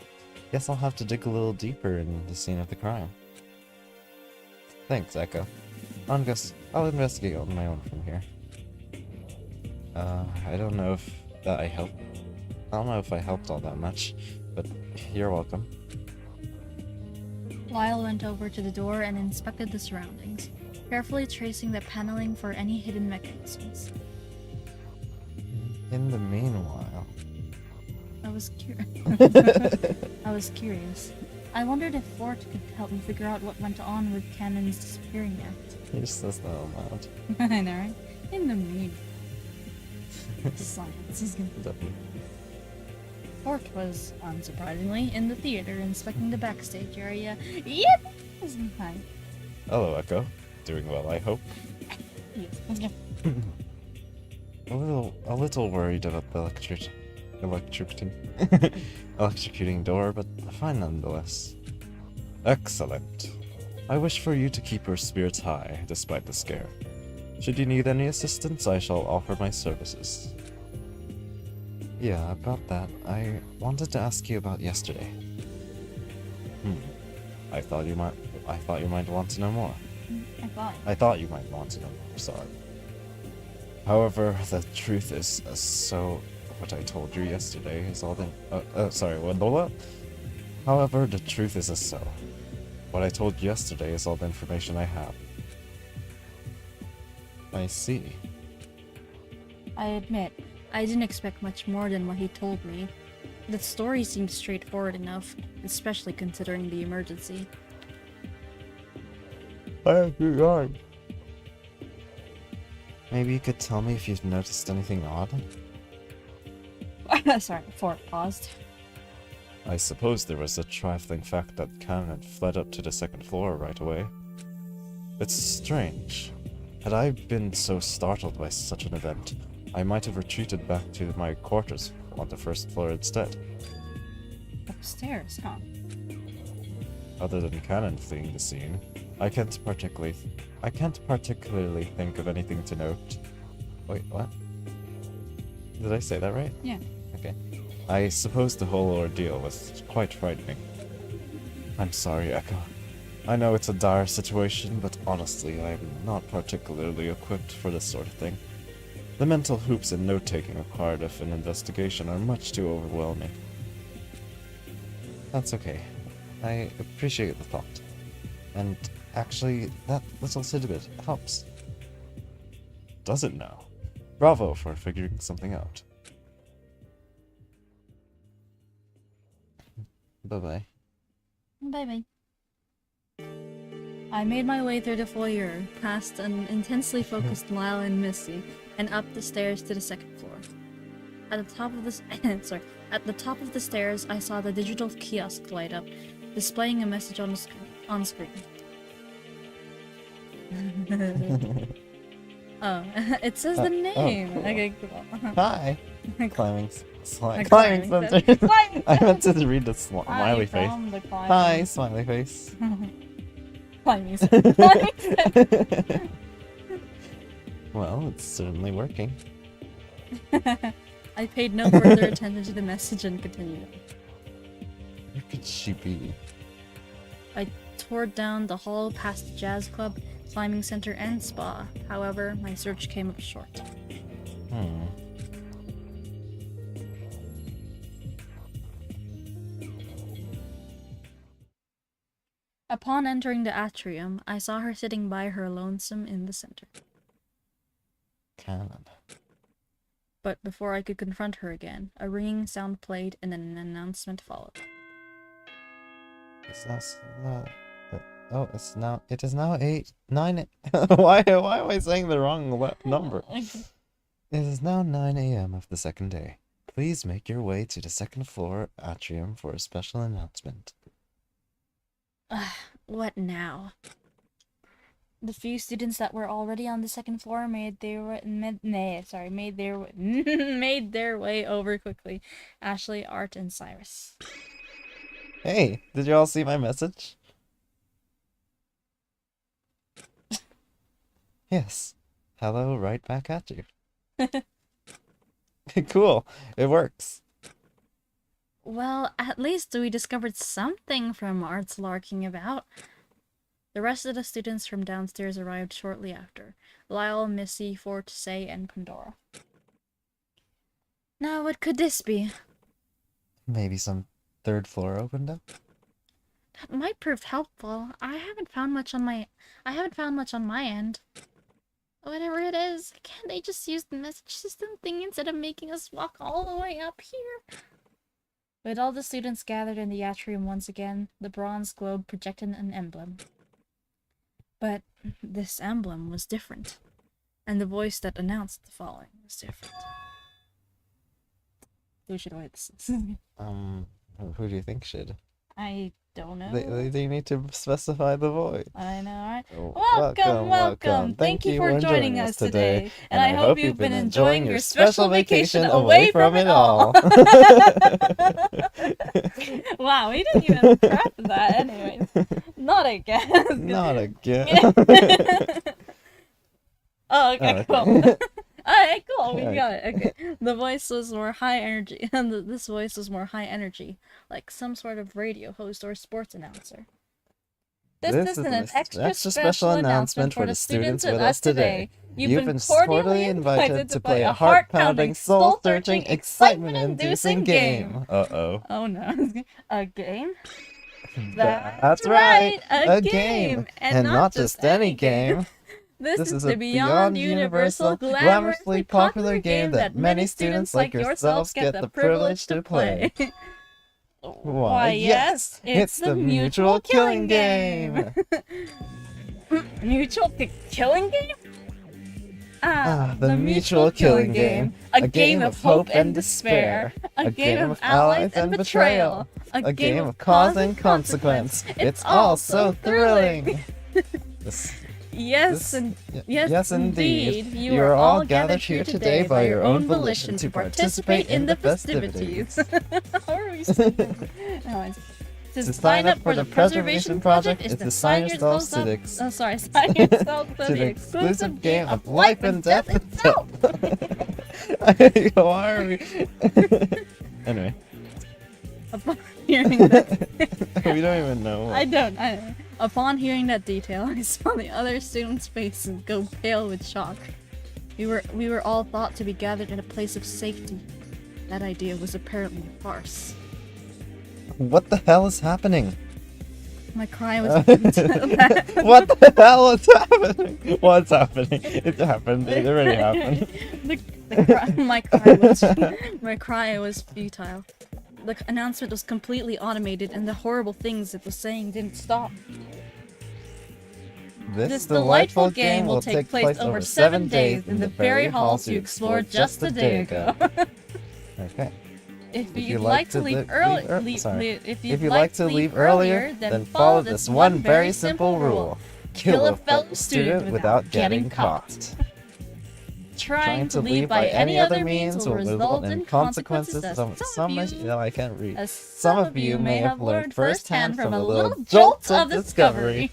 Guess I'll have to dig a little deeper in the scene of the crime. Thanks, Echo. I'll investigate on my own from here. I don't know if I helped. I don't know if I helped all that much, but you're welcome. Lyle went over to the door and inspected the surroundings, carefully tracing the paneling for any hidden mechanisms. In the meanwhile... I was curious. I wondered if Fort could help me figure out what went on with Cannon's disappearing act. He just says that out loud. I know, right? In the mean. Science is good. Definitely. Fort was, unsurprisingly, in the theater inspecting the backstage area. Yep! Hi. Hello, Echo. Doing well, I hope. Yes, let's go. A little worried about the electrocuting door, but fine nonetheless. Excellent. I wish for you to keep your spirits high, despite the scare. Should you need any assistance, I shall offer my services. Yeah, about that. I wanted to ask you about yesterday. I thought you might want to know more. I thought you might want to know more, sorry. However, the truth is, what I told you yesterday is all the... what? However, the truth is so. What I told you yesterday is all the information I have. I see. I admit, I didn't expect much more than what he told me. The story seemed straightforward enough, especially considering the emergency. Maybe you could tell me if you've noticed anything odd? Sorry, Fort paused. I suppose there was a trifling fact that Cannon fled up to the second floor right away. It's strange. Had I been so startled by such an event, I might have retreated back to my quarters on the first floor instead. Upstairs, huh? Other than Cannon fleeing the scene, I can't particularly think of anything to note. Wait, what? Did I say that right? Yeah. Okay. I suppose the whole ordeal was quite frightening. I'm sorry, Echo. I know it's a dire situation, but honestly, I'm not particularly equipped for this sort of thing. The mental hoops and note-taking required of an investigation are much too overwhelming. That's okay. I appreciate the thought. And actually, that little tidbit helps. Does it now? Bravo for figuring something out. Bye-bye. Bye-bye. I made my way through the foyer, past an intensely focused Lyle and Missy, and up the stairs to the second floor. At the top of the at the top of the stairs, I saw the digital kiosk light up, displaying a message on the screen. Oh, it says the name. Cool. Okay, cool. Hi. Climbing climbing center. Climbing I meant to read the smiley face. Hi, smiley face. Climbing center. Well, it's certainly working. I paid no further attention to the message and continued. Where could she be? toured down the hall past the jazz club, climbing center, and spa. However, my search came up short. Upon entering the atrium, I saw her sitting by her lonesome in the center. Canon. But before I could confront her again, a ringing sound played and an announcement followed. It is now 9. Why am I saying the wrong number? It is now 9 a.m. of the second day. Please make your way to the second floor atrium for a special announcement. What now? The few students that were already on the second floor made their way over quickly. Ashley, Art, and Cyrus. Hey, did you all see my message? Yes. Hello, right back at you. Cool. It works. Well, at least we discovered something from Art's larking about. The rest of the students from downstairs arrived shortly after. Lyle, Missy, Fortesay, and Pandora. Now, what could this be? Maybe some third floor opened up? That might prove helpful. I haven't found much on my end. Whatever it is, can't they just use the message system thing instead of making us walk all the way up here? With all the students gathered in the atrium once again, the bronze globe projected an emblem. But this emblem was different, and the voice that announced the following was different. Who should write this? Who do you think should? I don't know. They need to specify the voice. I know, right? Oh, Welcome! Thank you for joining us today, and I hope you've been enjoying your special vacation away from it all. Wow, we didn't even prep that. Anyways, not again. Not again. Oh, okay, Oh, cool. Alright, cool, we Alright. got it. Okay. The voice was more high energy, and this voice was more high energy, like some sort of radio host or sports announcer. This is an extra special announcement for the students with us today. You've been cordially invited to play a heart-pounding, soul-searching, excitement-inducing game. Uh-oh. Oh no. A game? That's right, a game! And not just any game. This is the beyond universal, glamorously popular game that many students like yourselves get the privilege to play. Why, yes, it's the mutual killing game. Mutual killing game? The mutual killing game. A game of hope and despair. A game of allies and betrayal. A game of cause and consequence. It's all so thrilling. Yes, Yes, indeed. You are all gathered here today by your own volition to participate in the festivities. How are we saying? To sign up for the preservation project is to sign yourselves to the sign yourselves to the exclusive game of life and death itself. Why are we? Anyway. Upon hearing that, We don't even know. I don't. Upon hearing that detail, I saw the other students' faces go pale with shock. We were all thought to be gathered in a place of safety. That idea was apparently a farce. What the hell is happening? My cry was What the hell is happening? What's happening? It happened. It already happened. My cry was futile. The announcement was completely automated, and the horrible things it was saying didn't stop. This delightful game will take place over 7 days in the very halls you explored just a day ago. Okay. If you'd like to leave earlier, then follow this one very simple rule. Kill a fellow student without getting caught. Trying to leave by any other means will result in consequences that some of you may have learned firsthand from a little jolt of discovery.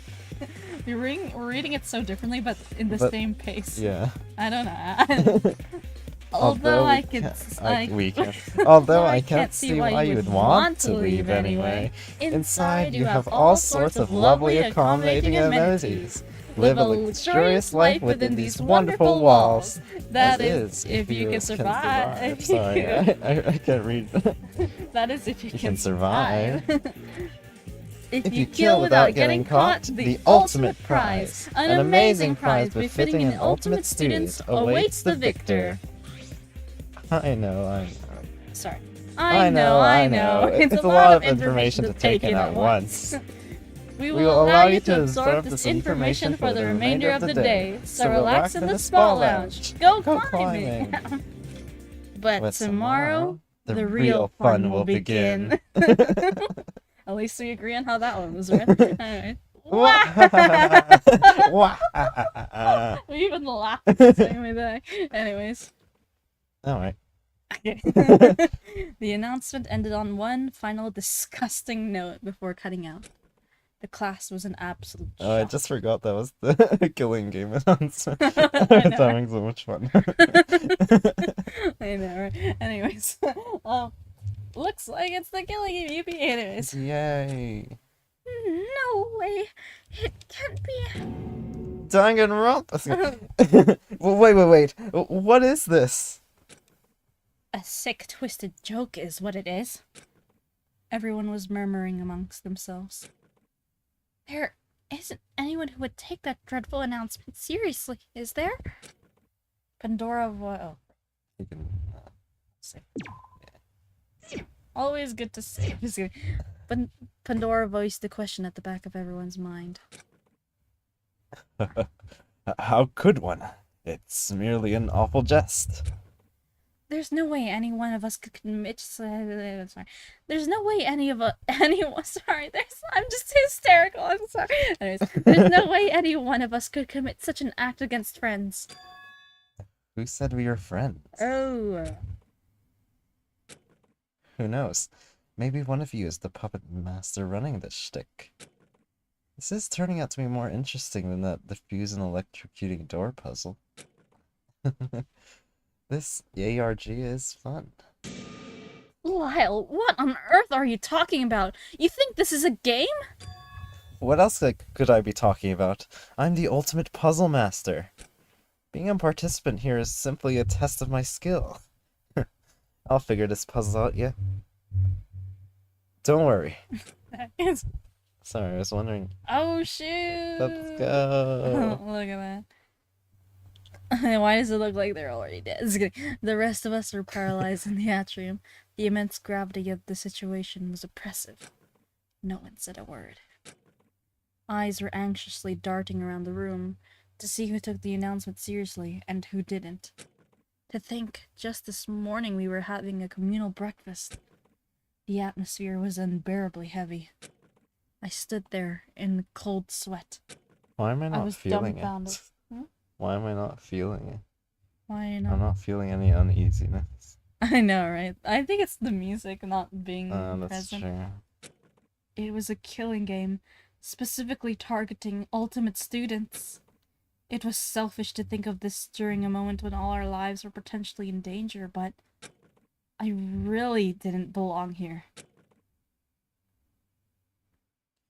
We're reading it so differently, but in the same pace. Yeah. I don't know. Although I can't see why you would want to leave anyway. Inside, you have all sorts of lovely, accommodating amenities. Live a luxurious life within these wonderful walls. That is, if you can survive. Sorry, I can't read. That is if you You can can survive. If you kill without getting caught, the ultimate prize, an amazing prize befitting an ultimate student, awaits the victor. I know. Sorry. I know. It's a lot of information to take in at once. We will allow you to absorb this information for the remainder of the day, so relax in the spa lounge. Go climbing! But tomorrow, the real fun will begin. At least we agree on how that one was, right? Anyway. We even laughed the same way there. Anyways. Alright. Okay. The announcement ended on one final disgusting note before cutting out. The class was an absolute shock. Oh, I just forgot that was the killing game announcement. I was having so much fun. I know, right? Anyways. Looks like it's the killing game, UP. Anyways. Yay. No way. It can't be. Danganronpa. Wait. What is this? A sick, twisted joke is what it is. Everyone was murmuring amongst themselves. There isn't anyone who would take that dreadful announcement seriously, is there? Pandora You can say. Always good to say. Just kidding. But Pandora voiced the question at the back of everyone's mind. How could one? It's merely an awful jest. There's no way any one of us could commit. Sorry. There's no way anyone. Sorry. I'm just hysterical. I'm sorry. Anyways, there's no way any one of us could commit such an act against friends. Who said we were friends? Oh. Who knows? Maybe one of you is the puppet master running this shtick. This is turning out to be more interesting than that diffuse and electrocuting door puzzle. This ARG is fun. Lyle, what on earth are you talking about? You think this is a game? What else could I be talking about? I'm the ultimate puzzle master. Being a participant here is simply a test of my skill. I'll figure this puzzle out, yeah. Don't worry. Sorry, I was wondering. Oh, shoot. Let's go. Look at that. Why does it look like they're already dead? The rest of us are paralyzed in the atrium. The immense gravity of the situation was oppressive. No one said a word. Eyes were anxiously darting around the room to see who took the announcement seriously and who didn't. To think, just this morning we were having a communal breakfast. The atmosphere was unbearably heavy. I stood there in the cold sweat. Why am I not feeling dumbfounded. it? Why am I not feeling it? Why not? I'm not feeling any uneasiness. I know, right? I think it's the music not being that's present. true. It was a killing game, specifically targeting ultimate students. It was selfish to think of this during a moment when all our lives were potentially in danger, but I really didn't belong here.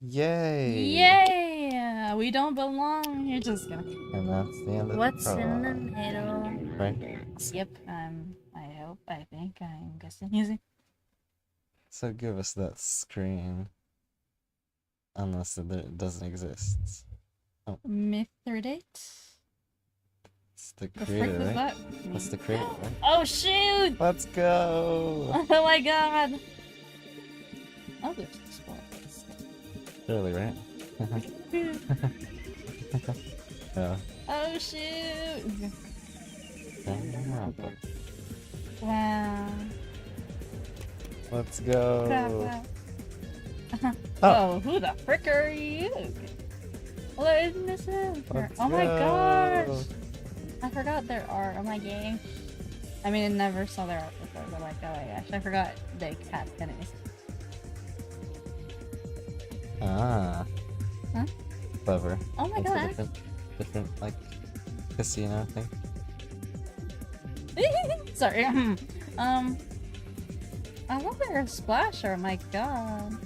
Yay! Yay! We don't belong here. Just kidding. And that's the end of What's the in the prologue. middle? Right? Yep. I think I'm guessing using. So give us that screen. Unless it doesn't exist. Mithridate? It's the The frick creator, was right? that? That's the creator, right? Oh shoot! Let's go! Oh my god! Oh, there's the spot. Surely, right? Yeah. Oh shoot! Danganronpa. Wow. Let's go! Oh, who the frick are you? What is this? Let's Oh my go. gosh! I forgot there are on my game. I mean, I never saw their art before, but like, oh my gosh, I forgot they had enemies. Ah. Huh? Clever. Oh my It's a god! different, like, casino thing. Sorry. I love their splasher. My God.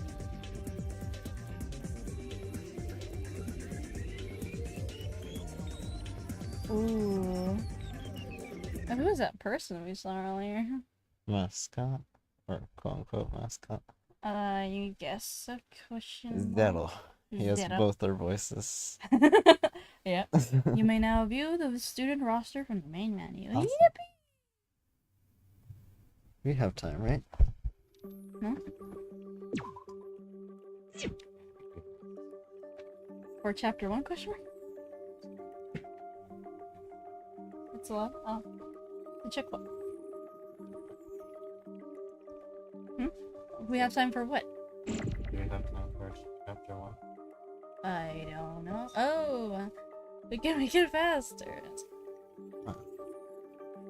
Ooh. Who was that person we saw earlier? Mascot? Or quote-unquote mascot? You guess a question? Zero. He has Zero. both their voices. Yep. You may now view the student roster from the main menu. Awesome. Yippee! We have time, right? No? For chapter 1 question mark? It's a lot. Oh. The check what? We have time for what? Do we have time for chapter 1? I don't know. Oh! We can make it faster. Huh.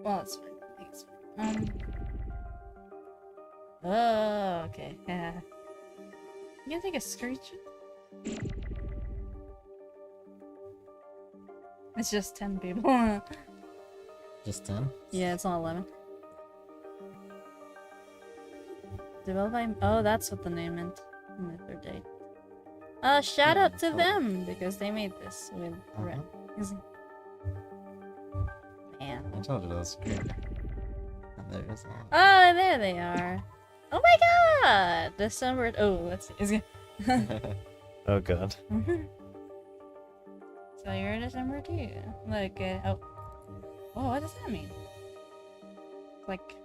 Well, it's fine. I think it's fine. Oh, okay. Yeah. You gonna take a screenshot? It's just 10 people. Just 10? Yeah, it's not 11. Developed by... Oh, that's what the name meant. In the third date. Shout out to them because they made this with red. Man. I told you that was great. And there's all. Oh, there they are. Oh my God! December. Oh, let's see. Oh god. So you're December too. Like, oh, what does that mean? Like,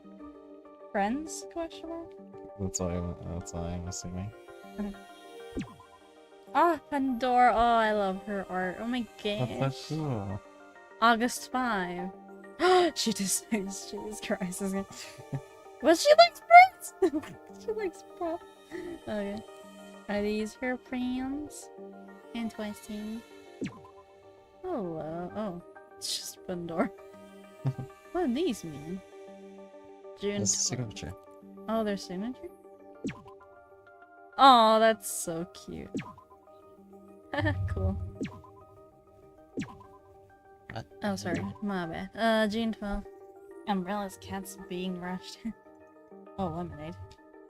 friends? Question mark. That's why I'm assuming. Oh, Pandora. Oh, I love her art. Oh my gosh. That's so cool. August 5. She just Jesus Christ. Well, she likes prints. She likes pop. Okay. Are these her friends? Interesting. Hello. Oh, it's just Pandora. What do these mean? June 12th. Signature. Oh, their signature? Oh, that's so cute. Cool. What? Oh, sorry. My bad. June 12th. Umbrella's cat's being rushed. Oh, lemonade.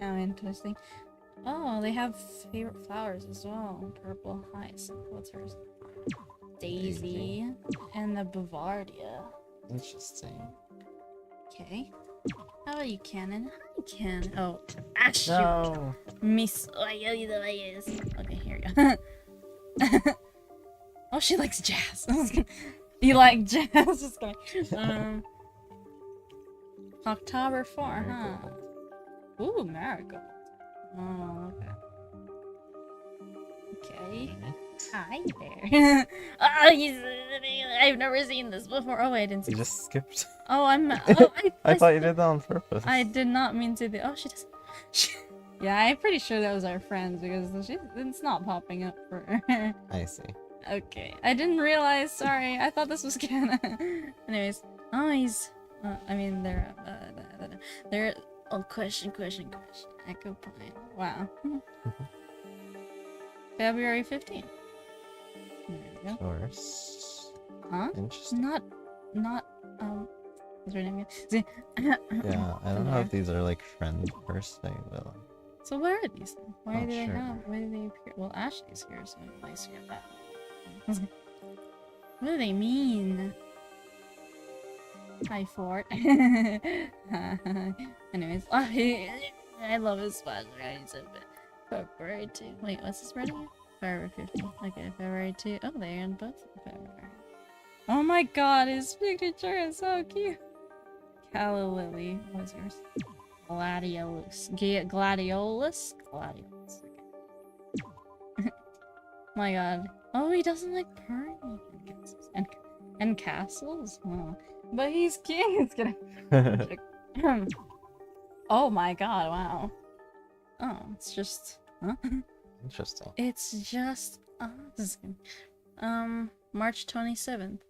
Oh, interesting. Oh, they have favorite flowers as well. Purple hyacinth. What's hers? Daisy. And the Bavardia. Interesting. Okay. How about you, Cannon? Hi, Cannon. Oh, shoot. No. Miss. Okay, here we go. Oh, she likes jazz. You like jazz? Just kidding. October 4, huh? Ooh, marigold. Oh, okay. Okay. Hi there. I've never seen this before. Oh, wait, I didn't see. You just skipped. Oh, Oh, I thought you did that on purpose. I did not mean to. Oh, she does. Yeah, I'm pretty sure that was our friends because it's not popping up for her. I see. Okay, I didn't realize. Sorry, I thought this was Canna. Anyways, oh, he's. I mean, they're. Oh, question. Echo Pine. Wow. February 15th. There we go. Yours. Huh? Interesting. Not. What's her name again? Yeah, I don't know if these are like friends per se, but. So what are these then? Why Not do they sure. have? Why do they appear? Well, Ashley's here, so I might skip that. What do they mean? Hi, Fort. Anyways, I love his splash. He's a bit. February 2. Wait, what's this ready? February 15. Okay, February 2. Oh, they're in both February. Oh my god, his signature is so cute. Calla Lily. What's yours? Gladiolus. Gladiolus? Gladiolus. Okay. My god. Oh, he doesn't like purring. And castles? Oh. But he's king. It's gonna. Oh my god, wow. Oh, it's just. Huh? Interesting. It's just. March 27th.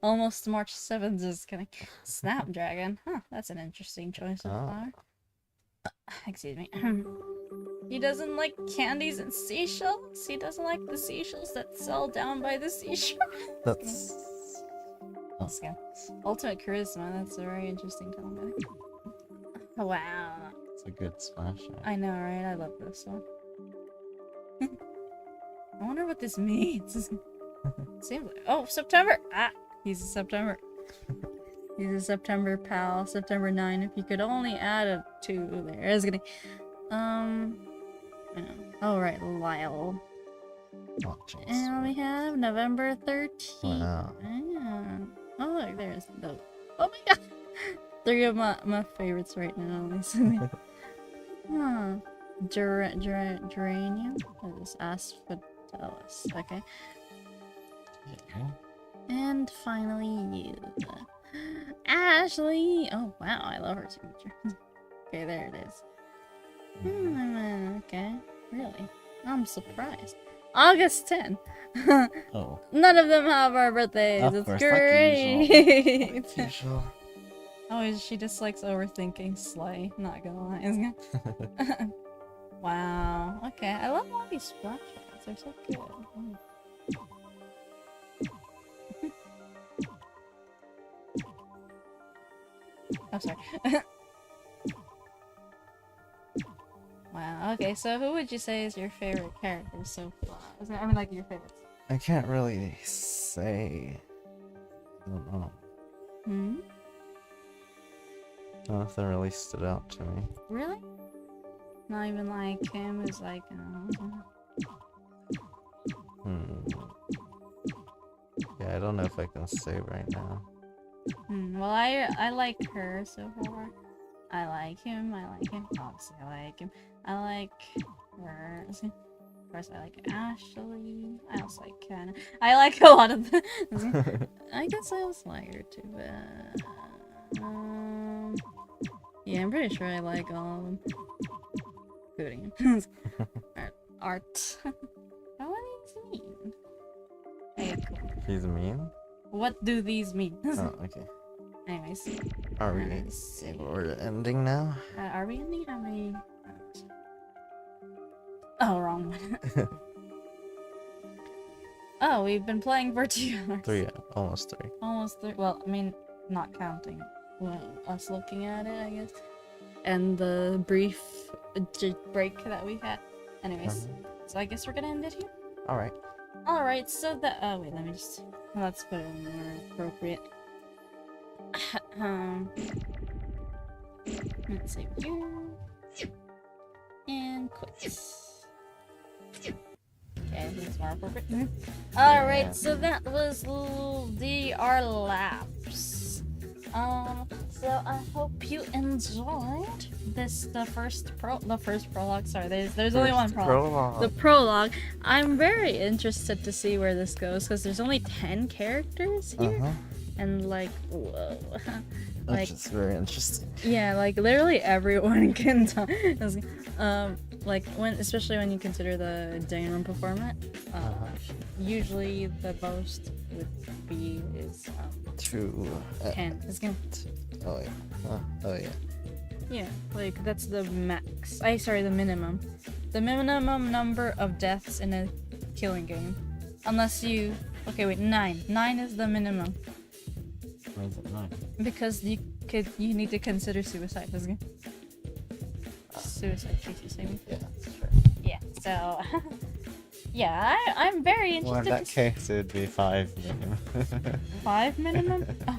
Almost March 7th is gonna. Snapdragon. Huh, that's an interesting choice of flower. Excuse me. He doesn't like candies and seashells. He doesn't like the seashells that sell down by the seashore. That's Oh. So, ultimate charisma. That's a very interesting combo. Oh, wow. It's a good smash. I know, right? I love this one. I wonder what this means. Seems like, oh, September! Ah! He's a September. He's a September pal. September 9. If you could only add a 2 there. I was gonna... Oh, right. Lyle. Oh, jeez. And we have November 13th. Wow. Yeah. Oh, look, there's the... Oh my god! 3 of my favorites right now. Huh. Geranium? What is this? Asphodellus. Okay. Yeah. And finally you. Ashley! Oh wow, I love her signature. Okay, there it is. Okay, really? I'm surprised. August 10. Oh. None of them have our birthdays. Of It's course, great. like usual. Oh, she just likes overthinking Slay. Not gonna lie. Wow. Okay, I love all these splash shots. They're so good. Oh, sorry. Wow. Okay, so who would you say is your favorite character so far? I mean, like your favorites. I can't really say. I don't know. Hmm. Nothing really stood out to me. Really? Not even like him who's like. Yeah, I don't know if I can say right now. Well, I like her so far. I like him. Obviously, I like him. I like her. Of course, I like Ashley. I also like Ken. I like a lot of them. I guess I also like her too, but... yeah, I'm pretty sure I like all of them. Including him. Art. What do these mean? Hey, cool. He's mean? What do these mean? Oh, okay. Anyways. Are we see. we're ending now? Are we ending? How many? Oh, wrong one. Oh, we've been playing for 2 hours. 3, almost 3. Almost 3. Well, I mean, not counting us looking at it, I guess. And the brief break that we had. Anyways, so I guess we're gonna end it here. Alright. Alright, so the. Oh, wait, let me just. Let's put it in more appropriate. Let's save here. And quit. Okay, that's more appropriate. Alright, so that was our Lapse. So I hope you enjoyed this, the first prologue. Sorry, there's only one prologue. The prologue. I'm very interested to see where this goes because there's only 10 characters here. And like, whoa. Like, it's very interesting. Yeah, like literally everyone can talk. Like especially when you consider the Danganronpa format, usually the most would be is 10. It's gonna. Oh yeah. Oh yeah. Yeah, like that's the max. The minimum. The minimum number of deaths in a killing game, unless you. Okay, wait, 9. 9 is the minimum. Why is it 9? Because you need to consider suicide, doesn't it? Suicide cases, I mean. Yeah, that's true. Yeah, so... yeah, I'm very interested. Well, in that case, it'd be 5 minimum. 5 minimum? Oh.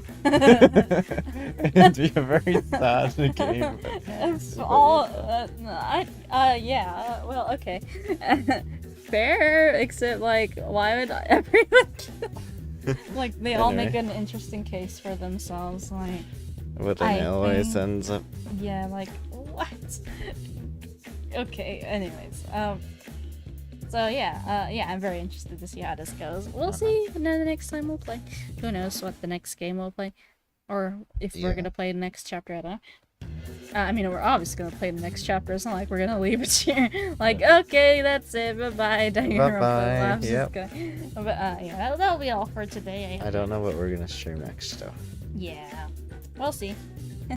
It'd be a very sad game. It's all... yeah, well, okay. Fair, except, like, why would everyone... like, they all make an interesting case for themselves, like... But then it always ends up... Yeah, like, what? Okay, anyways, so yeah, I'm very interested to see how this goes. We'll see the next time we'll play. Who knows what the next game we'll play, or if we're gonna play the next chapter. I don't know. I mean, we're obviously gonna play the next chapter. It's not like we're gonna leave it here. Like, okay, that's it. Bye bye. Bye. Yep. But yeah, that'll be all for today. I don't know what we're gonna stream next though. Yeah, we'll see.